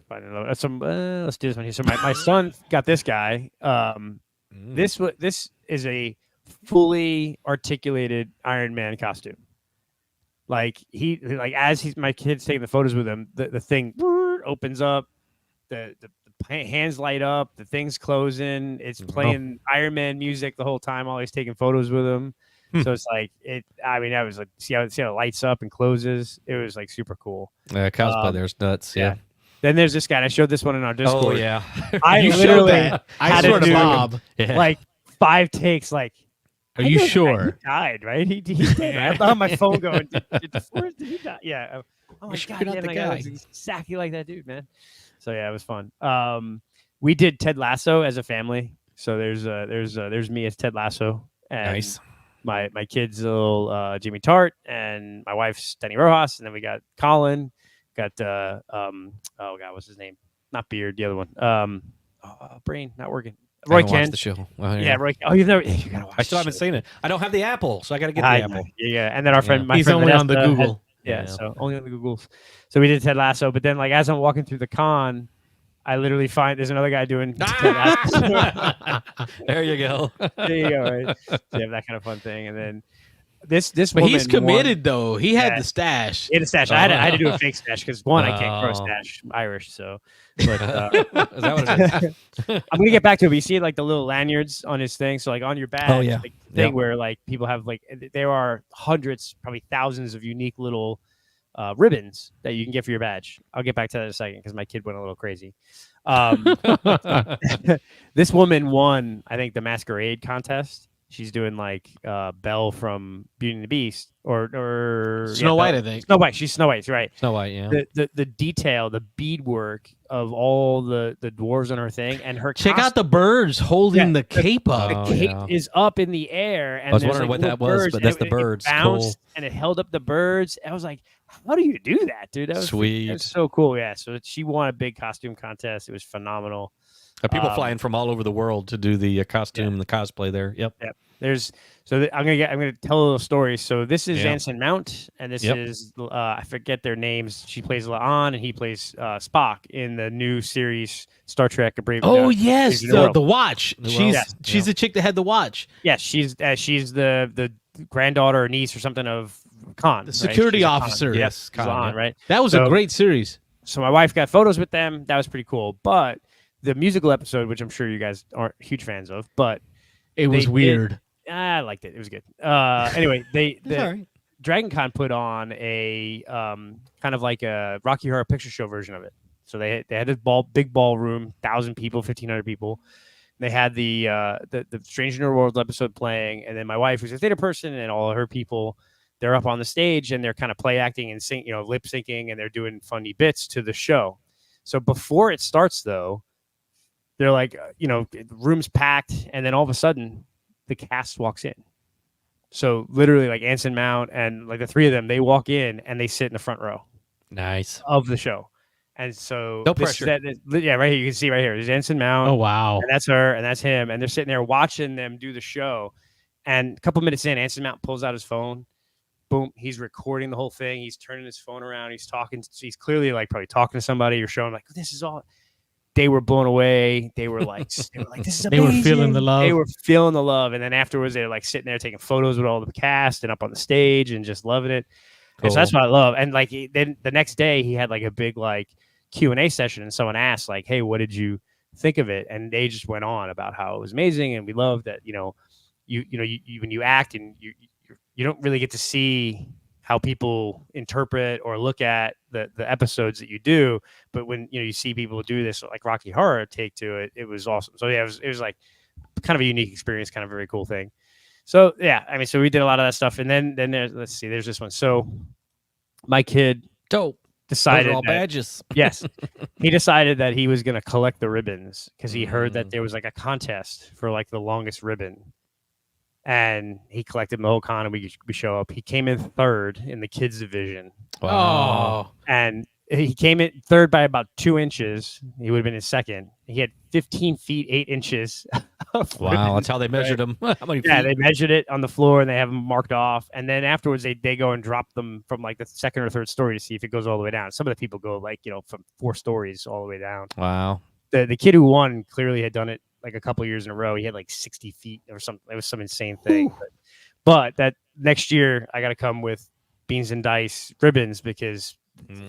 this one here. So my son got this guy. This is a fully articulated Iron Man costume. Like my kid's taking the photos with him, the thing opens up, the hands light up, the thing's closing, it's playing Iron Man music the whole time while he's taking photos with him. So it's like that was like see how it lights up and closes. It was like super cool. Cosplay there's nuts. Yeah. Then there's this guy. And I showed this one in our Discord. Oh yeah. I You showed literally that. I had swear to to do Bob. Yeah. like 5 takes. Like, Are I you know sure? He died, right? He died. I have on my phone going, did he die? Yeah. Oh my sure god, you're not yeah, the my God, guy. it was exactly like that dude, man. So yeah, it was fun. We did Ted Lasso as a family. So there's me as Ted Lasso. And Nice. My kid's little Jimmy Tart, and my wife's Denny Rojas, and then we got Colin, got oh god, what's his name? Not Beard, the other one. Brain not working. Roy I haven't watched Kent. the show. Oh, Yeah, Roy. Oh, you gotta watch. I still haven't the seen it. I don't have the Apple, so I got to get show. the Apple. Yeah. And then our friend, my He's friend only on the Vanessa Google. yeah, so only on the Googles. So we did Ted Lasso, but then like as I'm walking through the con, I literally find there's another guy doing Ted Lasso. There you go. There you go, right? So you have that kind of fun thing, and then this But woman he's committed though. He had Yeah. the stash. in a stash. I had to do a fake stash because one, I can't grow a Oh. stash. I'm Irish, so. But Is that what it is? I'm gonna get back to it. But you see like the little lanyards on his thing. So like on your badge, Oh, yeah. like, thing Yep. where like people have like there are hundreds, probably thousands of unique little ribbons that you can get for your badge. I'll get back to that in a second because my kid went a little crazy. This woman won, I think, the masquerade contest. She's doing like Belle from Beauty and the Beast or Snow White, Belle- I think. Snow White. She's Snow White. Right. Snow White, yeah. The detail, the beadwork of all the dwarves on her thing, and her Check costume. out the birds holding Yeah, the cape up. Oh, The cape yeah. is up in the air, and I was there's, wondering like, what little that was, birds, but and that's the birds. It bounced, Cool. and it held up the birds. I was like, "How do you do that, dude? That was Sweet. That was so cool." Yeah, so she won a big costume contest. It was phenomenal. People flying from all over the world to do the costume, the cosplay there. Yep. I'm gonna tell a little story. So this is Yeah. Anson Mount, and this Yep. is I forget their names. She plays La'an, and he plays Spock in the new series Star Trek: A Brave. Oh yes, Brave New World. the watch. The She's world. she's Yeah. the chick that had the watch. Yeah, she's the granddaughter or niece or something of Khan, The right? security She's a Khan. officer. Yes, She's Khan, La'an, yeah. right? That was So- a great series. So my wife got photos with them. That was pretty cool. But the musical episode, which I'm sure you guys aren't huge fans of, but It was did- weird. I liked it. It was good. Anyway, It's all right. Dragon Con put on a kind of like a Rocky Horror Picture Show version of it. So they had this big ballroom, 1,000 people, 1,500 people. They had the Strange New Worlds episode playing, and then my wife, who's a theater person, and all of her people, they're up on the stage and they're kind of play acting and lip syncing, and they're doing funny bits to the show. So before it starts, though, they're like, the room's packed, and then all of a sudden, the cast walks in. So literally, like Anson Mount and like the three of them, they walk in and they sit in the front row Nice. of the show. And so No this- pressure. yeah, right here you can see right here. There's Anson Mount. Oh wow. And that's her, and that's him, and they're sitting there watching them do the show. And a couple minutes in, Anson Mount pulls out his phone, boom, he's recording the whole thing. He's turning his phone around. He's talking. He's clearly like probably talking to somebody. You're showing like, this is all. They were blown away. They were like, this is amazing. They were feeling the love. They were feeling the love. And then afterwards, they're like sitting there taking photos with all the cast and up on the stage and just loving it. Cool. And so that's what I love. And like then the next day, he had like a big like Q&A session, and someone asked like, hey, what did you think of it? And they just went on about how it was amazing, and we love that you when you act and you don't really get to see how people interpret or look at the episodes that you do, but when you see people do this like Rocky Horror take to it, it was awesome. So yeah, it was like kind of a unique experience, kind of a very cool thing. So yeah, I mean, so we did a lot of that stuff, and then there's this one. So my kid Dope. decided Those are all that- badges. yes, he decided that he was going to collect the ribbons because he heard that there was like a contest for like the longest ribbon. And he collected the whole con, and we show up. He came in third in the kids division. Oh, And he came in third by about 2 inches. He would have been in second. He had 15 feet 8 inches. Of Wow, ribbons, that's how they measured them. How many Yeah, feet? they measured it on the floor, and they have them marked off. And then afterwards, they go and drop them from like the second or third story to see if it goes all the way down. Some of the people go like from 4 stories all the way down. Wow. The kid who won clearly had done it like a couple years in a row. He had like 60 feet or something. It was some insane thing. But that next year, I got to come with beans and dice ribbons because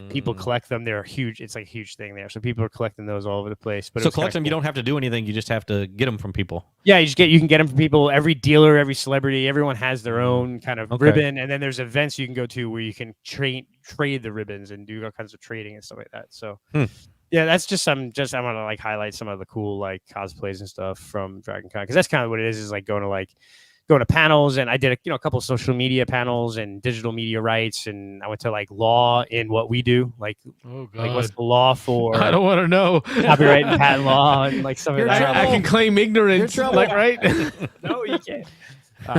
people collect them. They're huge. It's like a huge thing there. So people are collecting those all over the place. But So collect them. You don't have to do anything. You just have to get them from people. Yeah, you can get them from people. Every dealer, every celebrity, everyone has their own kind of Okay. ribbon. And then there's events you can go to where you can trade the ribbons and do all kinds of trading and stuff like that. So yeah, that's just I want to like highlight some of the cool like cosplays and stuff from Dragon Con, because that's kind of what it is like going to panels. And I did a couple of social media panels and digital media rights, and I went to like law in what we do, like oh God. like what's the law for I don't want to know. copyright and patent law and like some of You're in that. I can claim ignorance, You're in like trouble. right. No, you can't.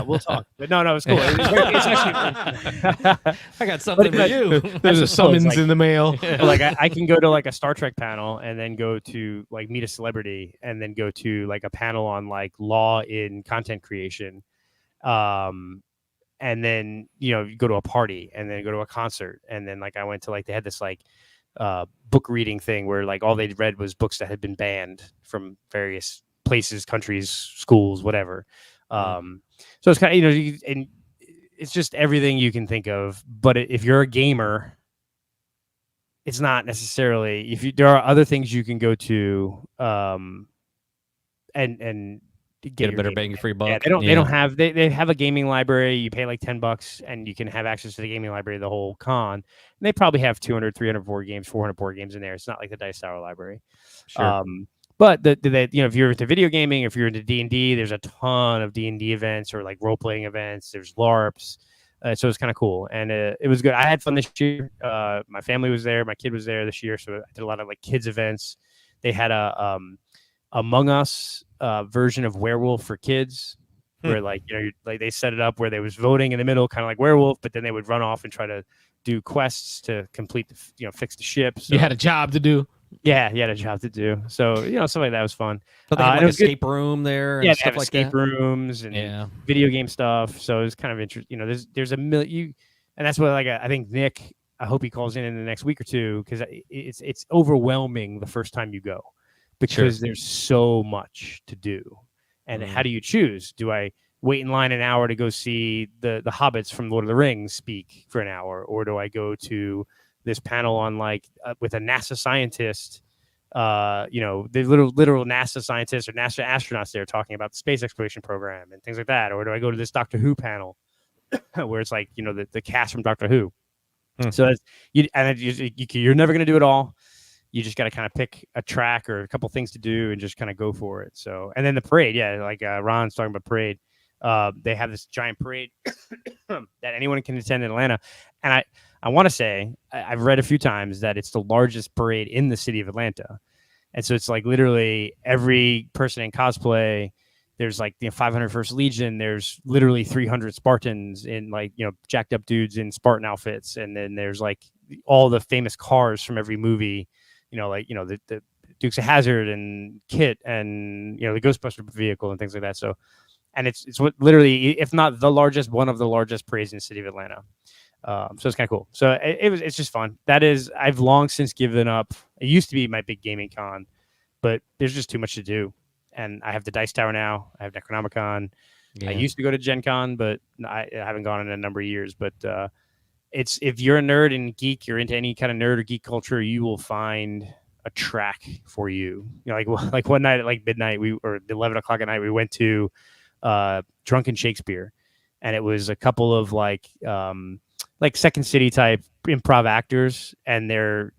We'll talk. But no, it's cool. It's actually I got something for you. There's a what's cool. It's summons like- in the mail. like I can go to like a Star Trek panel and then go to like meet a celebrity and then go to like a panel on like law in content creation. And then you go to a party and then go to a concert, and then like I went to like they had this like book reading thing where like all they read was books that had been banned from various places, countries, schools, whatever. So it's kind of and it's just everything you can think of. But if you're a gamer, it's not necessarily there are other things you can go to and Get a your better gaming bang for your buck. yeah, they don't have they have a gaming library. You pay like $10 and you can have access to the gaming library the whole con. And they probably have 200, 300 board games, 400 board games in there. It's not like the Dice Tower library. Sure. But if you're into video gaming, if you're into D&D, there's a ton of D&D events or like role playing events. There's LARPs. So it's kind of cool, and it was good. I had fun this year. My family was there. My kid was there this year, so I did a lot of like kids events. They had a Among Us version of Werewolf for kids, where like they set it up where they was voting in the middle, kind of like Werewolf, but then they would run off and try to do quests to complete fix the ship. So, You had a job to do. yeah, he had a job to do. So something like that was fun. So they had and like it was good. escape room there. And Yeah, they stuff have like escape that. rooms and Yeah. video game stuff. So it's kind of interesting. There's a million, and that's what I think Nick. I hope he calls in the next week or two, because it's overwhelming the first time you go, because there's so much to do. And how do you choose? Do I wait in line an hour to go see the hobbits from Lord of the Rings speak for an hour, or do I go to this panel on with a NASA scientist? The literal NASA scientists or NASA astronauts there talking about the space exploration program and things like that, or do I go to this Doctor Who panel where it's like the cast from Doctor Who? So you're never going to do it all. You just got to kind of pick a track or a couple things to do and just kind of go for it. So, and then the parade, like Ron's talking about parade. They have this giant parade that anyone can attend in Atlanta, and I want to say I've read a few times that it's the largest parade in the city of Atlanta, and so it's like literally every person in cosplay. There's like 500 First Legion. There's literally 300 Spartans in jacked up dudes in Spartan outfits, and then there's like all the famous cars from every movie. The Dukes of Hazzard and Kit and the Ghostbuster vehicle and things like that. So, and it's what literally, if not the largest, one of the largest parades in the city of Atlanta. So it's kind of cool. So it's just fun. I've long since given up. It used to be my big gaming con, but there's just too much to do. And I have the Dice Tower now. I have Necronomicon. Yeah. I used to go to Gen Con, but I haven't gone in a number of years. But it's if you're a nerd and geek, you're into any kind of nerd or geek culture, you will find a track for you. Like one night at like midnight, or 11 o'clock at night, we went to Drunken Shakespeare, and it was a couple of like Second City type improv actors, and they're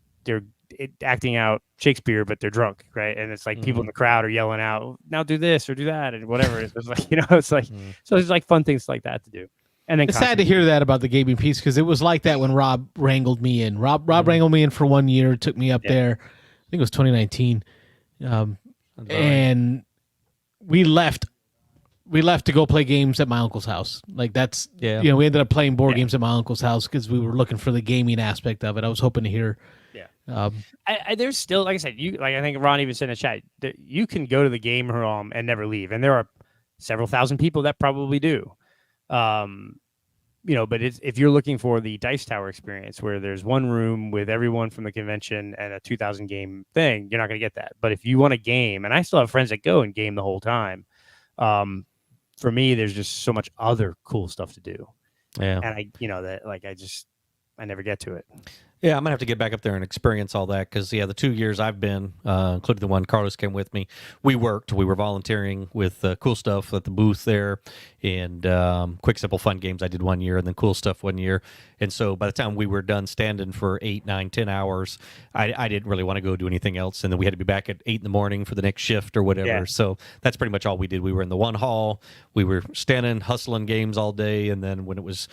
acting out Shakespeare, but they're drunk, right? And it's like people in the crowd are yelling out, "Now do this or do that," and whatever. It's like it's like so there's like fun things like that to do. And then it's sad to hear that about the gaming piece because it was like that when Rob wrangled me in. Rob wrangled me in for 1 year, took me up there. I think it was 2019, and we left to go play games at my uncle's house. Like that's we ended up playing board games at my uncle's house because we were looking for the gaming aspect of it. I was hoping to hear. There's still, like I said, I think Ron even said in the chat, that you can go to the game room and never leave, and there are several thousand people that probably do. But if you're looking for the Dice Tower experience where there's one room with everyone from the convention and a 2,000 game thing, you're not going to get that. But if you want to game, and I still have friends that go and game the whole time, for me, there's just so much other cool stuff to do. Yeah. And I never get to it. Yeah, I'm going to have to get back up there and experience all that because, the 2 years I've been, including the one Carlos came with me, we were volunteering with cool stuff at the booth there and quick, simple, fun games I did 1 year and then cool stuff 1 year. And so by the time we were done standing for 8, 9, 10 hours, I didn't really want to go do anything else. And then we had to be back at 8 in the morning for the next shift or whatever. Yeah. So that's pretty much all we did. We were in the one hall. We were standing, hustling games all day. And then when it was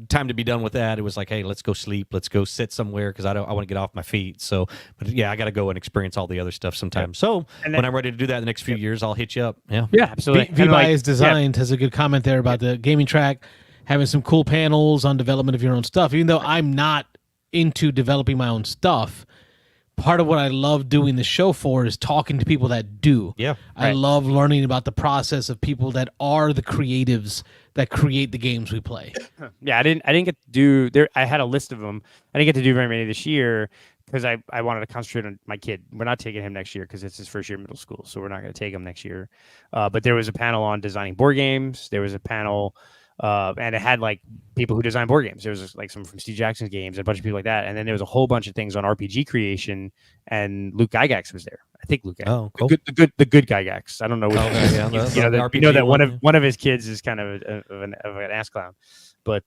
time to be done with that, it was like, hey, let's go sleep, let's go sit somewhere because I want to get off my feet. So, but yeah, I got to go and experience all the other stuff sometime. Yep. So when I'm ready to do that in the next few years, I'll hit you up. Yeah, absolutely. V-Buy Designed has a good comment there about the gaming track having some cool panels on development of your own stuff. Even though I'm not into developing my own stuff, part of what I love doing the show for is talking to people that do. Yeah, I love learning about the process of people that are the creatives that create the games we play. Yeah, I didn't get to do there. I had a list of them. I didn't get to do very many this year because I wanted to concentrate on my kid. We're not taking him next year because it's his first year of middle school, so we're not going to take him next year. But there was a panel on designing board games. There was a panel, and it had like people who design board games. There was like some from Steve Jackson's games, and a bunch of people like that. And then there was a whole bunch of things on RPG creation, and Luke Gygax was there. I think Luke. Oh, cool. The good Gygax. I don't know. That one of his kids is kind of an ass clown, but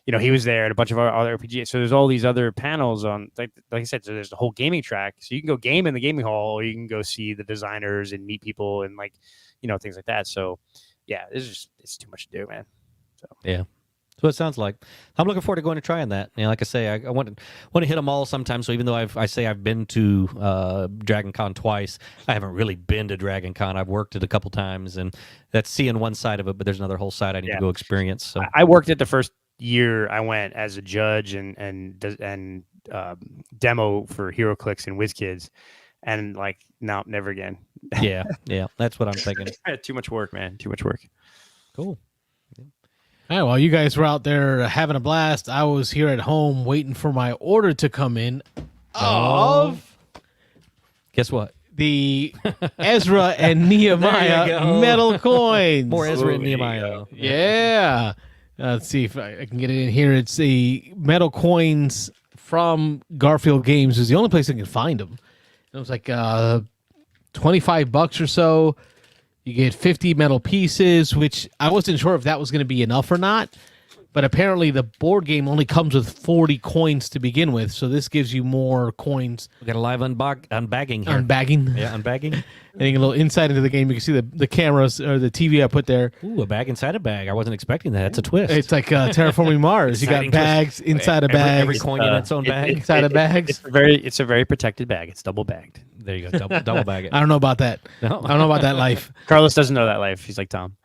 he was there and a bunch of other RPGs. So there's all these other panels on, like I said. So there's the whole gaming track. So you can go game in the gaming hall, or you can go see the designers and meet people and things like that. So yeah, it's too much to do, man. So yeah. So it sounds like I'm looking forward to going and trying that. Like I say, I want to hit them all sometime. So even though I've been to Dragon Con twice, I haven't really been to Dragon Con. I've worked it a couple times, and that's seeing one side of it. But there's another whole side I need to go experience. So I worked it the first year I went as a judge and demo for HeroClix and WizKids, and no, never again. yeah, that's what I'm thinking. Too much work, man. Too much work. Cool. All right, well, you guys were out there having a blast. I was here at home waiting for my order to come in of guess what? The Ezra and Nehemiah metal coins. More Ezra and Nehemiah. Yeah. Let's see if I can get it in here. It's the metal coins from Garfield Games. Is the only place I can find them. It was like $25 or so. You get 50 metal pieces, which I wasn't sure if that was going to be enough or not. But apparently the board game only comes with 40 coins to begin with, so this gives you more coins. We got a live unbagging here. Unbagging. Yeah, unbagging. Getting a little insight into the game. You can see the cameras or the TV I put there. Ooh, a bag inside a bag. I wasn't expecting that. It's a twist. It's like Terraforming Mars. You got bags inside a bag. Every coin in its own bag. Inside of bags. It's a very protected bag. It's double bagged. There you go. Double bag it. I don't know about that. No. I don't know about that life. Carlos doesn't know that life. He's like Tom.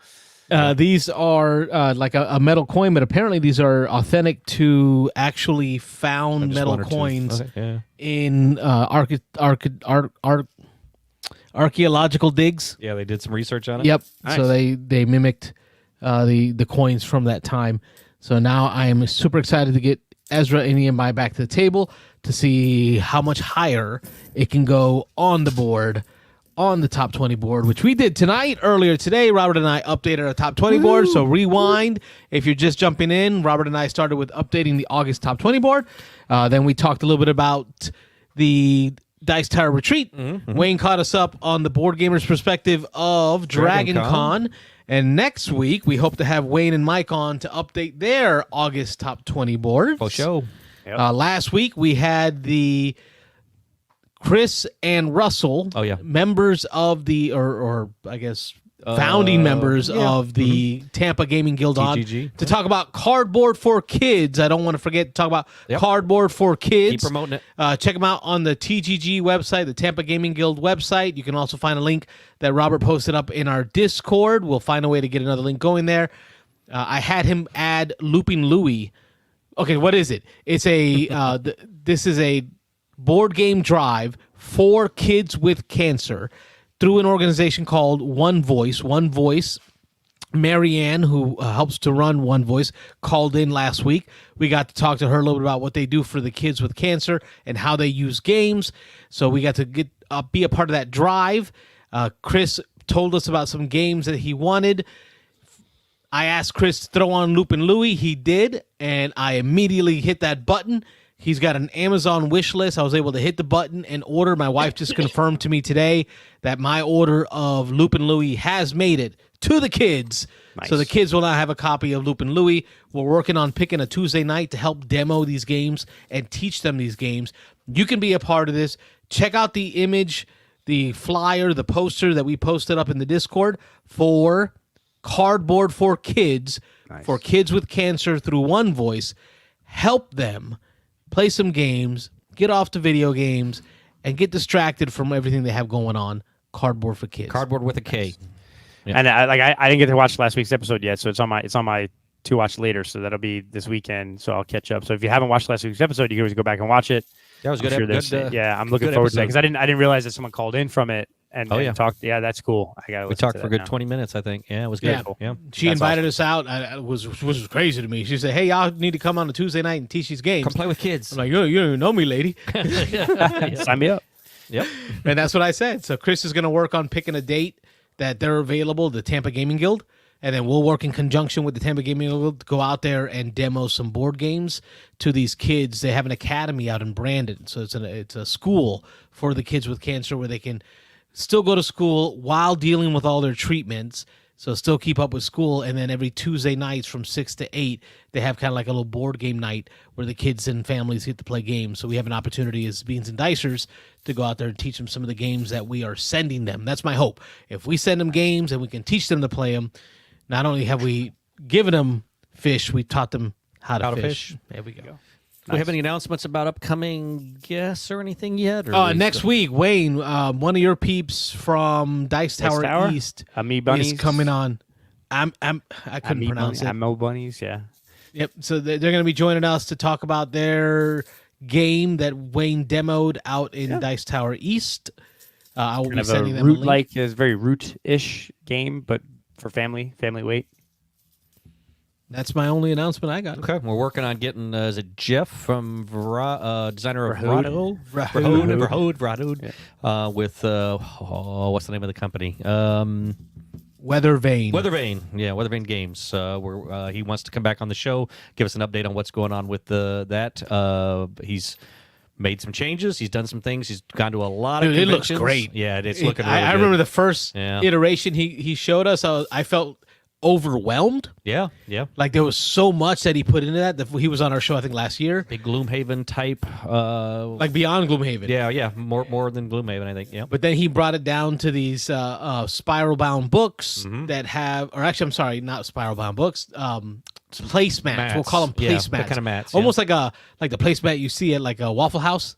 These are like a metal coin, but apparently these are authentic to actually found metal coins in archaeological digs. Yeah, they did some research on it. Yep. Nice. So they mimicked the coins from that time. So now I am super excited to get Ezra and EMI back to the table to see how much higher it can go on the board, on the top 20 board, which we did tonight. Earlier today, Robert and I updated our top 20 board. So rewind. If you're just jumping in, Robert and I started with updating the August top 20 board. Then we talked a little bit about the Dice Tower Retreat. Wayne caught us up on the board gamer's perspective of Dragon Con. And next week, we hope to have Wayne and Mike on to update their August top 20 boards. For sure. Yep. Last week, we had the Chris and Russell, members of the, or I guess, founding members of the Tampa Gaming Guild TGG. on to talk about Cardboard for Kids. I don't want to forget to talk about Cardboard for Kids. Keep promoting it. Check them out on the TGG website, the Tampa Gaming Guild website. You can also find a link that Robert posted up in our Discord. We'll find a way to get another link going there. I had him add Looping Louie. Okay, what is it? It's a this is a board game drive for kids with cancer through an organization called One Voice. One Voice, Marianne, who helps to run One Voice, called in last week. We got to talk to her a little bit about what they do for the kids with cancer and how they use games. So we got to get be a part of that drive. Chris told us about some games that he wanted. I asked Chris to throw on Loopin' Louie. He did, and I immediately hit that button. He's got an Amazon wish list. I was able to hit the button and order. My wife just confirmed to me today that my order of Loopin' Louie has made it to the kids. Nice. So the kids will now have a copy of Loopin' Louie. We're working on picking a Tuesday night to help demo these games and teach them these games. You can be a part of this. Check out the image, the flyer, the poster that we posted up in the Discord for Cardboard for Kids, for kids with cancer through One Voice. Help them play some games, get off to video games, and get distracted from everything they have going on. Cardboard for Kids. Cardboard with a K. Yeah. And I didn't get to watch last week's episode yet, so it's on my to watch later. So that'll be this weekend. So I'll catch up. So if you haven't watched last week's episode, you can always go back and watch it. That was I'm good. yeah, I'm looking forward to that because I didn't realize that someone called in from it and talked. Yeah, that's cool. We talked for a good 20 minutes, I think. Yeah, it was good. Yeah. She invited us out. Which was crazy to me. She said, "Hey, y'all need to come on a Tuesday night and teach these games. Come play with kids." I'm like, you don't even know me, lady. Sign me up. Yep. And that's what I said. So Chris is going to work on picking a date that they're available, the Tampa Gaming Guild, and then we'll work in conjunction with the Tampa Gaming Guild to go out there and demo some board games to these kids. They have an academy out in Brandon, so it's a school for the kids with cancer where they can still go to school while dealing with all their treatments, so still keep up with school. And then every Tuesday nights from 6 to 8, they have kind of like a little board game night where the kids and families get to play games. So we have an opportunity as Beans and Dicers to go out there and teach them some of the games that we are sending them. That's my hope. If we send them games and we can teach them to play them, not only have we given them fish, we taught them how to fish. There we go. Do we have any announcements about upcoming guests or anything yet? Or next week, Wayne, one of your peeps from Dice Tower East is coming on. I couldn't pronounce it. Amo Bunnies, yeah. Yep. So they're going to be joining us to talk about their game that Wayne demoed out in Dice Tower East. I will be sending them a link. It's very root-ish game, but for family weight. That's my only announcement I got. Okay, we're working on getting, is it Jeff from designer of Verhood. Verhood, with, what's the name of the company? Weather Vane. Weather Games. Where he wants to come back on the show, give us an update on what's going on with that. He's made some changes. He's done some things. He's gone to a lot of conventions. It looks great. Yeah, it's looking really good. I remember the first iteration he showed us. I felt overwhelmed. Yeah. Like there was so much that he put into that he was on our show, I think, last year. Big Gloomhaven type. Like beyond Gloomhaven. Yeah. More than Gloomhaven, I think. Yeah. But then he brought it down to these spiral bound books that have, or actually, I'm sorry, not spiral bound books. Placemats. We'll call them placemats. What kind of mats? Almost like the placemat you see at like a Waffle House.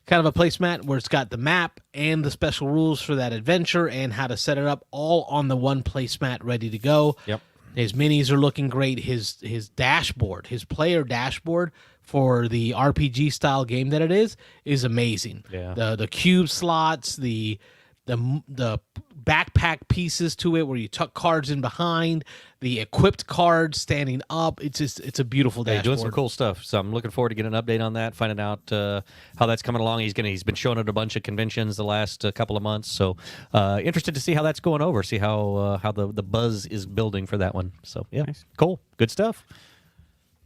Kind of a placemat where it's got the map and the special rules for that adventure and how to set it up all on the one placemat ready to go. Yep. His minis are looking great. His dashboard, his player dashboard for the RPG style game that it is amazing. Yeah. The cube slots, the the backpack pieces to it where you tuck cards in behind, the equipped cards standing up. It's a beautiful Hey, dashboard. doing some cool stuff. So I'm looking forward to getting an update on that, finding out how that's coming along. He's been showing at a bunch of conventions the last couple of months. So interested to see how that's going over. See how the buzz is building for that one. So yeah, cool, good stuff.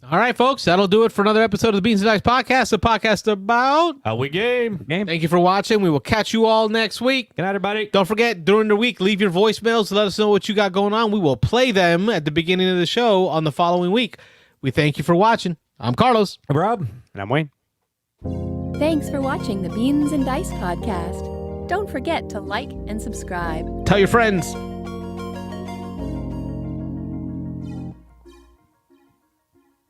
All right, folks, that'll do it for another episode of the Beans and Dice Podcast, the podcast about How we game. Thank you for watching. We will catch you all next week. Good night, everybody. Don't forget, during the week, leave your voicemails to let us know what you got going on. We will play them at the beginning of the show on the following week. We thank you for watching. I'm Carlos. I'm Rob. And I'm Wayne. Thanks for watching the Beans and Dice podcast. Don't forget to like and subscribe. Tell your friends.